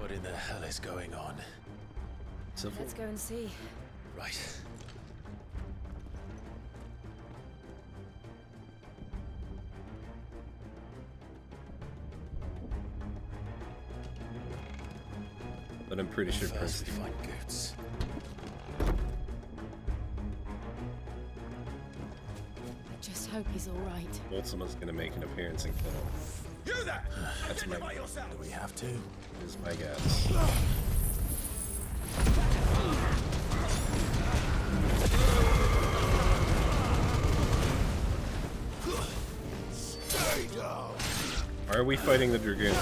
What in the hell is going on? Let's go and see. Right. But I'm pretty sure Prince Dion. Find Goots. I just hope he's all right. Ultima's gonna make an appearance and kill him. You there! That's my guess. Do we have to? Is my guess. Stay down. Why are we fighting the Dragoons?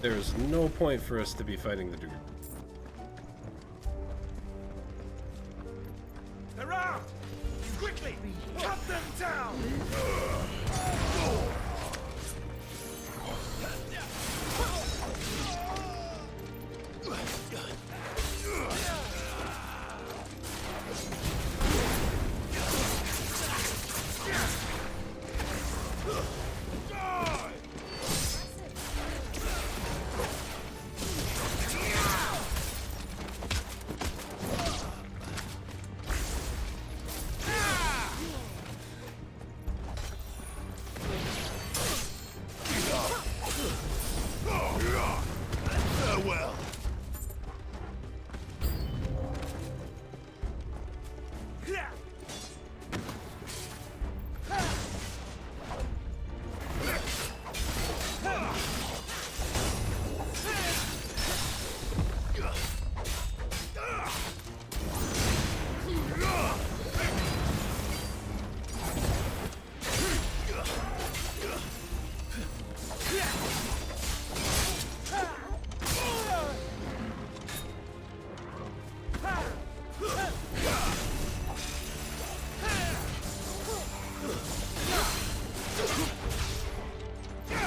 There is no point for us to be fighting the Dragoons. They're out! Quickly! Cut them down!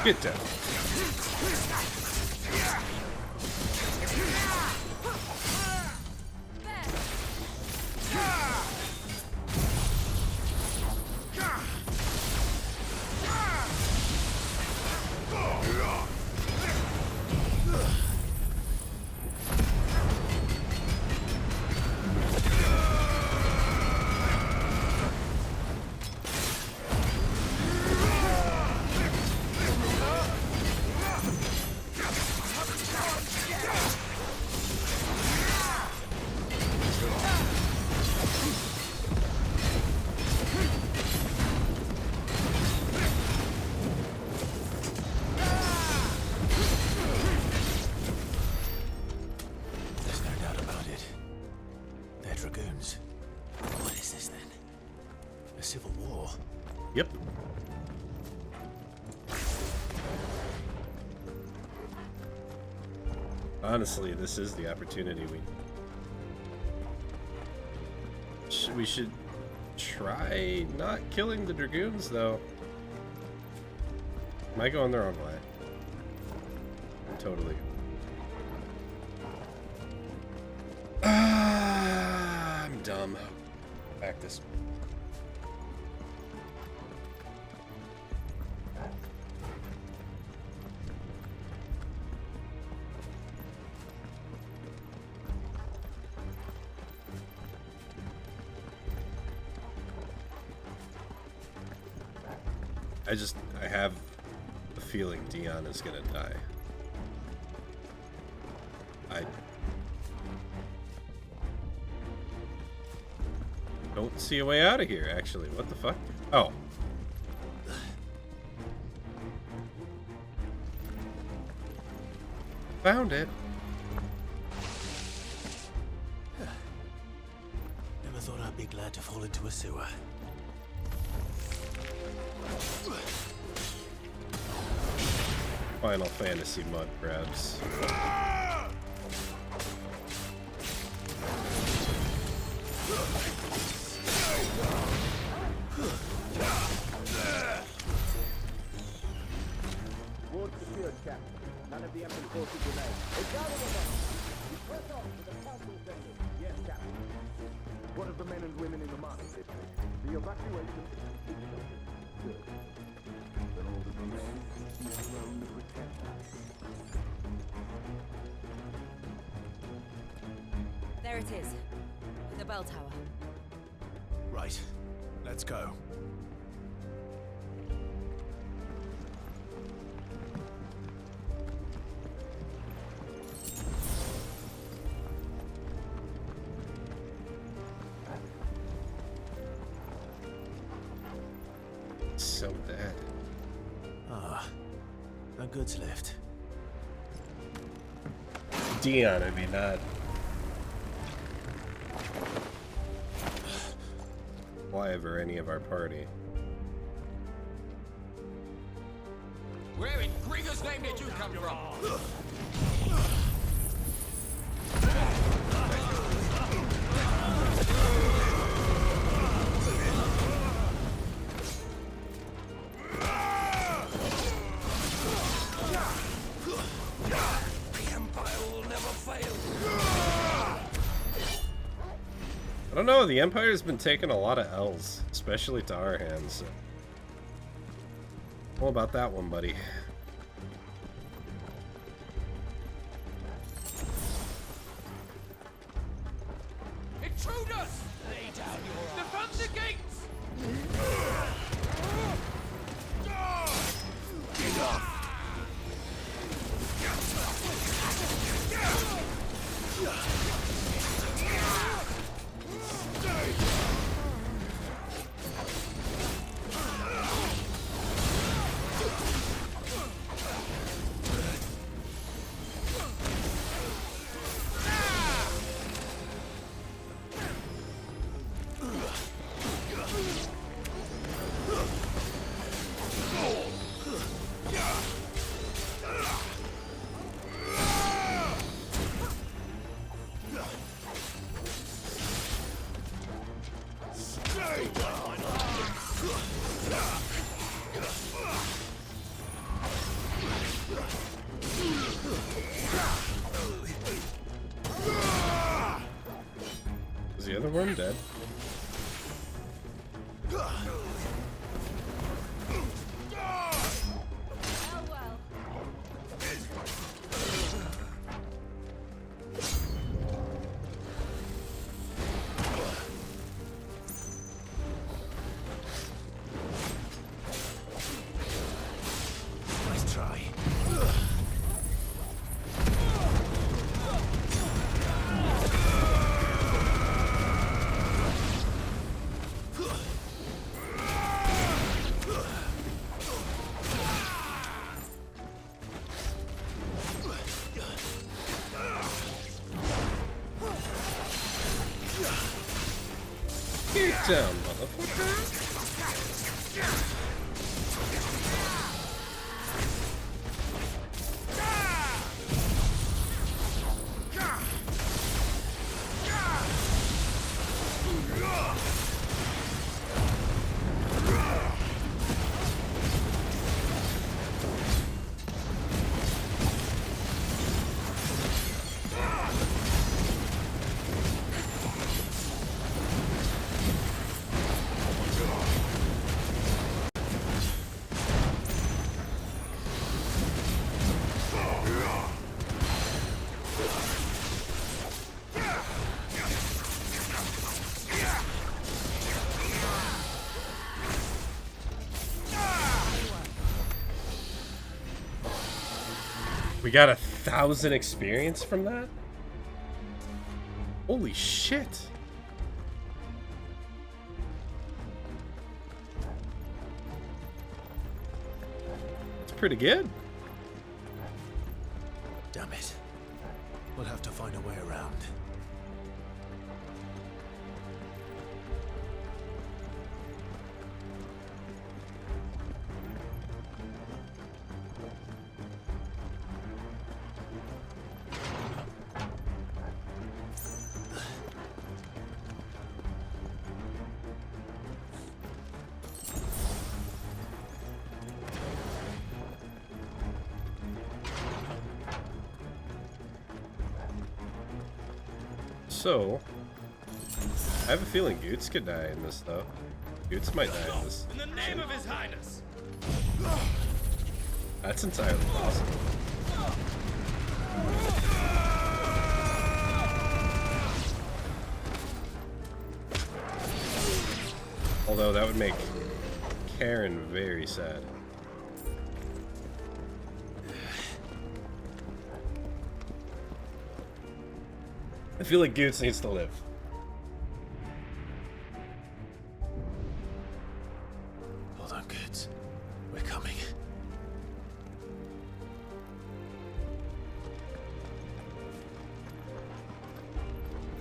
Get down. Dragoons. What is this then? A civil war? Yep. Honestly, this is the opportunity we should try not killing the Dragoons, though. Am I going the wrong way? Totally. I'm dumb. Back this way. I have a feeling Dion is gonna die. I don't see a way out of here, actually. What the fuck? Oh. Found it. Never thought I'd be glad to fall into a sewer. Final Fantasy mud crabs. Ward secured, Captain. None of the enemy forces remain. It's out of the way. We press on to the council building. Yes, Captain. What of the men and women in the market district? The evacuation is completed. Good. Then all that remains is the throne of repentance. There it is. The bell tower. Right. Let's go. So bad. Ah, a goods lift. Dion, I mean, not. Clive or any of our party. Where in Gringo's name did you come from? I don't know, the Empire's been taking a lot of L's, especially to our hands. So. All about that one, buddy. Intruders! Lay down your defend the gates! Get off! worm dead. Nice try. Get down, motherfucker. We got 1,000 experience from that? Holy shit. It's pretty good. Damn it. We'll have to find a way around. So, I have a feeling Goots could die in this, though. Goots might die in this. In the name of His Highness! That's entirely possible. Although that would make Karen very sad. I feel like Goots needs to live. Hold on, Goots. We're coming.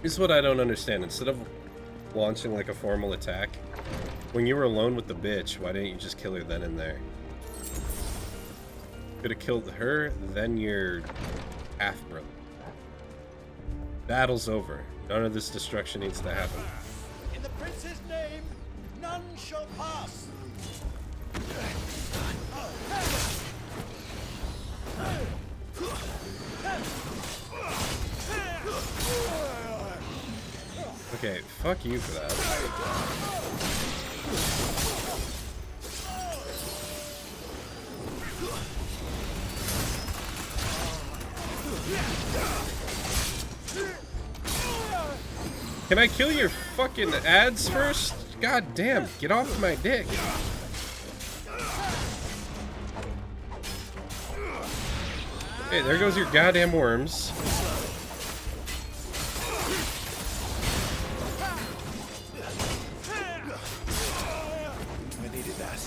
Here's what I don't understand. Instead of launching like a formal attack, when you were alone with the bitch, why didn't you just kill her then and there? Could have killed her, then your half-brother. Battle's over. None of this destruction needs to happen. In the prince's name, none shall pass. Okay, fuck you for that. Can I kill your fucking ads first? God damn, get off my dick. Hey, there goes your goddamn worms. I needed that.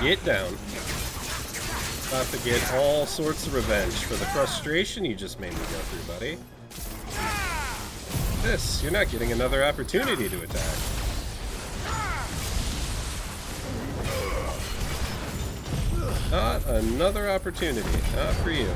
Get down. About to get all sorts of revenge for the frustration you just made me go through, buddy. This, you're not getting another opportunity to attack. Not another opportunity. Not for you.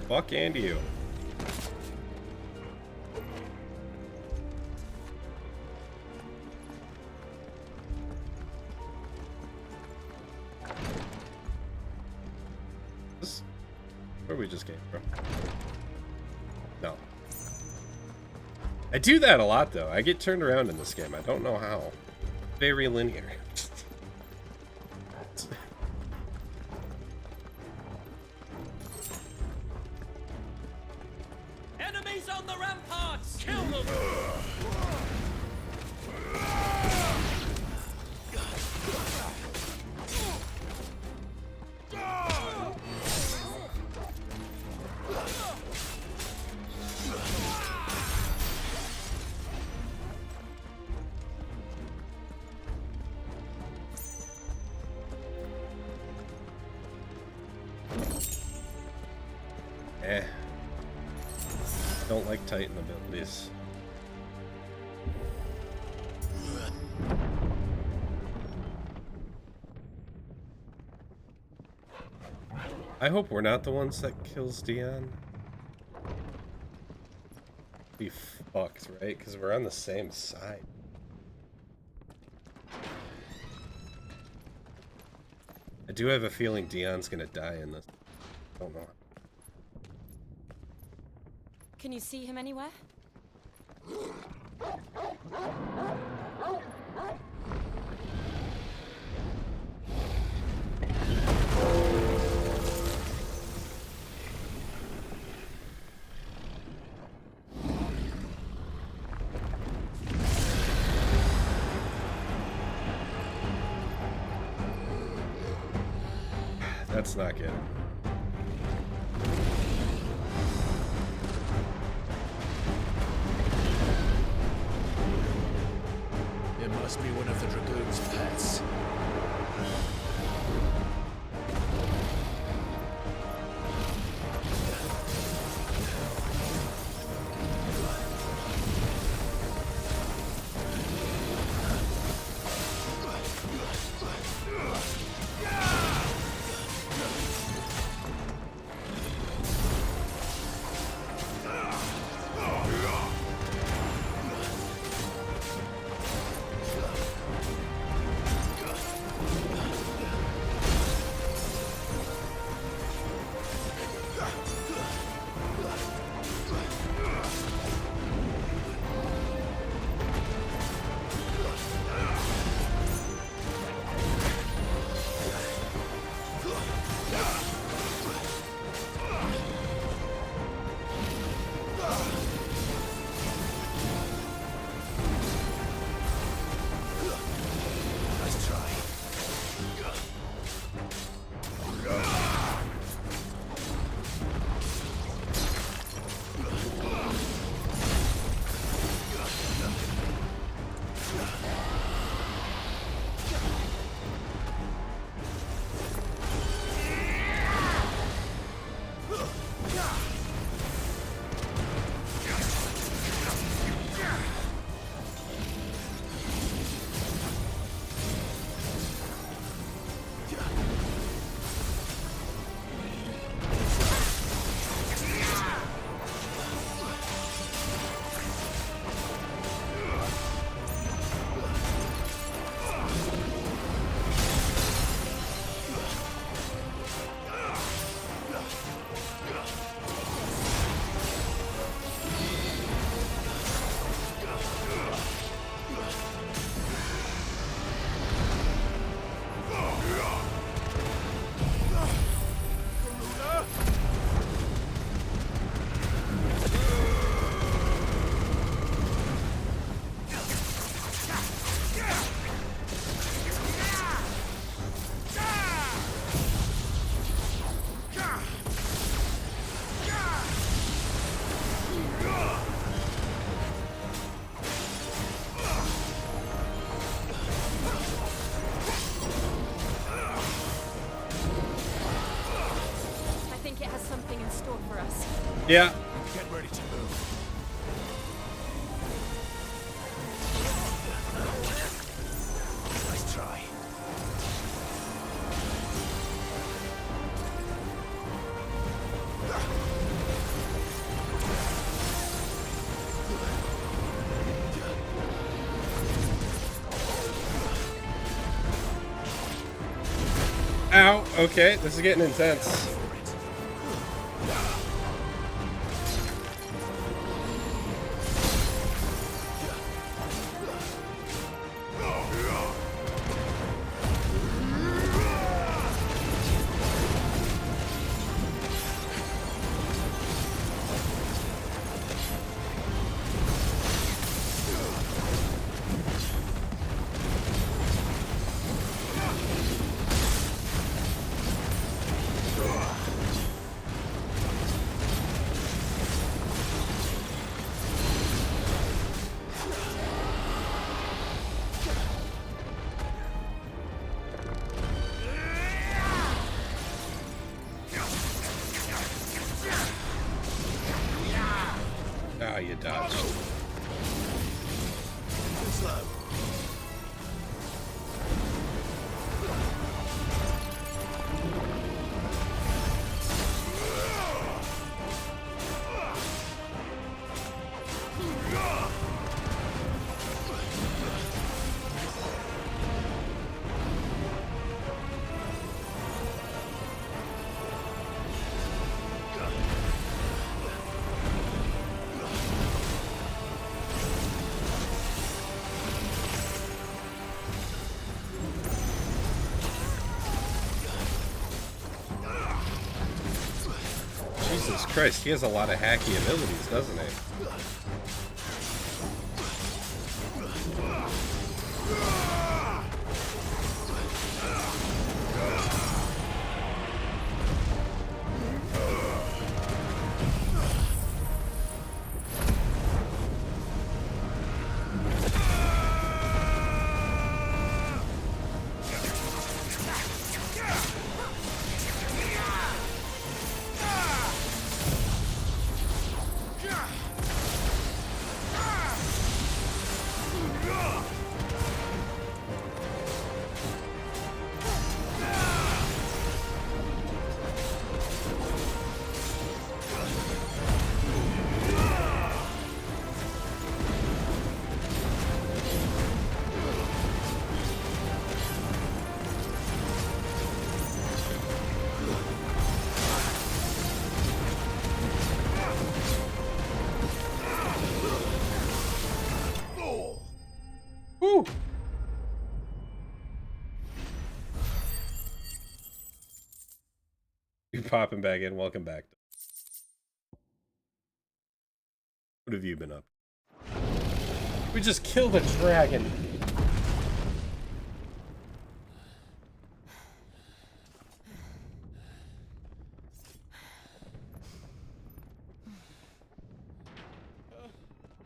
Fuck and you. This where we just came from. No. I do that a lot though. I get turned around in this game. I don't know how. Very linear. Enemies on the ramparts! Kill them! Don't like Titan abilities. I hope we're not the ones that kills Dion. Be fucked, right? Because we're on the same side. I do have a feeling Dion's gonna die in this. I don't know. Can you see him anywhere? That's not good. It must be one of the Dragoons' pets. Yeah. Get ready to move. Nice try. Ow. Okay, this is getting intense. Ah, you dodged. Slow. Jesus Christ, he has a lot of hacky abilities, doesn't he? Woo! You're popping back in. Welcome back. What have you been up? We just killed a dragon.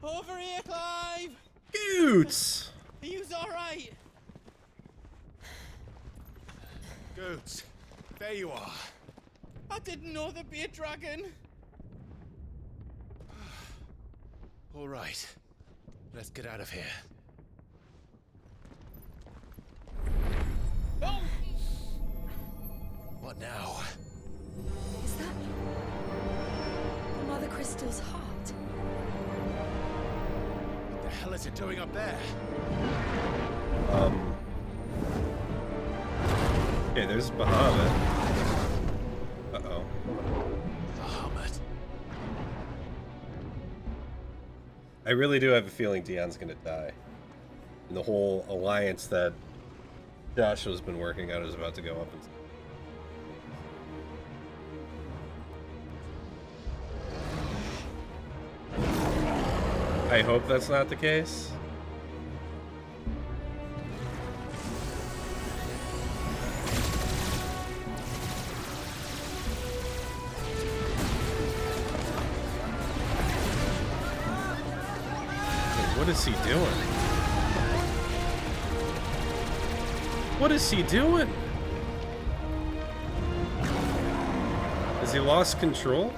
Over here, Clive! Goots! Are you alright? Goots, there you are. I didn't know there'd be a dragon. All right, let's get out of here. Oh! What now? Is that the Mother Crystal's heart? What the hell is it doing up there? Okay, there's Bahamut. Uh-oh. Bahamut. I really do have a feeling Dion's gonna die. And the whole alliance that Joshua's been working on is about to go up in I hope that's not the case. What is he doing? What is he doing? Has he lost control?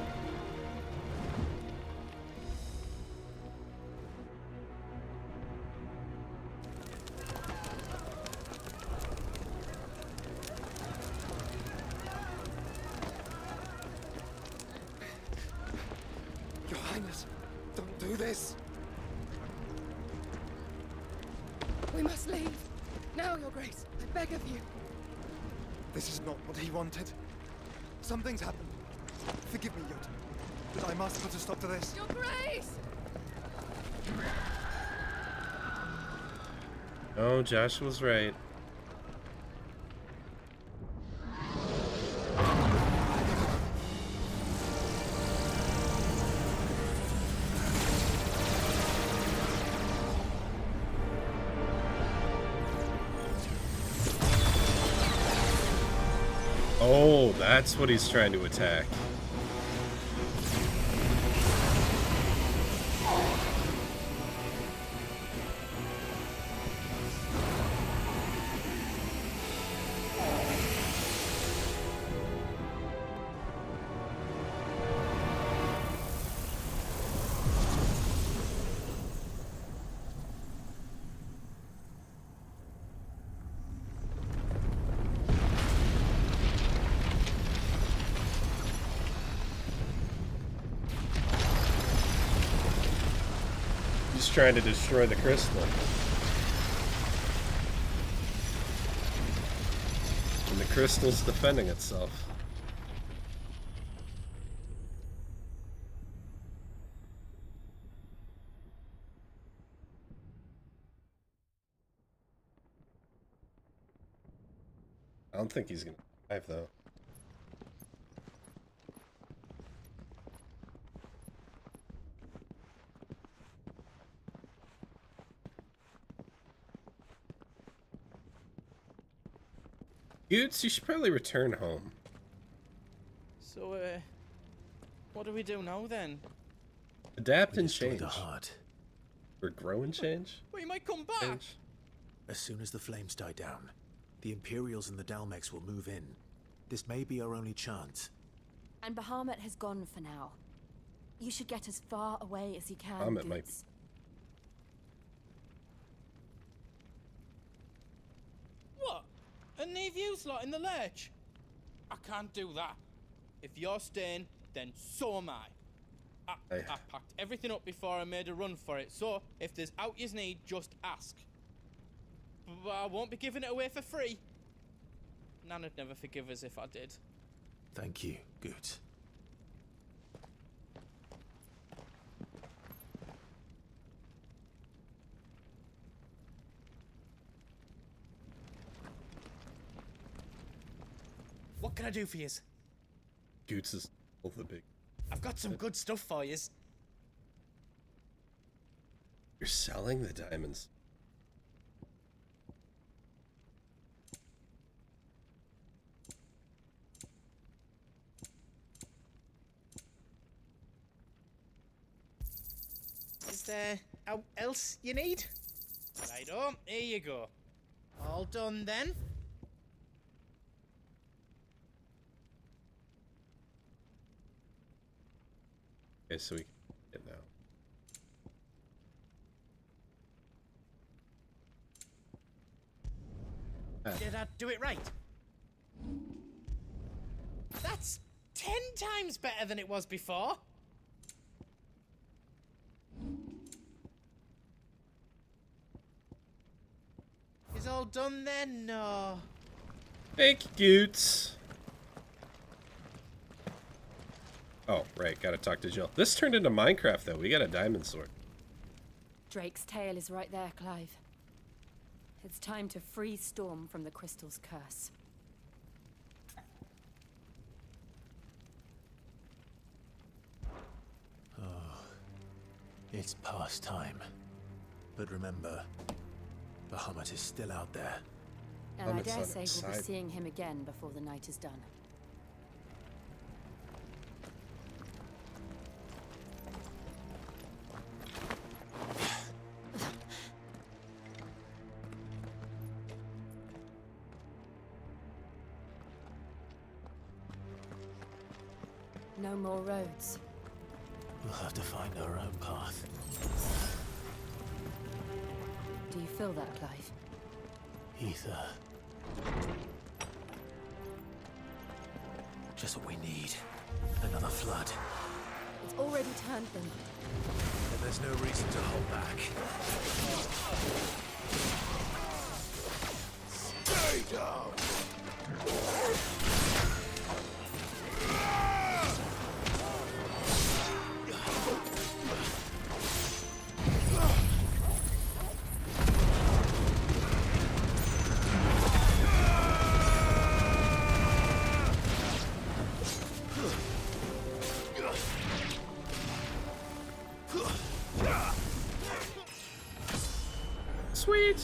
do this. We must leave. Now, Your Grace. I beg of you. This is not what he wanted. Something's happened. Forgive me, Yoda, but I must put a stop to this. Your Grace! Oh, Josh was right. Oh, that's what he's trying to attack. Trying to destroy the crystal. And the crystal's defending itself. I don't think he's gonna survive though. Goots, you should probably return home. So, what do we do now then? Adapt and change. The heart. Or grow and change? We might come back. Change. As soon as the flames die down, the Imperials and the Dalmex will move in. This may be our only chance. And Bahamut has gone for now. You should get as far away as you can. Bahamut might be. What? And leave you lot in the lurch? I can't do that. If you're staying, then so am I. I packed everything up before I made a run for it, so if there's out yous need, just ask. But I won't be giving it away for free. Nana'd never forgive us if I did. Thank you, Goots. What can I do for yous? Goots is both the big. I've got some good stuff for yous. You're selling the diamonds. Is there else you need? Righto, here you go. All done then? Okay, so we can get now. Did I do it right? That's 10 times better than it was before. Is all done then? No. Thank you, Goots. Oh, right, gotta talk to Jill. This turned into Minecraft, though. We got a diamond sword. Drake's tail is right there, Clive. It's time to free Storm from the crystal's curse. Oh, it's past time. But remember, Bahamut is still out there. And I dare say we'll be seeing him again before the night is done. No more roads. We'll have to find our own path. Do you feel that, Clive? Ether. Just what we need. Another flood. It's already turned them. Then there's no reason to hold back. Stay down! Sweet.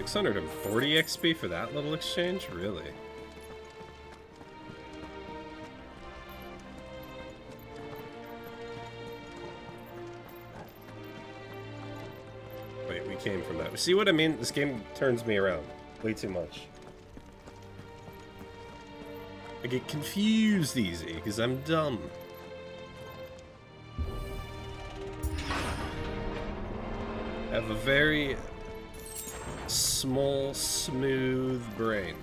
640 XP for that little exchange? Really? Wait, we came from that. See what I mean? This game turns me around way too much. I get confused easy because I'm dumb. I have a very small, smooth brain.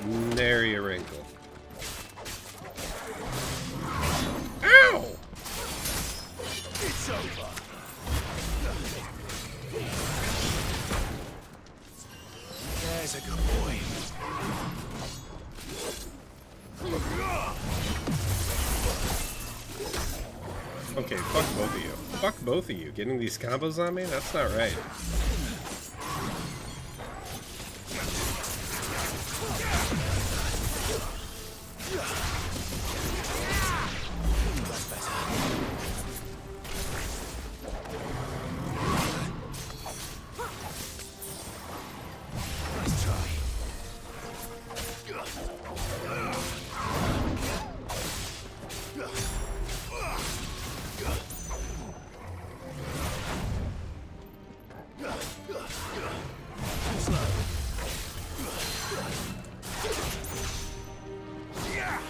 With nary a wrinkle. Ow! It's over. There's a good boy. Okay, fuck both of you. Fuck both of you. Getting these combos on me? That's not right.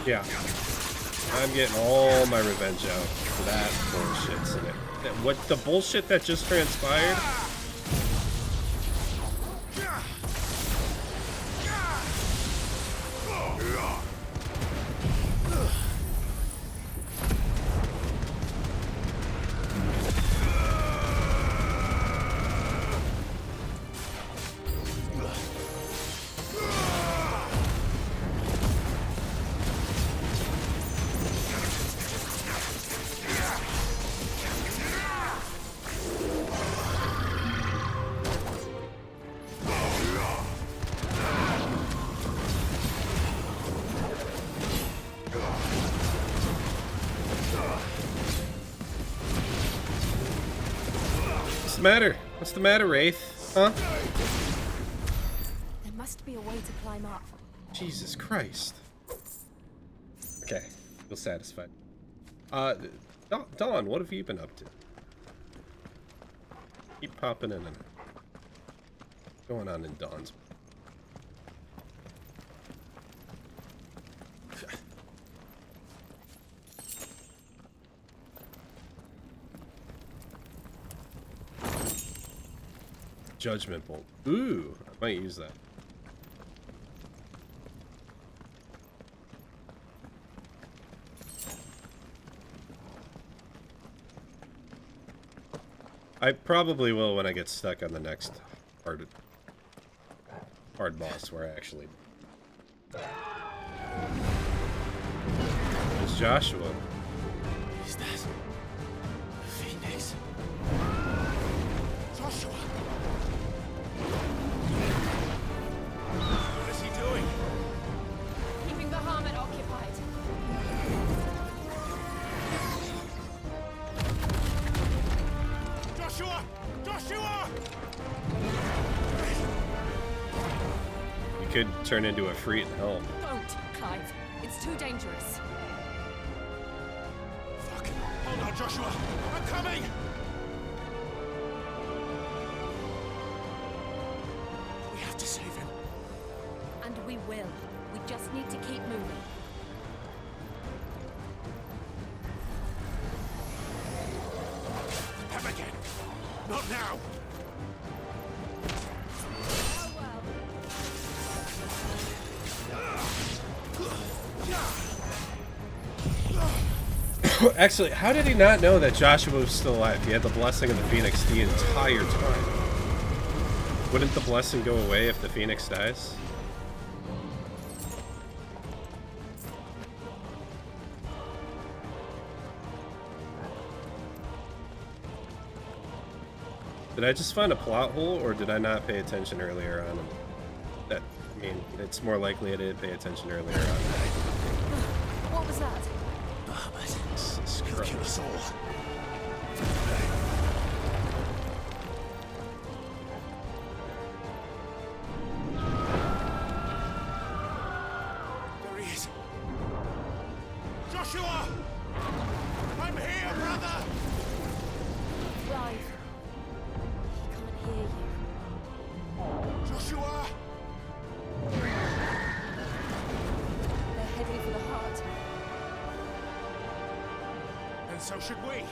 Yeah. I'm getting all my revenge out for that bullshit. What the bullshit that just transpired? What's the matter? What's the matter, Wraith? Huh? There must be a way to climb up. Jesus Christ. Okay, feel satisfied. Dawn, what have you been up to? Keep popping in and what's going on in Dawn's? Judgment Bolt. Ooh, I might use that. I probably will when I get stuck on the next hard boss where I actually... It's Joshua. Is that the Phoenix? Joshua! What is he doing? Keeping Bahamut occupied. Joshua! Joshua! You could turn into a free and help. Don't, Clive. It's too dangerous. Fuck. Hold on, Joshua. I'm coming! We have to save him. And we will. We just need to keep moving. Him again. Now! Actually, how did he not know that Joshua was still alive? He had the blessing of the Phoenix the entire time. Wouldn't the blessing go away if the Phoenix dies? Did I just find a plot hole, or did I not pay attention earlier on? That, I mean, it's more likely I didn't pay attention earlier on. What was that? Jesus Christ. Kill us all. There he is. Joshua! I'm here, brother! Clive. He can't hear you. Joshua! They're heading for the heart. And so should we.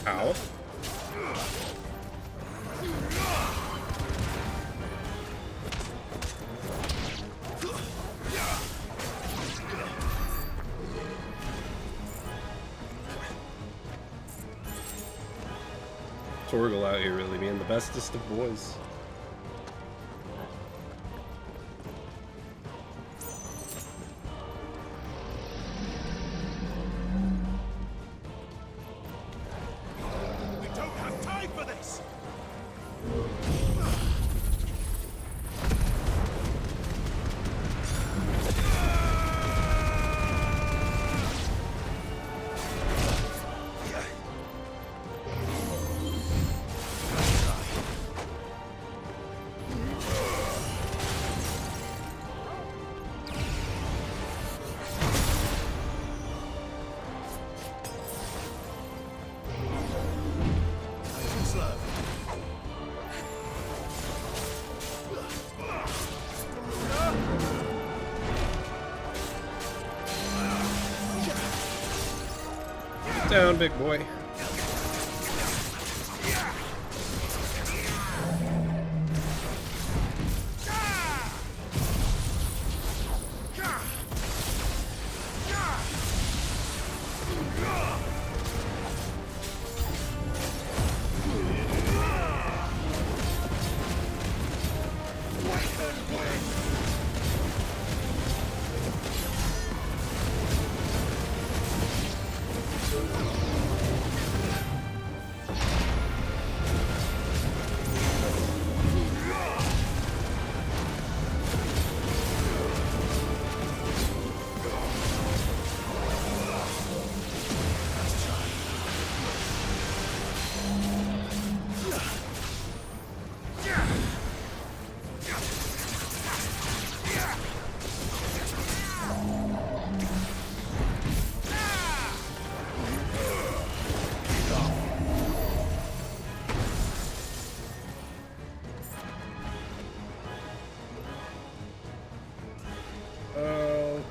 Ow. Torgal out here really being the bestest of boys. We don't have time for this! Down, big boy.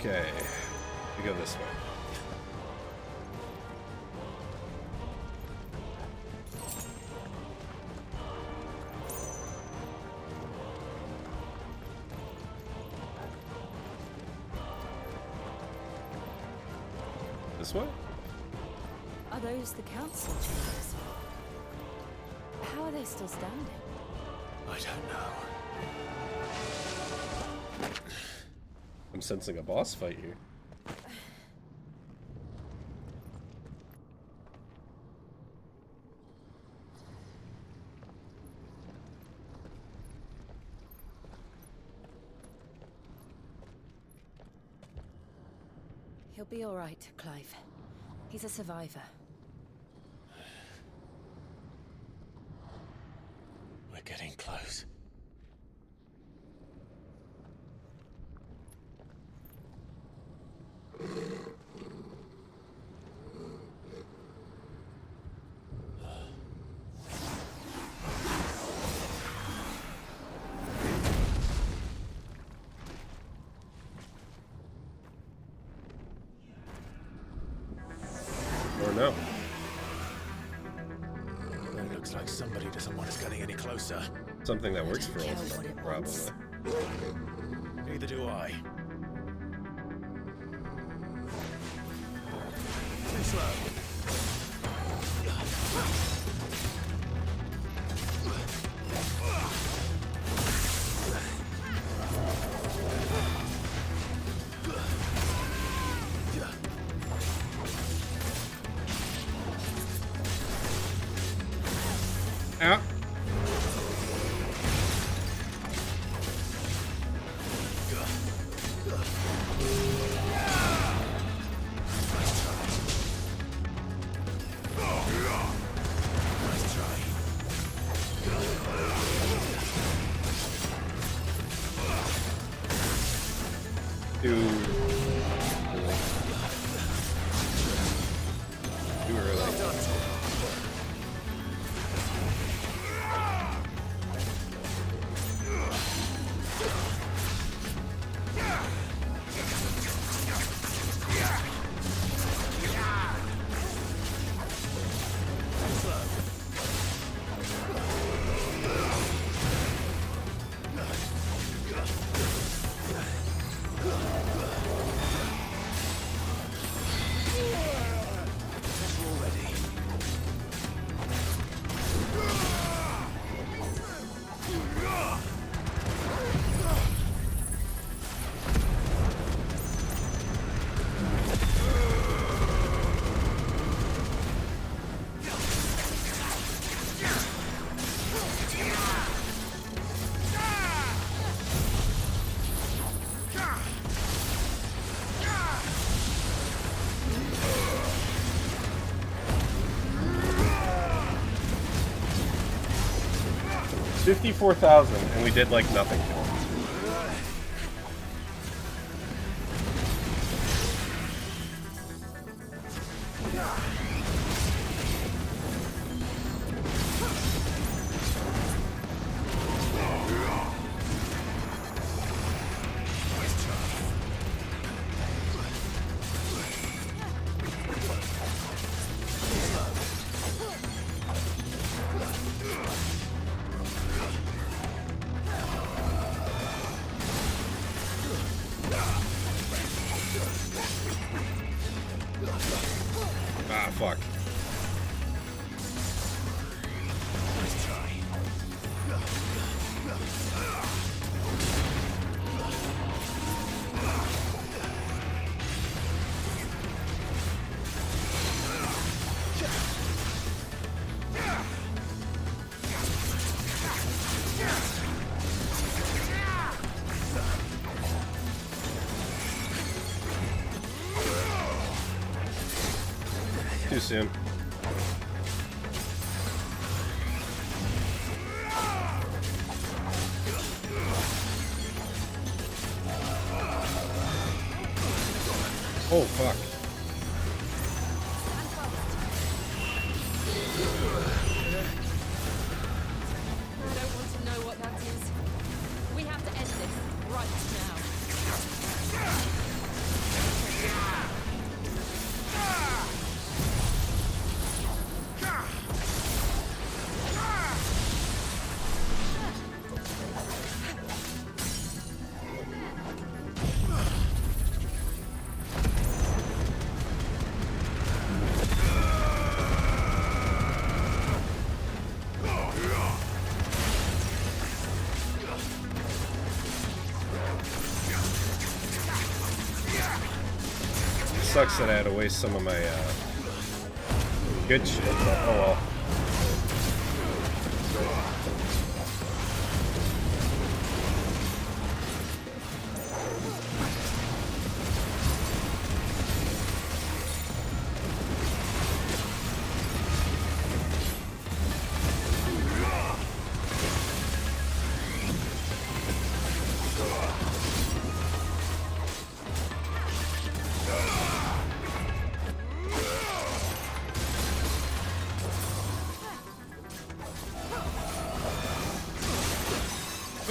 Okay, we go this way. This way? Are those the council chambers? How are they still standing? I don't know. I'm sensing a boss fight here. He'll be all right, Clive. He's a survivor. We're getting close. Or no. It looks like somebody doesn't want us getting any closer. Something that works for us, probably. Neither do I. Too slow. Out. $54,000, and we did like nothing to it. Ah, fuck. Too soon. Oh, fuck. I don't want to know what that is. We have to end this right now. sucks that I had to waste some of my good shit, but oh well.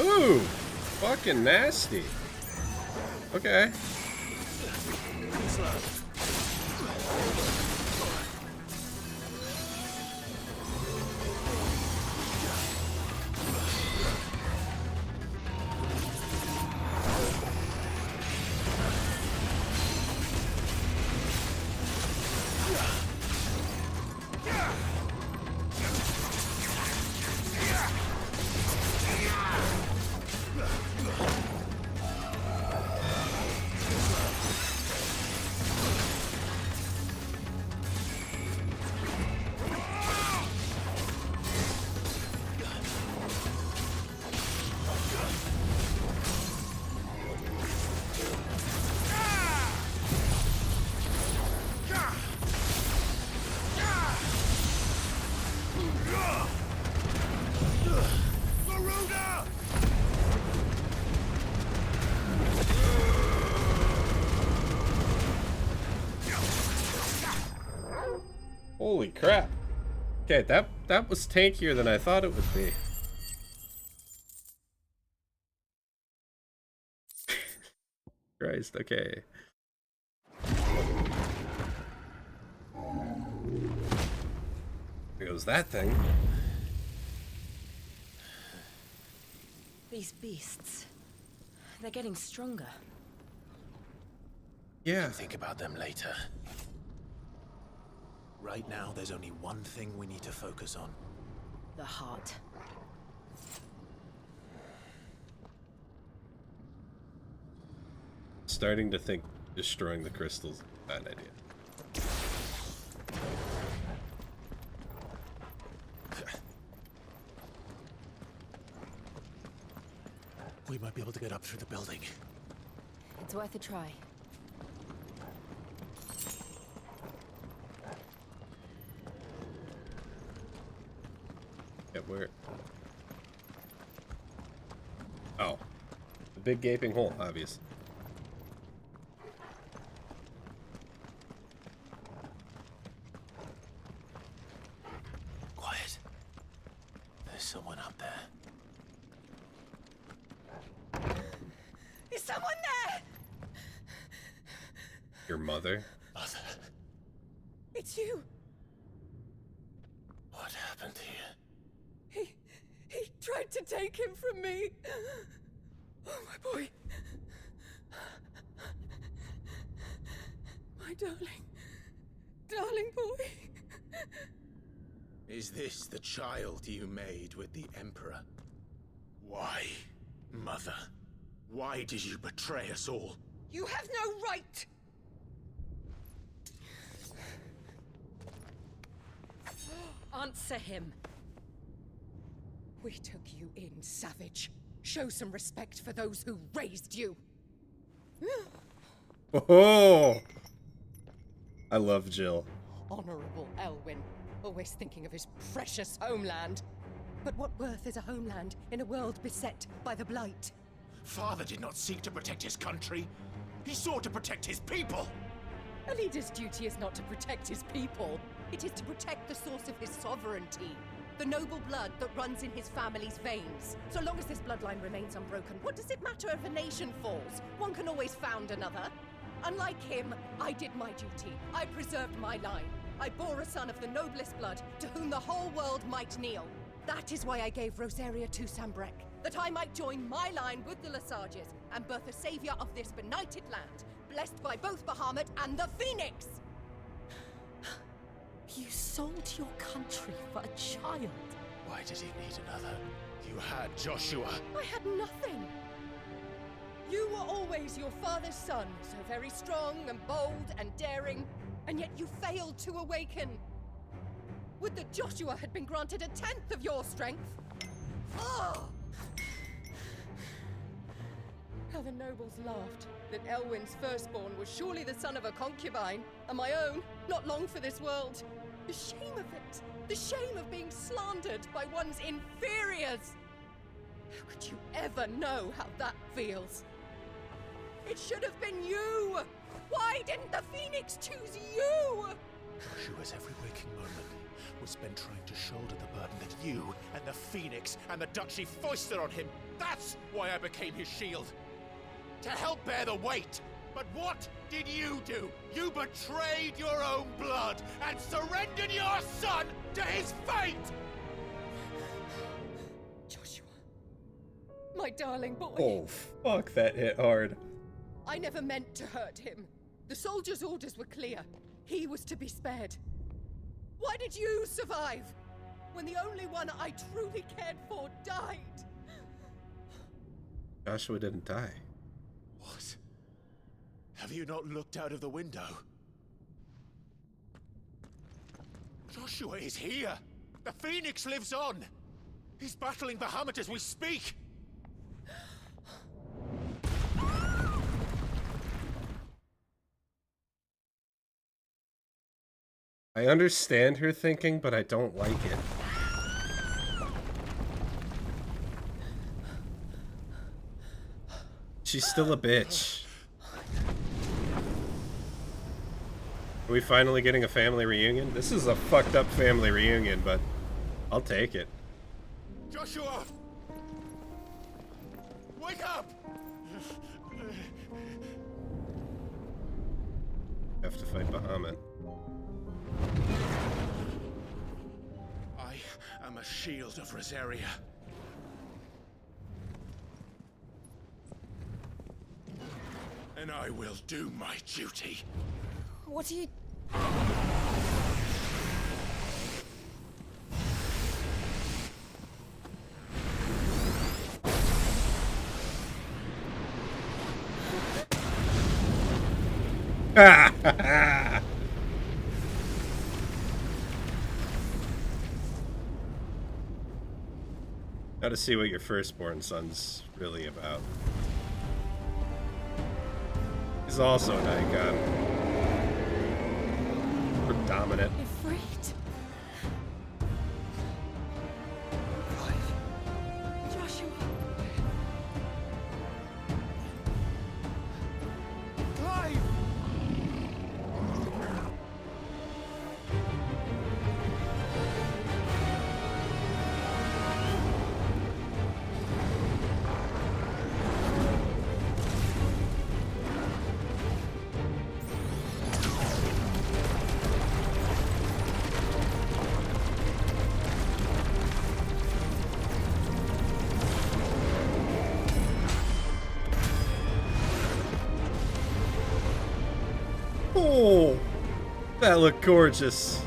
Ooh, fucking nasty. Okay. Holy crap. Okay, that was tankier than I thought it would be. Christ, okay. There goes that thing. These beasts, they're getting stronger. Yeah. Think about them later. Right now, there's only one thing we need to focus on. The heart. Starting to think destroying the crystals is a bad idea. We might be able to get up through the building. It's worth a try. Yeah, where? Oh. The big gaping hole, obvious. Quiet. There's someone up there. Is someone there? Your mother? Mother. It's you. What happened here? He tried to take him from me. Oh, my boy. My darling boy. Is this the child you made with the Emperor? Why, Mother? Why did you betray us all? You have no right. Answer him. We took you in, savage. Show some respect for those who raised you. Oh! I love Jill. Honorable Elwyn, always thinking of his precious homeland. But what worth is a homeland in a world beset by the Blight? Father did not seek to protect his country. He sought to protect his people. A leader's duty is not to protect his people. It is to protect the source of his sovereignty. The noble blood that runs in his family's veins. So long as this bloodline remains unbroken, what does it matter if a nation falls? One can always found another. Unlike him, I did my duty. I preserved my line. I bore a son of the noblest blood, to whom the whole world might kneel. That is why I gave Rosaria to Sambrek, that I might join my line with the Lesages and birth a savior of this benighted land, blessed by both Bahamut and the Phoenix! You sold your country for a child. Why did he need another? You had Joshua. I had nothing. You were always your father's son, so very strong and bold and daring, and yet you failed to awaken. Would that Joshua had been granted 1/10 of your strength? Oh! How the nobles laughed that Elwyn's firstborn was surely the son of a concubine, and my own, not long for this world. The shame of it! The shame of being slandered by one's inferiors! How could you ever know how that feels? It should have been you! Why didn't the Phoenix choose you? Joshua's every waking moment was spent trying to shoulder the burden that you and the Phoenix and the Duchy foisted on him. That's why I became his shield. To help bear the weight. But what did you do? You betrayed your own blood and surrendered your son to his fate! Joshua. My darling boy. Oh, fuck, that hit hard. I never meant to hurt him. The soldiers' orders were clear. He was to be spared. Why did you survive? When the only one I truly cared for died? Joshua didn't die. What? Have you not looked out of the window? Joshua is here! The Phoenix lives on! He's battling Bahamut as we speak! I understand her thinking, but I don't like it. She's still a bitch. Are we finally getting a family reunion? This is a fucked up family reunion, but I'll take it. Joshua! Wake up! Have to fight Bahamut. I am a shield of Rosaria. And I will do my duty. What are you... Now to see what your firstborn son's really about. He's also an Eikon. We're dominant. You're freed. Joshua. Clive! Oh, that looked gorgeous.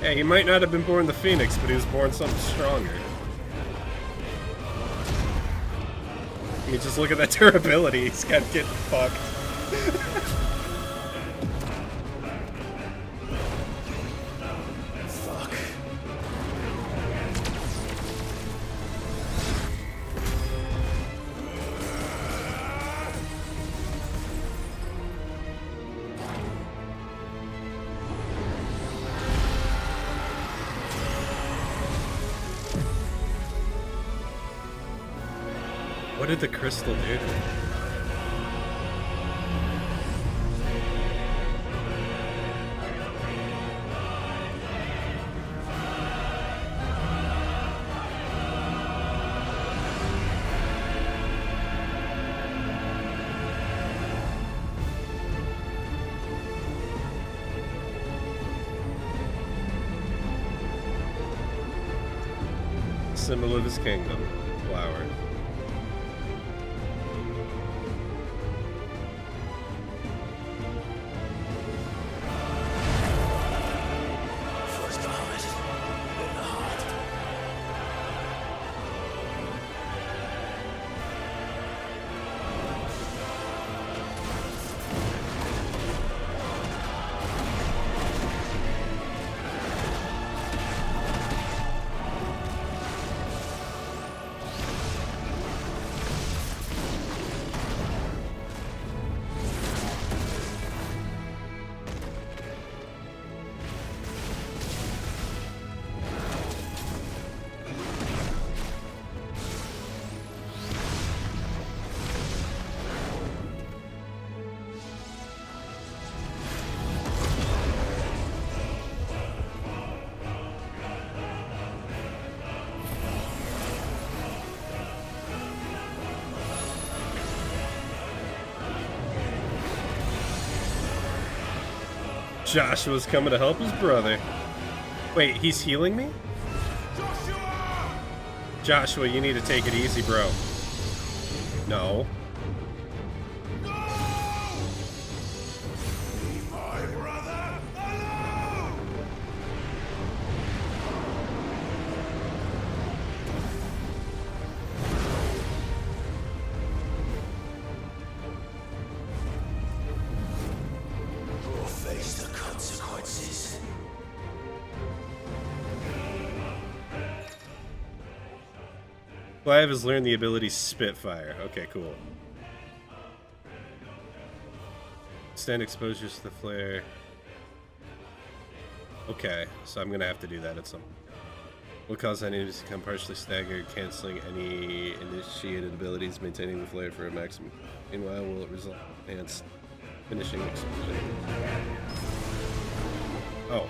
Yeah, he might not have been born the Phoenix, but he was born something stronger. I mean, just look at that durability. He's got to get fucked. Fuck. What did the crystal do to him? Symbol of his kingdom, flower. Joshua's coming to help his brother. Wait, he's healing me? Joshua, you need to take it easy, bro. No. Face the consequences. Clive has learned the ability Spitfire. Okay, cool. Extend exposures to the flare. Okay, so I'm gonna have to do that at some point. Will cause enemies to become partially staggered, canceling any initiated abilities, maintaining the flare for a maximum. Meanwhile, will it result in enhanced finishing explosion? Oh.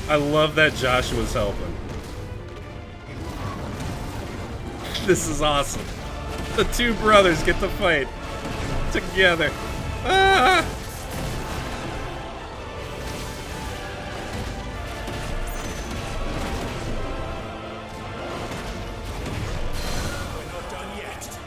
I love that Joshua's helping. This is awesome. The two brothers get to fight together. Ah! We're not done yet.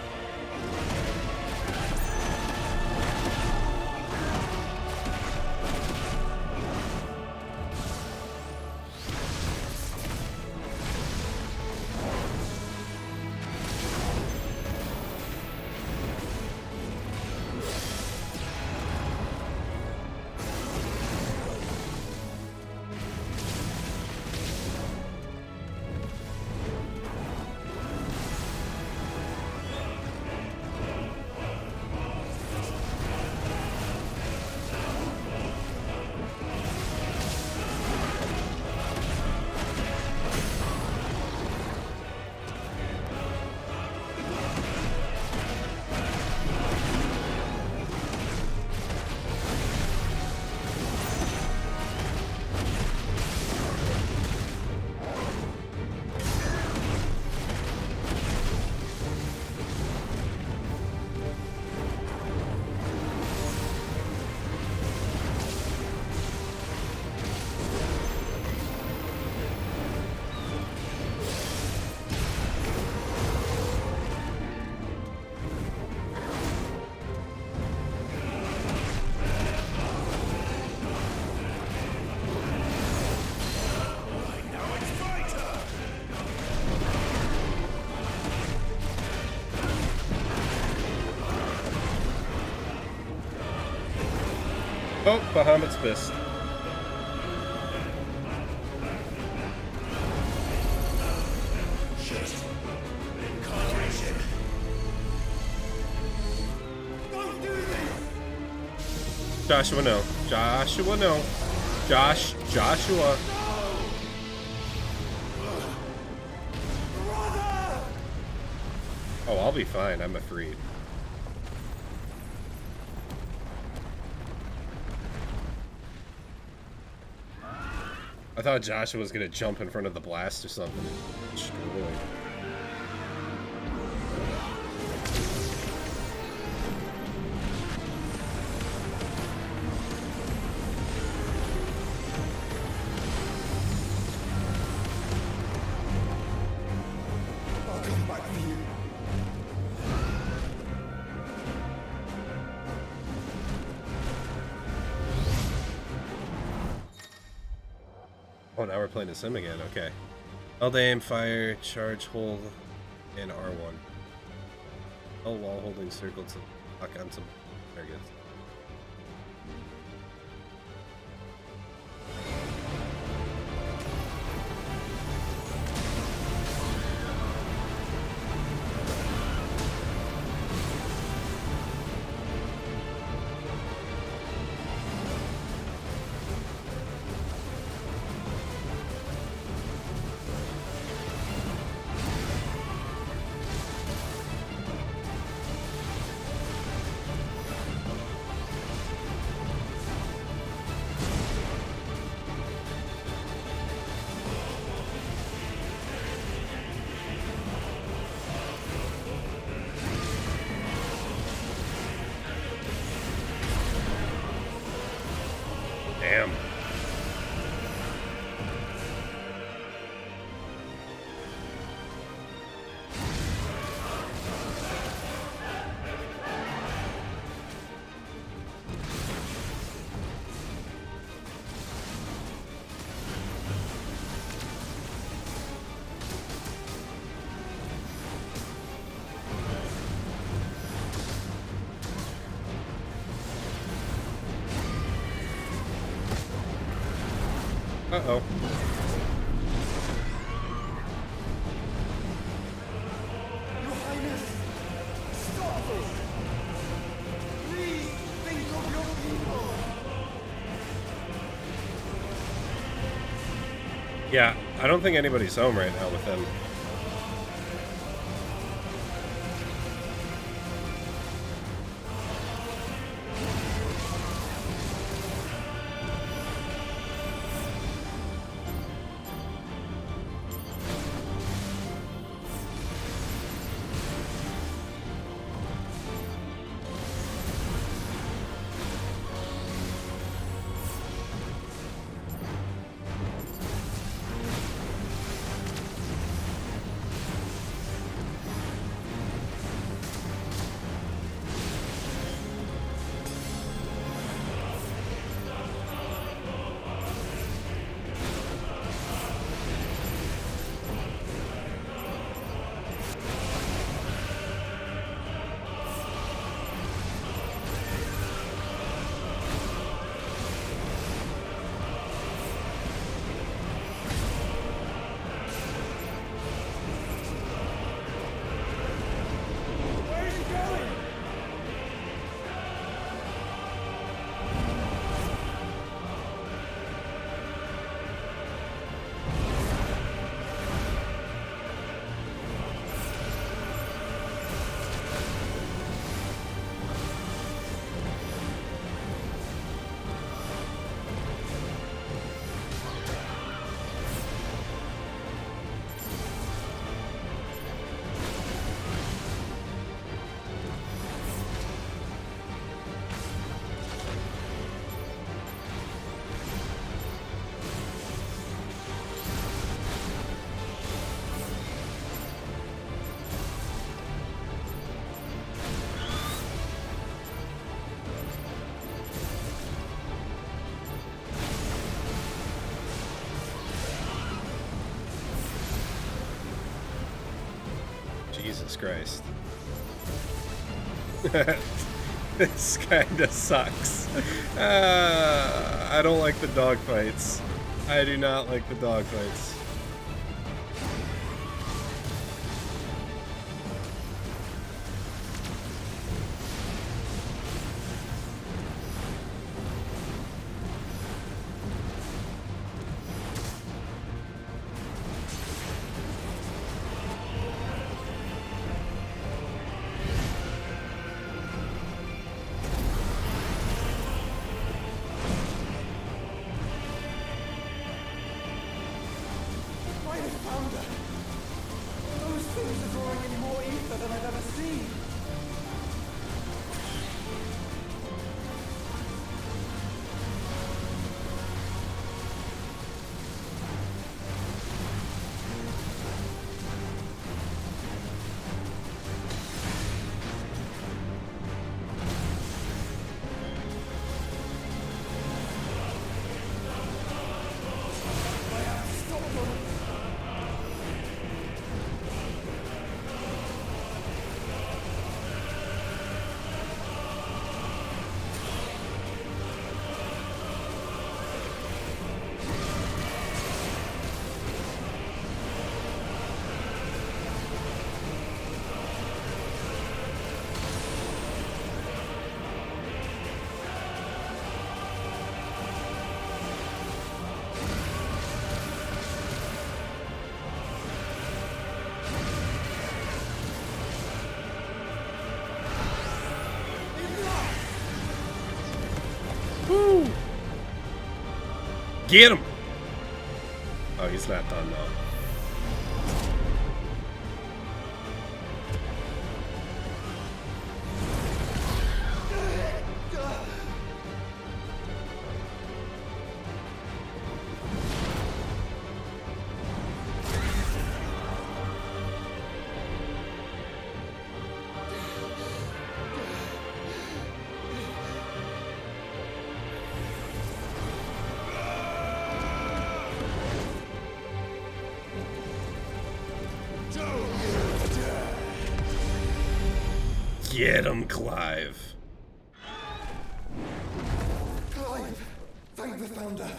Oh, Bahamut's fist. Shit. Can't reach him. Don't do this! Joshua, no. Joshua, no. Joshua. Oh, I'll be fine. I'm afraid. I thought Joshua was gonna jump in front of the blast or something. Destroy. I'll come back for you. Oh, now we're playing the sim again. Okay. Held aim, fire, charge, hold, and R1. L while holding circle to lock on some targets. Uh-oh. Your Highness, stop this! Please think of your people! Yeah, I don't think anybody's home right now with them. Jesus Christ. This kinda sucks. I don't like the dogfights. I do not like the dogfights. Woo! Get him! Oh, he's not done though. Get him, Clive. Clive, thank the Founder.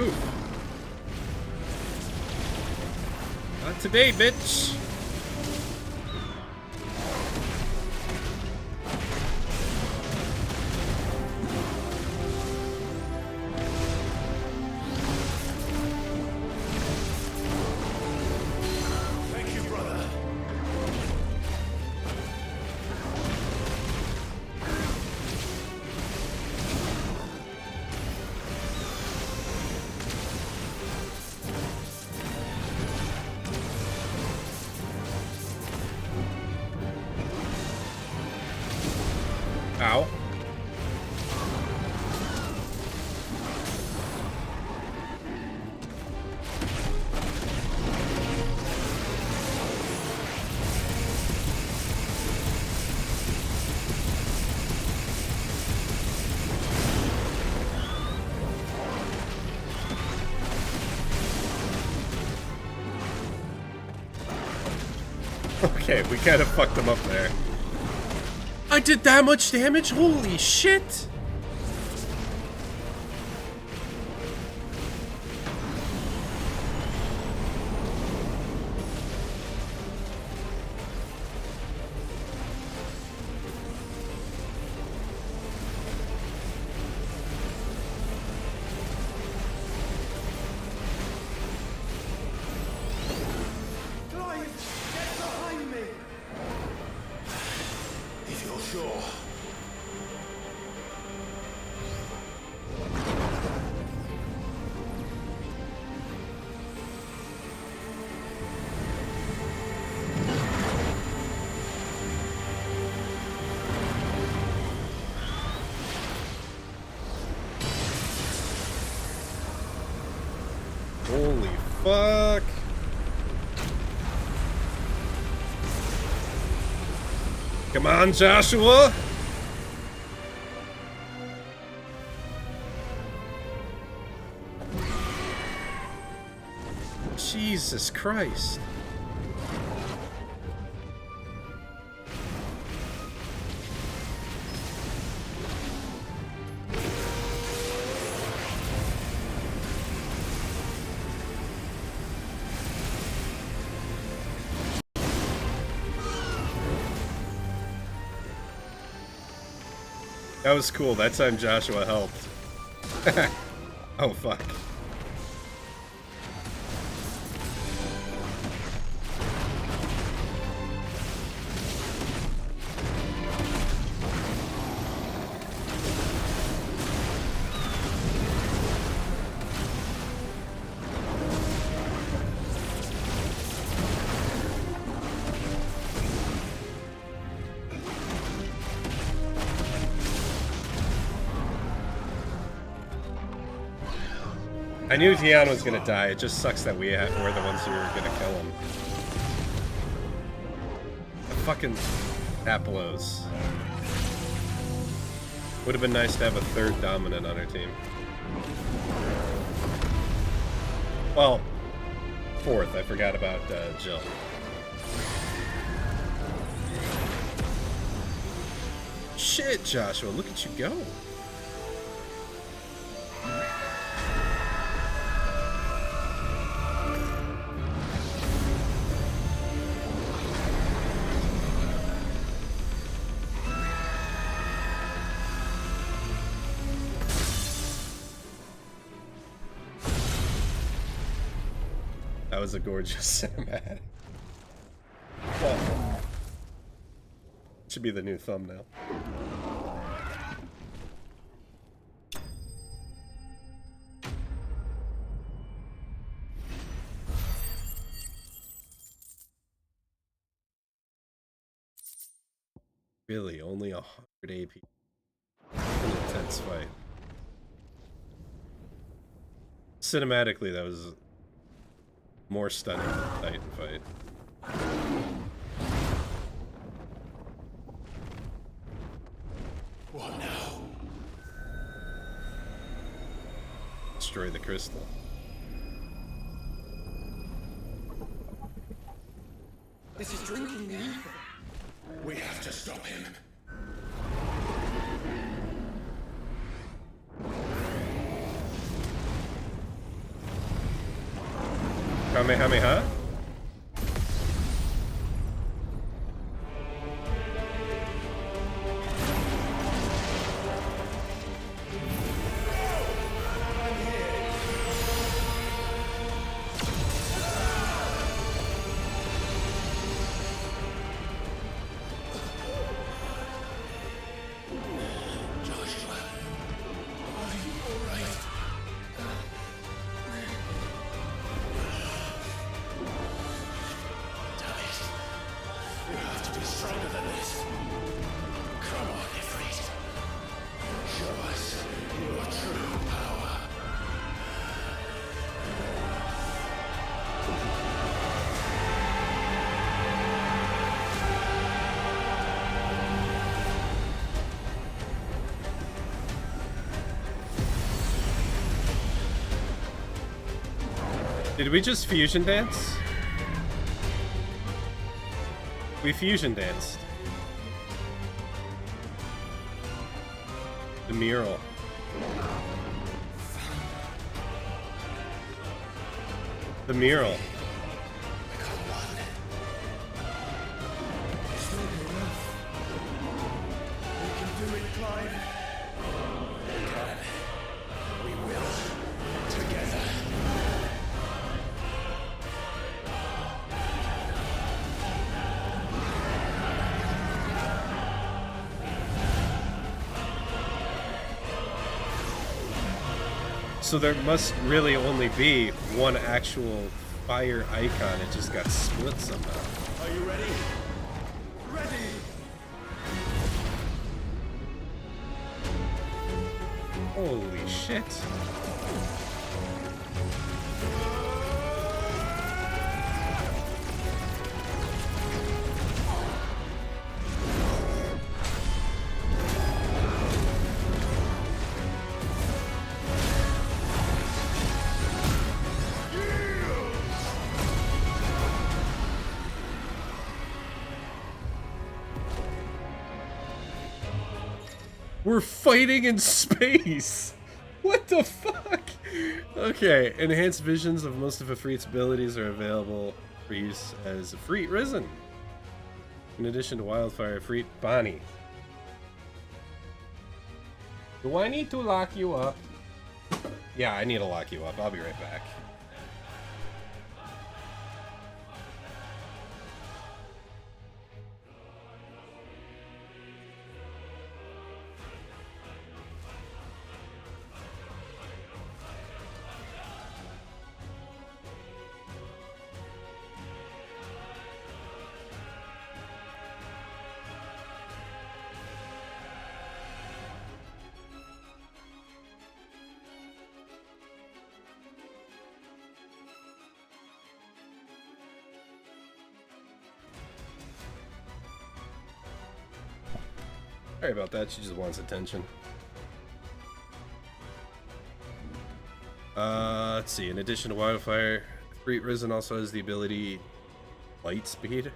Oof. Not today, bitch. Thank you, brother. Ow. Okay, we kind of fucked him up there. I did that much damage? Holy shit! Clive, get behind me! If you're sure. Holy fuck. Come on, Joshua. Jesus Christ. That was cool. That time Joshua helped. Oh, fuck. I knew Dion was gonna die. It just sucks that we're the ones who were gonna kill him. The fucking Apollos. Would have been nice to have a third dominant on our team. Well, fourth. I forgot about Jill. Shit, Joshua, look at you go. That was a gorgeous cinematic. Oh. Should be the new thumbnail. Really, only 100 AP. An intense fight. Cinematically, that was more stunning than the Titan fight. What now? Destroy the crystal. This is drinking the ether. We have to stop him. Kamehameha? Did we just fusion dance? We fusion danced. The mural. The mural. We can do it, Clive. We can. We will. Together. So there must really only be one actual fire icon. It just got split somehow. Are you ready? Ready! Holy shit. We're fighting in space! What the fuck? Okay, enhanced visions of most of Ifrit's abilities are available for use as Ifrit Risen. In addition to Wildfire, Ifrit Bonnie. Do I need to lock you up? Yeah, I need to lock you up. I'll be right back. Sorry about that, she just wants attention. Let's see, in addition to Wildfire, Ifrit Risen also has the ability Light Speed,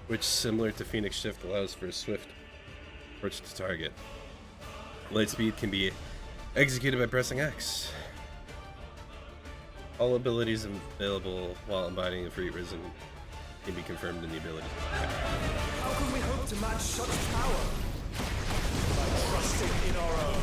which, similar to Phoenix Shift, allows for a swift approach to target. Light Speed can be executed by pressing X. All abilities available while embodying Ifrit Risen can be confirmed in the ability. How can we hope to match such power? By trusting in our own.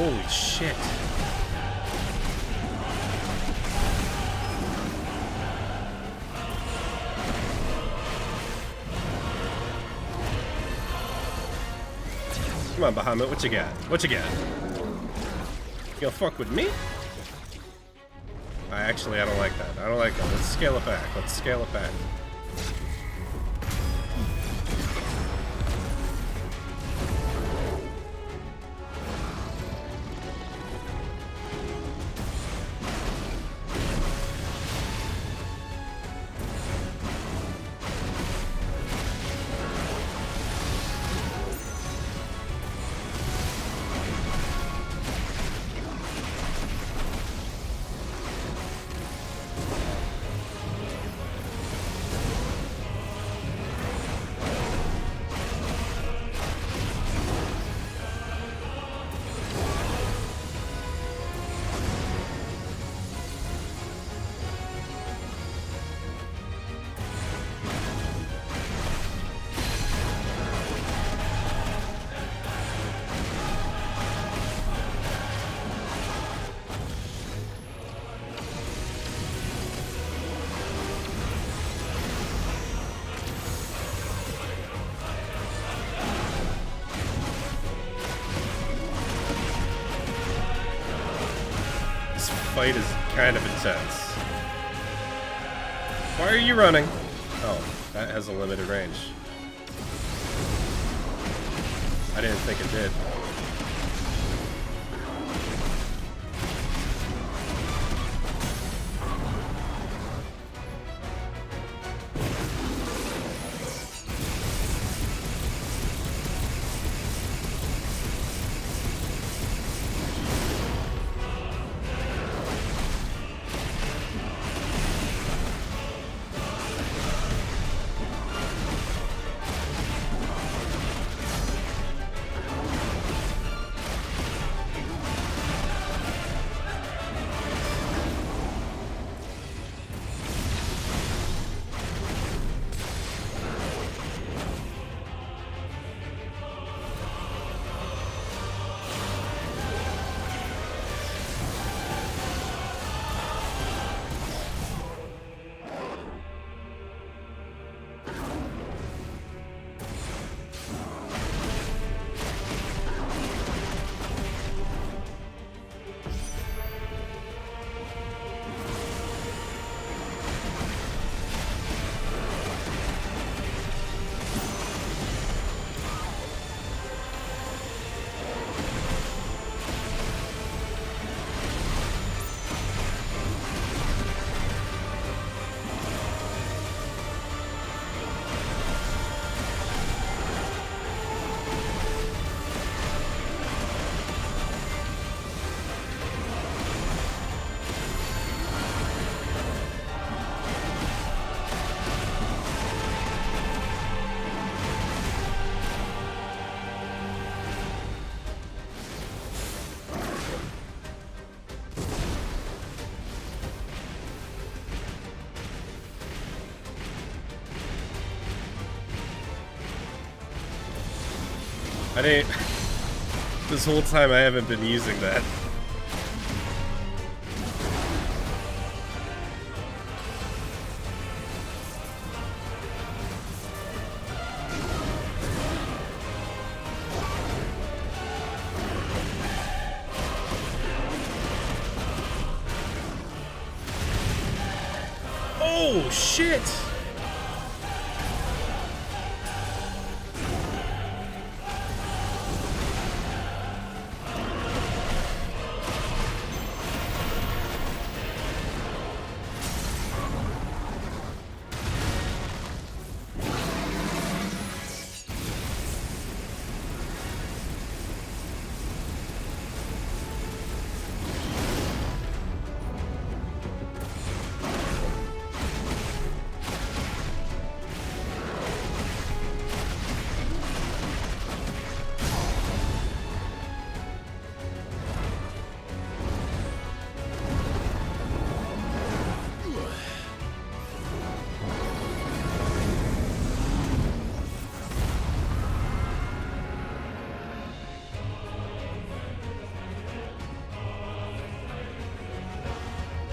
Holy shit. Come on, Bahamut, what you got? What you got? You gonna fuck with me? I don't like that. I don't like that. Let's scale it back. Let's scale it back. Fight is kind of intense. Why are you running? Oh, that has a limited range. I didn't think it did. I didn't... This whole time I haven't been using that. Oh, shit!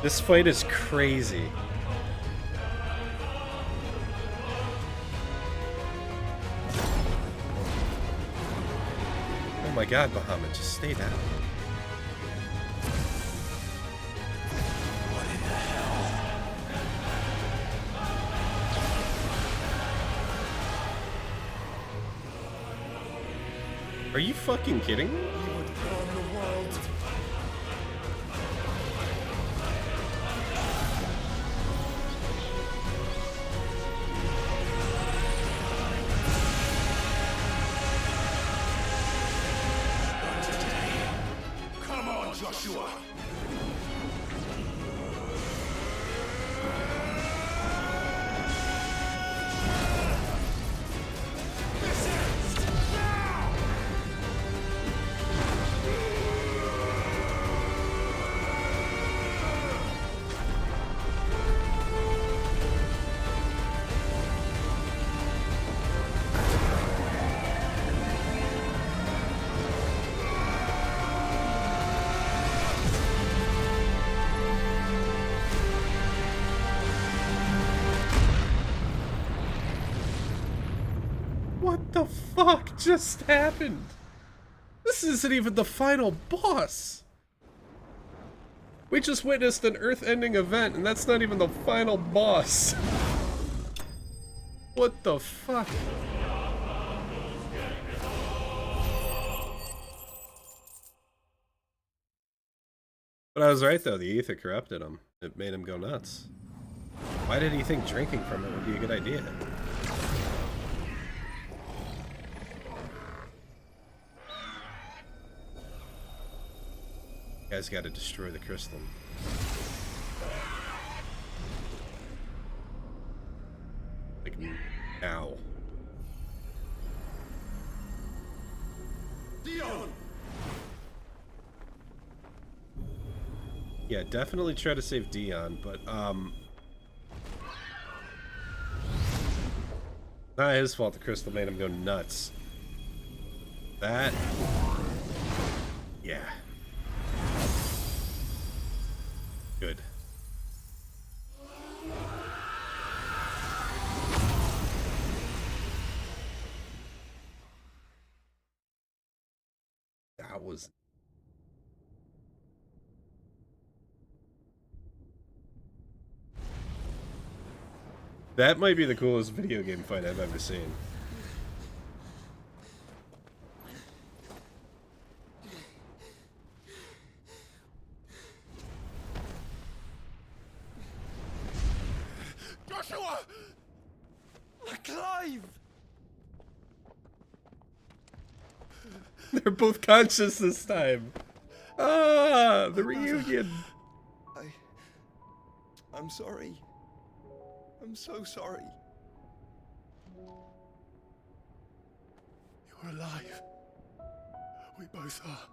This fight is crazy. Oh my god, Bahamut, just stay down. What in the hell? Are you fucking kidding me? You would burn the world. Come on, Joshua! What the fuck just happened? This isn't even the final boss. We just witnessed an earth-ending event, and that's not even the final boss. What the fuck? But I was right though, the ether corrupted him. It made him go nuts. Why did he think drinking from it would be a good idea? You guys gotta destroy the crystal. Like, now. Dion! Yeah, definitely try to save Dion, but, not his fault the crystal made him go nuts. That... yeah. Good. That was... that might be the coolest video game fight I've ever seen. Joshua! Clive! They're both conscious this time. Ah, the reunion. I'm sorry. I'm so sorry. You're alive. We both are.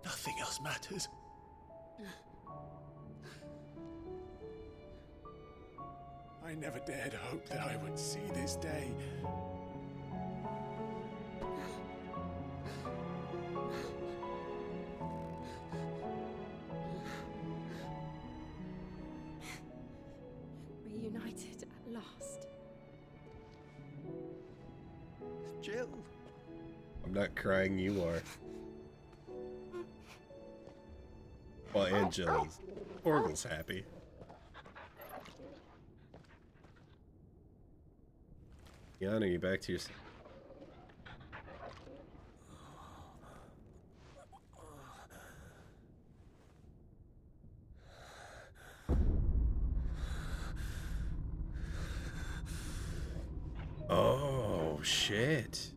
Nothing else matters. I never dared hope that I would see this day. Reunited at last. Jill. I'm not crying, you are. Well, and Jill is. Torgal's happy. Jan, are you back to your... Oh, shit.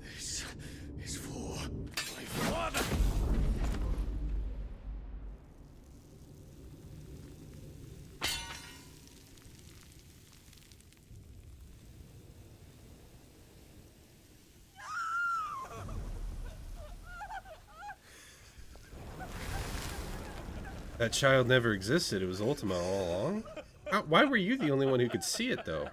This is for my father. That child never existed. It was Ultima all along. Why were you the only one who could see it, though?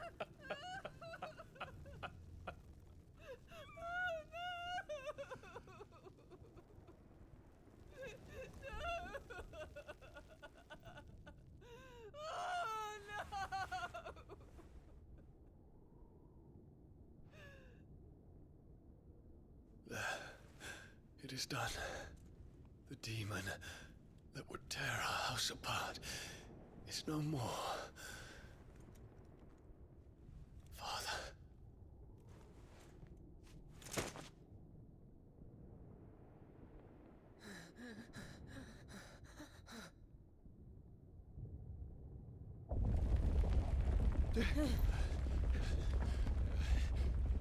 is done. The demon that would tear our house apart is no more. Father.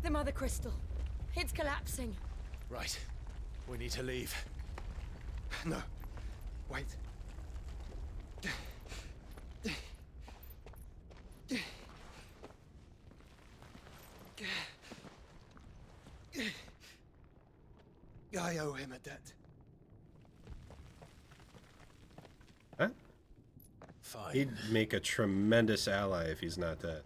The Mother Crystal. It's collapsing. Right. We need to leave. No. Wait. I owe him a debt. Huh? Fine. He'd make a tremendous ally if he's not dead.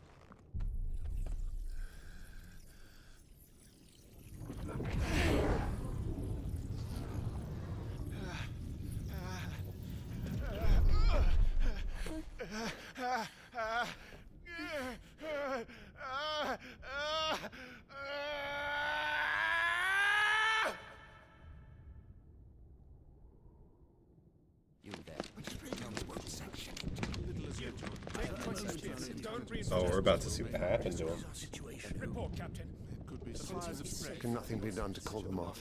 Oh, we're about to see what happened to him. Report, Captain. Can nothing be done to call them off?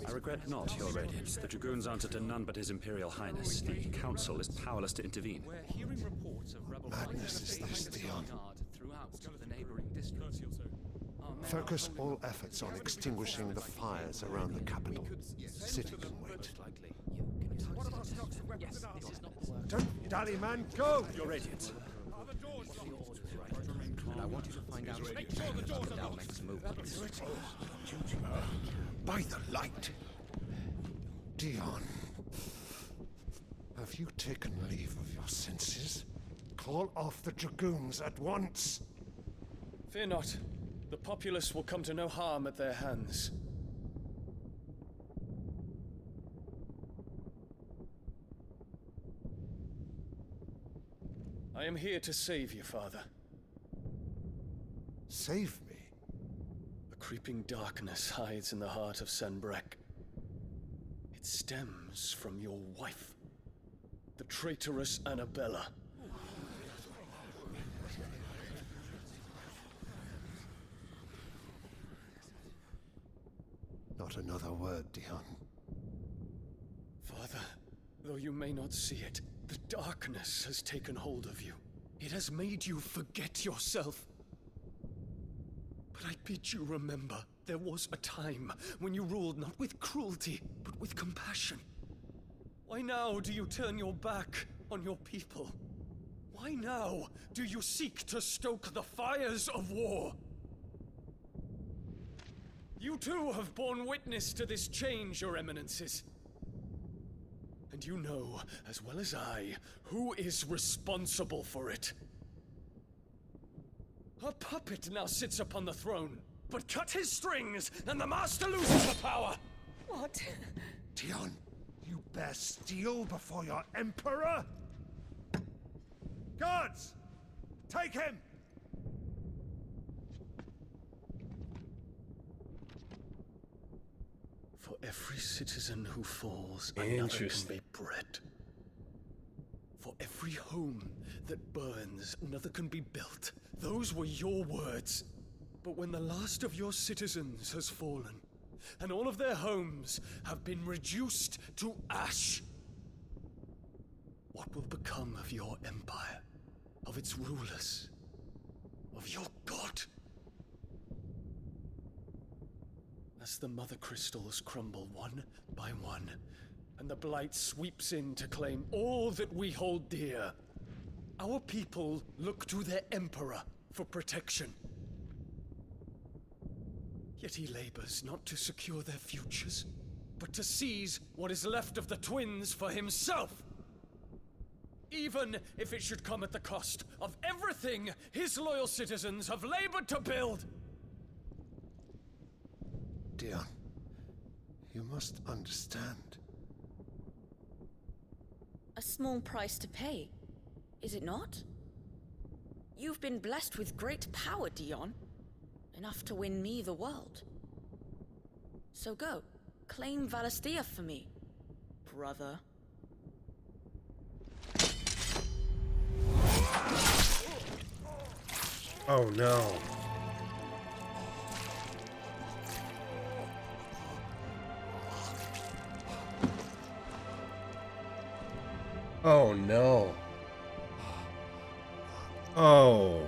I regret not, Your Radiance. The Dragoons answer to none but His Imperial Highness. The Council is powerless to intervene. We're hearing reports of rebel Madness is this, Dion. throughout the neighboring districts. Focus all efforts on extinguishing the fires around the capital. City can wait. Don't dally, man. Go! Your Radiance. I want you to find out our next move. By the light. Dion. Have you taken leave of your senses? Call off the Dragoons at once. Fear not. The populace will come to no harm at their hands. I am here to save you, Father. Save me? The creeping darkness hides in the heart of Sanbreque. It stems from your wife, the traitorous Annabella. Not another word, Dion. Father, though you may not see it, the darkness has taken hold of you. It has made you forget yourself. But I bid you remember, there was a time when you ruled not with cruelty, but with compassion. Why now do you turn your back on your people? Why now do you seek to stoke the fires of war? You too have borne witness to this change, Your Eminences. And you know, as well as I, who is responsible for it. A puppet now sits upon the throne, but cut his strings, and the master loses the power! What? Dion, you bear steel before your emperor? Guards! Take him! For every citizen who falls, another can be bred. For every home that burns, another can be built. Those were your words. But when the last of your citizens has fallen, and all of their homes have been reduced to ash, what will become of your empire, of its rulers, of your god? As the Mother Crystals crumble one by one, and the Blight sweeps in to claim all that we hold dear, our people look to their Emperor for protection. Yet he labors not to secure their futures, but to seize what is left of the twins for himself! Even if it should come at the cost of everything his loyal citizens have labored to build! Dion, you must understand. A small price to pay, is it not? You've been blessed with great power, Dion. Enough to win me the world. So go. Claim Valisthea for me, brother. Oh no. Oh no. Oh.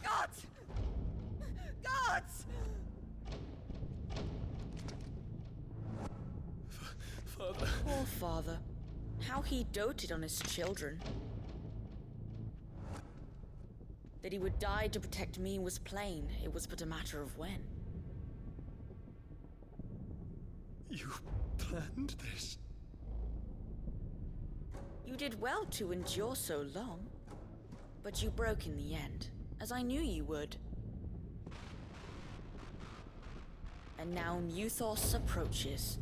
Gods! Gods! Father. Poor father. How he doted on his children. That he would die to protect me was plain. It was but a matter of when. You planned this? You did well to endure so long. But you broke in the end, as I knew you would. And now Muthos approaches.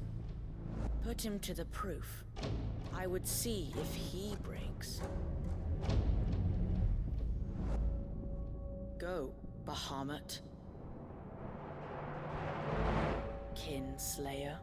Put him to the proof. I would see if he breaks. Go, Bahamut. Kinslayer.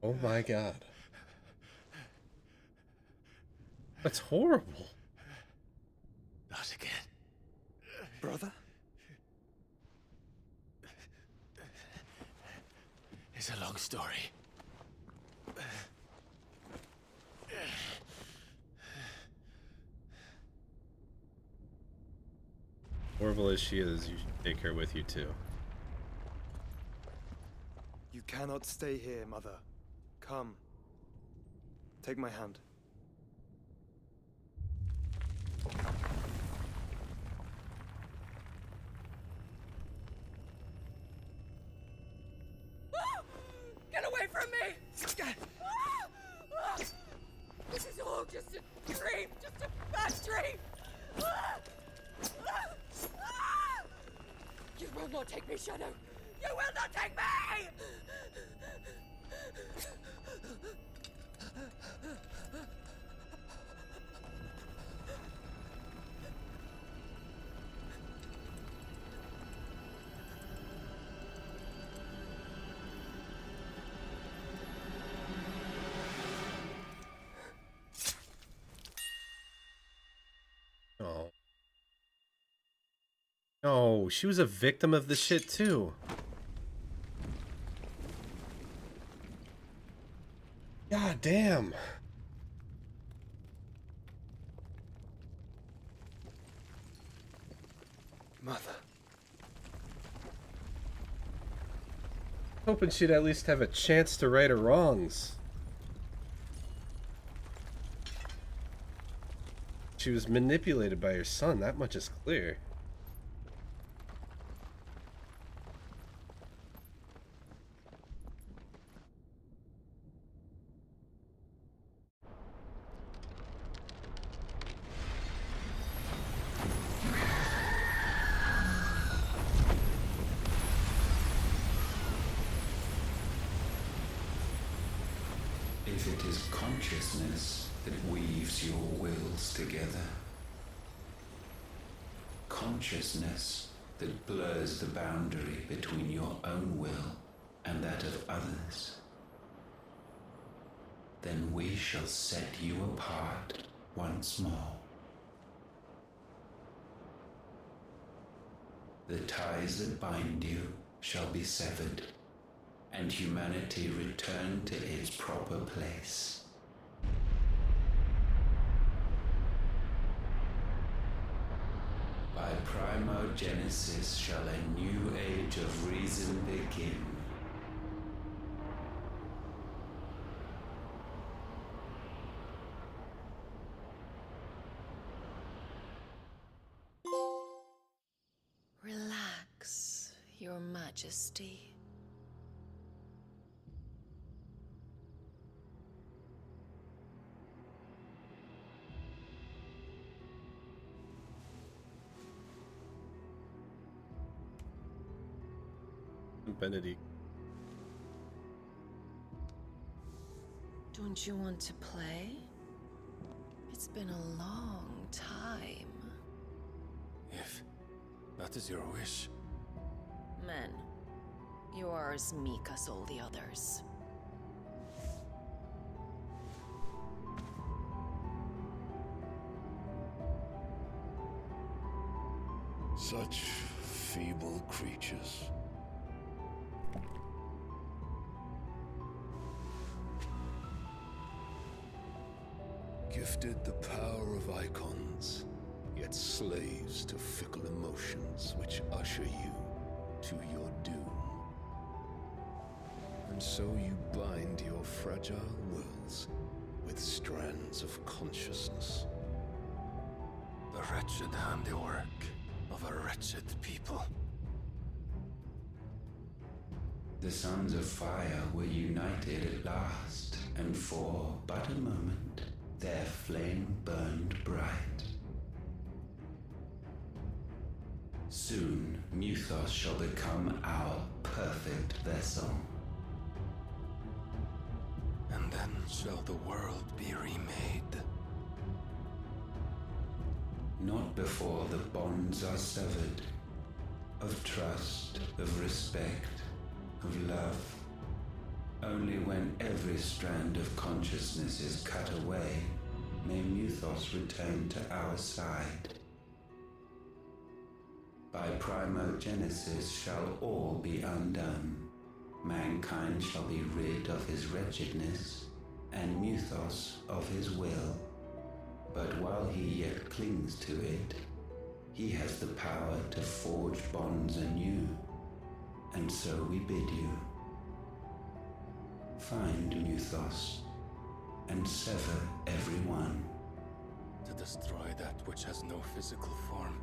Oh my god. That's horrible. Not again. Brother? It's a long story. Horrible as she is, you should take her with you too. You cannot stay here, Mother. Come. Take my hand. Get away from me! This is all just a dream, just a bad dream! You will not take me, Shadow! You will not take me! Oh. No, she was a victim of this shit too. God damn. Mother. Hoping she'd at least have a chance to right her wrongs. She was manipulated by her son, that much is clear. If it is consciousness that weaves your wills together, consciousness that blurs the boundary between your own will and that of others, then we shall set you apart once more. The ties that bind you shall be severed, and humanity return to its proper place. By primogenesis shall a new age of reason begin. Relax. Your Majesty. Benedict. Don't you want to play? It's been a long time. If that is your wish. Men, you are as meek as all the others. Such feeble creatures. Gifted the power of Eikons, yet slaves to fickle emotions which usher you to your doom. And so you bind your fragile wills with strands of consciousness. The wretched handiwork of a wretched people. The sons of fire were united at last, and for but a moment their flame burned bright. Soon Muthos shall become our perfect vessel. And then shall the world be remade. Not before the bonds are severed, of trust, of respect, of love. Only when every strand of consciousness is cut away, may Muthos return to our side. By primogenesis shall all be undone. Mankind shall be rid of his wretchedness, and Muthos of his will. But while he yet clings to it, he has the power to forge bonds anew. And so we bid you, find Muthos, and sever everyone. To destroy that which has no physical form,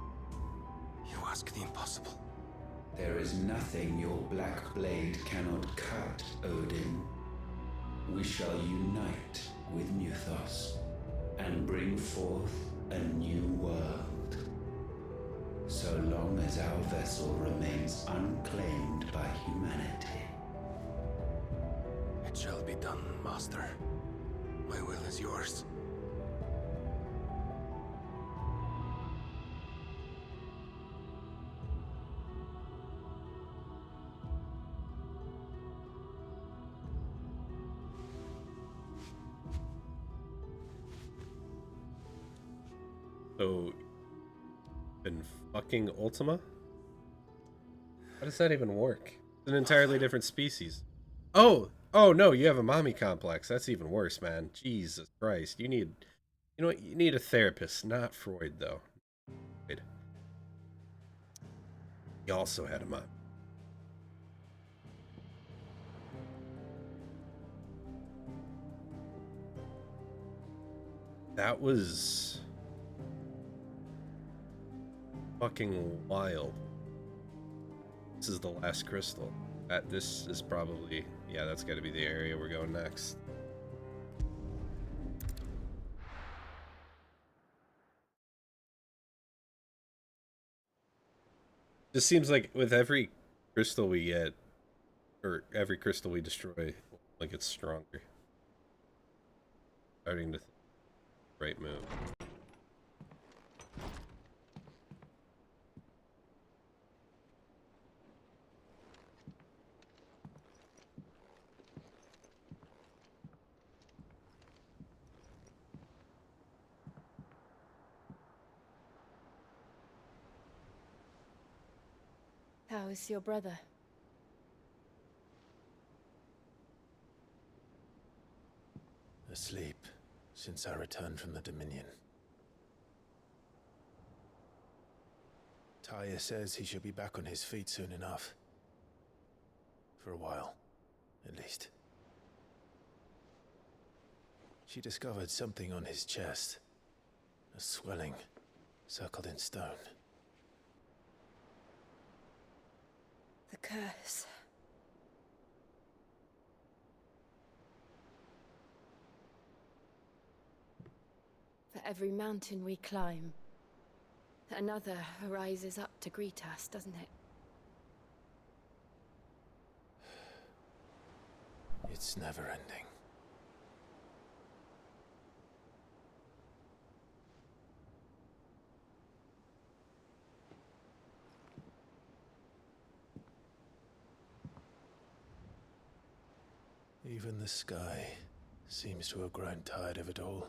you ask the impossible. There is nothing your black blade cannot cut, Odin. We shall unite with Muthos, and bring forth a new world. So long as our vessel remains unclaimed by humanity. It shall be done, Master. My will is yours. So, been fucking Ultima? How does that even work? It's an entirely different species. Oh no, you have a mommy complex. That's even worse, man. Jesus Christ. You know what? You need a therapist, not Freud, though. Freud. He also had a mom. That was fucking wild. This is the last crystal. This is probably, yeah, that's got to be the area we're going next. Just seems like with every crystal we get, or every crystal we destroy, like it's stronger. Starting to think right move. How is your brother? Asleep since I returned from the Dominion. Taya says he should be back on his feet soon enough. For a while, at least. She discovered something on his chest. A swelling, circled in stone. The curse. For every mountain we climb, another rises up to greet us, doesn't it? It's never ending. Even the sky seems to have grown tired of it all.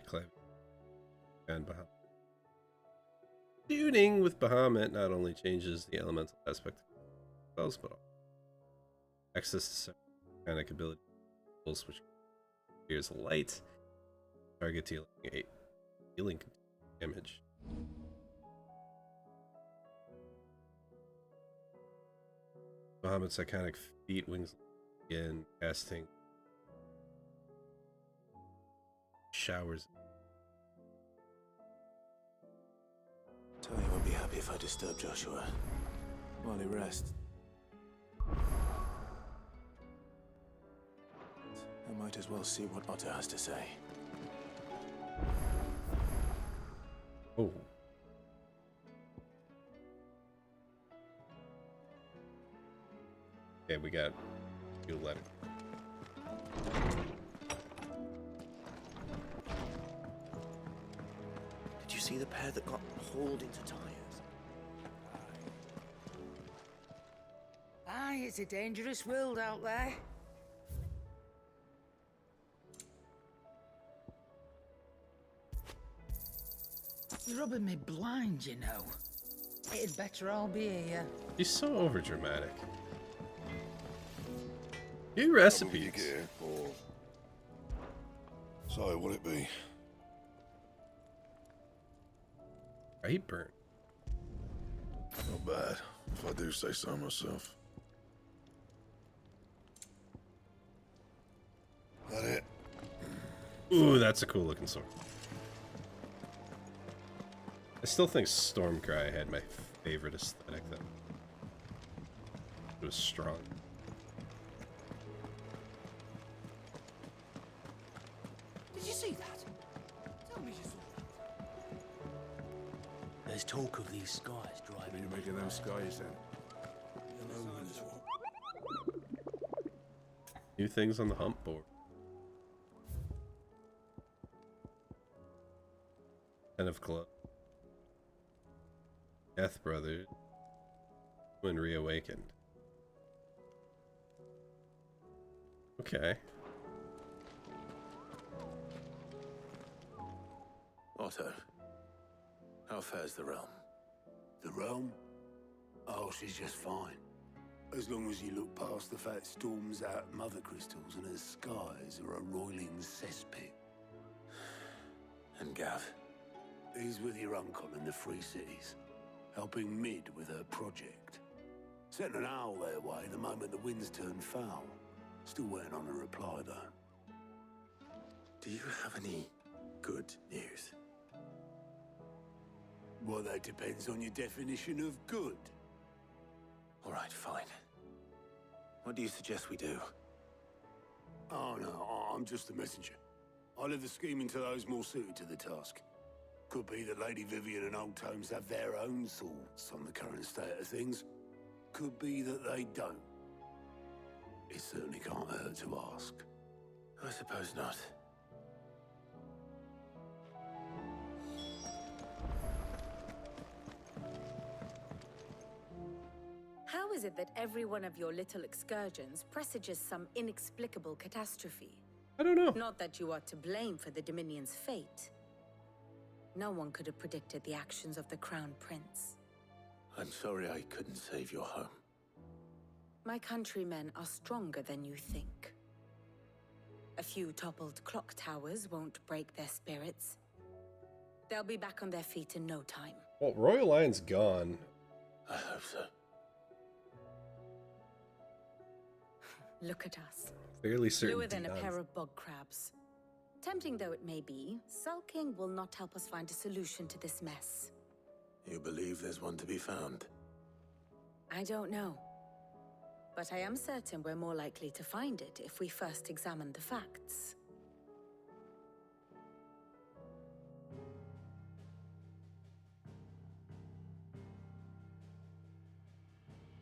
Clive and Bahamut. Shooting with Bahamut not only changes the elemental aspect of spells, but also access to several mechanic abilities, which appears light. Target dealing damage. Bahamut's iconic feat, wings again, casting showers. Tony won't be happy if I disturb Joshua while he rests. I might as well see what Otto has to say. Oh. Okay, we got your letter. Did you see the pair that got hauled into tires? Aye, it's a dangerous world out there. You're rubbing me blind, you know. It'd better all be here. He's so overdramatic. New recipes. So, what'd it be? Right burn. Not bad, if I do say so myself. That it? Ooh, that's a cool looking sword. I still think Stormcry had my favorite aesthetic though. It was strong. Did you see that? Tell me you saw that. There's talk of these skies driving. You're making them skies then? New things on the hump board. 10 of clubs. Death Brothers. When reawakened. Okay. Otto, how fares the realm? The realm? Oh, she's just fine. As long as you look past the fact storms out mother crystals and her skies are a roiling cesspit. And Gav? He's with your uncle in the Free Cities, helping Mid with her project. Sent an owl their way the moment the winds turned foul. Still waiting on a reply, though. Do you have any good news? Well, that depends on your definition of good. All right, fine. What do you suggest we do? Oh, no, I'm just the messenger. I'll leave the scheming to those more suited to the task. Could be that Lady Vivian and Old Tomes have their own thoughts on the current state of things. Could be that they don't. It certainly can't hurt to ask. I suppose not. How is it that every one of your little excursions presages some inexplicable catastrophe? I don't know. Not that you are to blame for the Dominion's fate. No one could have predicted the actions of the Crown Prince. I'm sorry I couldn't save your home. My countrymen are stronger than you think. A few toppled clock towers won't break their spirits. They'll be back on their feet in no time. Well, Royal Line's gone. I hope so. Look at us. Fairly certain. Fewer than a Dion's- pair of bog crabs. Tempting though it may be, sulking will not help us find a solution to this mess. You believe there's one to be found? I don't know. But I am certain we're more likely to find it if we first examine the facts.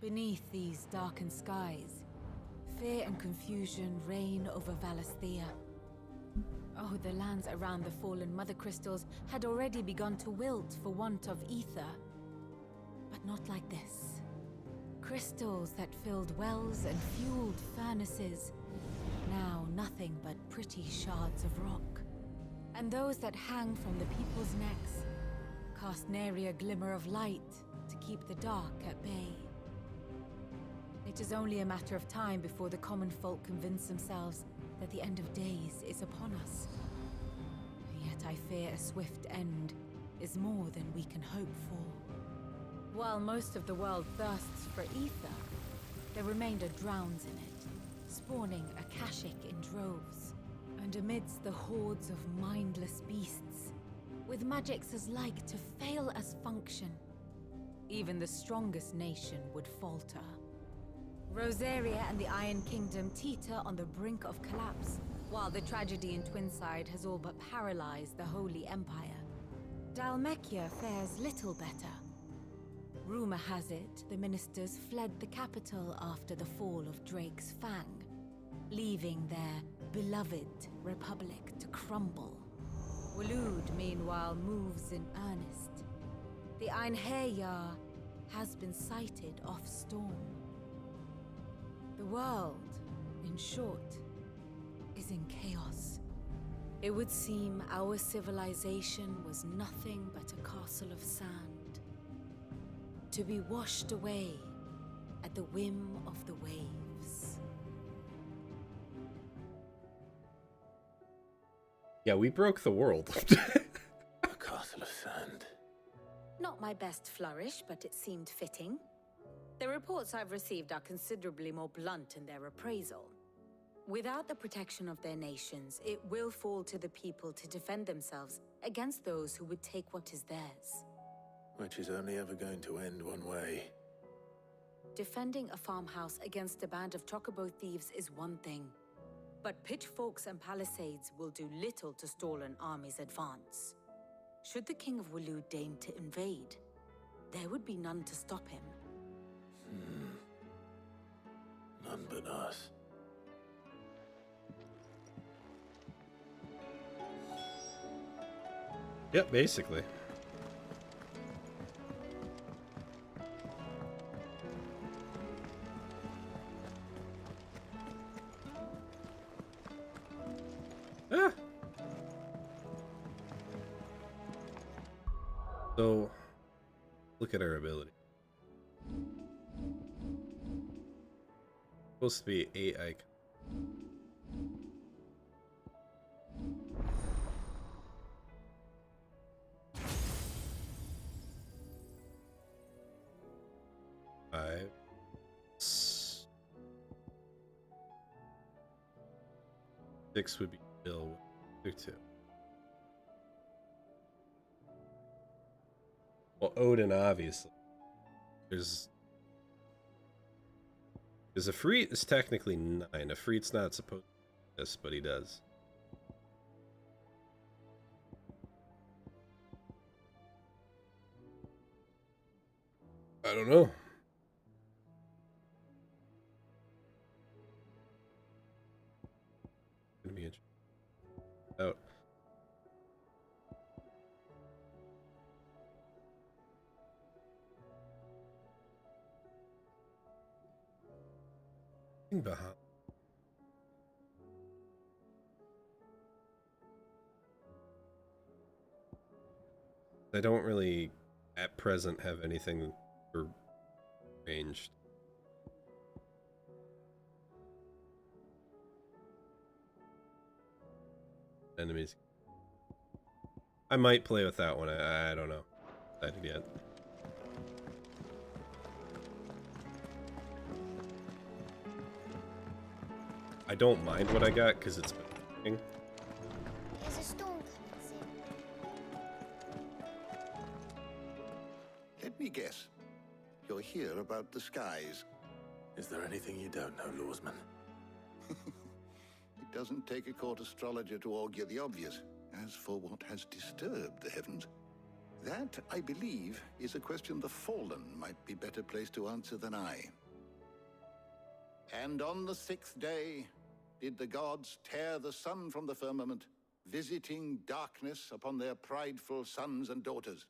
Beneath these darkened skies, fear and confusion reign over Valisthea. Oh, the lands around the fallen Mother Crystals had already begun to wilt for want of ether. But not like this. Crystals that filled wells and fueled furnaces. Now nothing but pretty shards of rock. And those that hang from the people's necks cast nary a glimmer of light to keep the dark at bay. It is only a matter of time before the common folk convince themselves that the end of days is upon us. Yet I fear a swift end is more than we can hope for. While most of the world thirsts for ether, the remainder drowns in it, spawning Akashic in droves. And amidst the hordes of mindless beasts, with magics as like to fail as function, even the strongest nation would falter. Rosaria and the Iron Kingdom teeter on the brink of collapse, while the tragedy in Twinside has all but paralyzed the Holy Empire. Dhalmekia fares little better. Rumor has it the ministers fled the capital after the fall of Drake's Fang, leaving their beloved republic to crumble. Waloed, meanwhile, moves in earnest. The Einherjar has been sighted off-storm. The world, in short, is in chaos. It would seem our civilization was nothing but a castle of sand, to be washed away at the whim of the waves. Yeah, we broke the world. A castle of sand. Not my best flourish, but it seemed fitting. The reports I've received are considerably more blunt in their appraisal. Without the protection of their nations, it will fall to the people to defend themselves against those who would take what is theirs. Which is only ever going to end one way. Defending a farmhouse against a band of chocobo thieves is one thing, but pitchforks and palisades will do little to stall an army's advance. Should the King of Waloed deign to invade, there would be none to stop him. None but us. Yep, basically. Ah. So, look at our ability. Supposed to be 8 icons. Five. 6 would be Bill. 2. Well, Odin, obviously. There's a Freet is technically 9. A Freet's not supposed to do this, but he does. I don't know. Gonna be interesting. Out. Bahamut. I don't really, at present, have anything for ranged. Enemies. I might play with that one. I don't know. Decided yet. I don't mind what I got because it's been working. There's a storm coming soon. Let me guess. You're here about the skies. Is there anything you don't know, Lawsman? It doesn't take a court astrologer to augur the obvious. As for what has disturbed the heavens, that, I believe, is a question the Fallen might be better placed to answer than I. And on the 6th day did the gods tear the sun from the firmament, visiting darkness upon their prideful sons and daughters.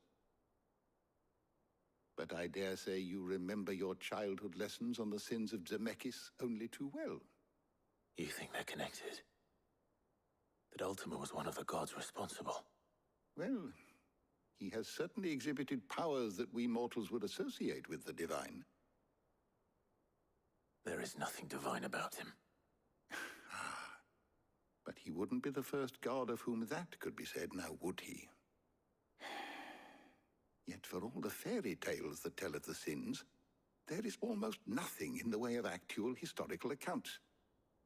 But I dare say you remember your childhood lessons on the sins of Zemeckis only too well. You think they're connected? That Ultima was one of the gods responsible? Well, he has certainly exhibited powers that we mortals would associate with the divine. There is nothing divine about him. But he wouldn't be the first god of whom that could be said, now would he? Yet for all the fairy tales that tell of the sins, there is almost nothing in the way of actual historical accounts.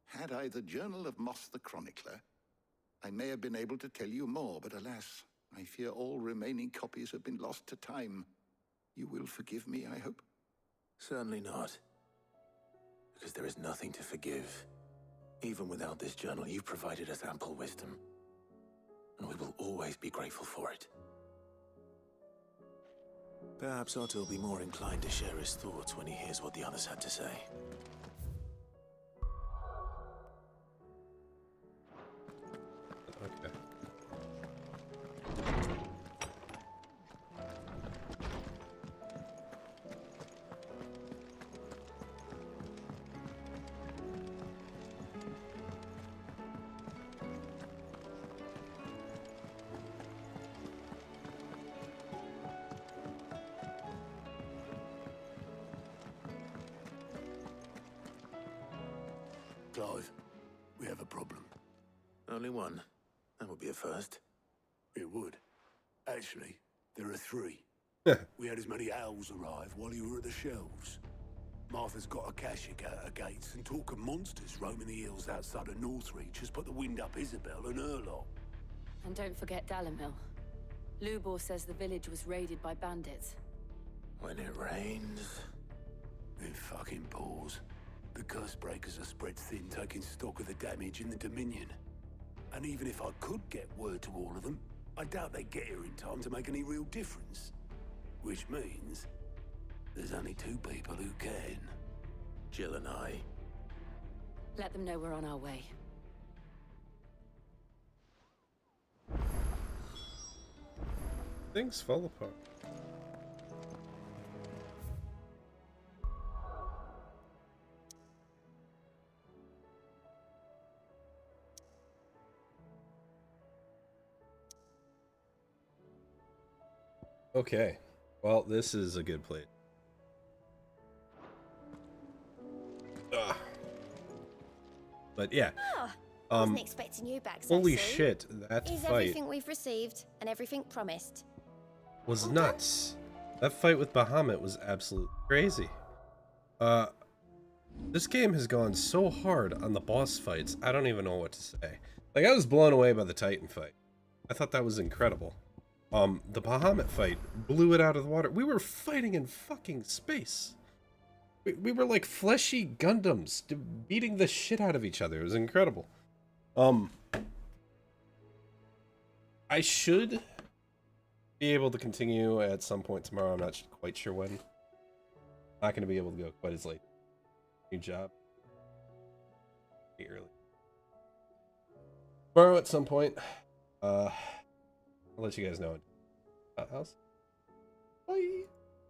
Had I the Journal of Moss the Chronicler, I may have been able to tell you more, but alas, I fear all remaining copies have been lost to time. You will forgive me, I hope? Certainly not. Because there is nothing to forgive. Even without this journal, you've provided us ample wisdom. And we will always be grateful for it. Perhaps Otto will be more inclined to share his thoughts when he hears what the others had to say. Okay. Clive, we have a problem. Only one. That would be a first. It would. Actually, there are 3. We had as many owls arrive while you were at the shelves. Martha's got a Akashic out her gates, and talk of monsters roaming the hills outside of Northreach has put the wind up Isabel and her lot. And don't forget Dalamil. Lubor says the village was raided by bandits. When it rains... It fucking pours. The curse breakers are spread thin, taking stock of the damage in the Dominion. And even if I could get word to all of them, I doubt they'd get here in time to make any real difference. Which means there's only 2 people who can. Jill and I. Let them know we're on our way. Things fall apart. Okay, well, this is a good plate. But yeah, Wasn't expecting you back so holy soon. shit, that Is fight everything we've received and everything promised? was nuts. That fight with Bahamut was absolutely crazy. This game has gone so hard on the boss fights, I don't even know what to say. Like, I was blown away by the Titan fight. I thought that was incredible. The Bahamut fight blew it out of the water. We were fighting in fucking space. We were like fleshy Gundams beating the shit out of each other. It was incredible. I should be able to continue at some point tomorrow. I'm not quite sure when. Not going to be able to go quite as late. New job. Pretty early. Tomorrow at some point. I'll let you guys know. House. Bye.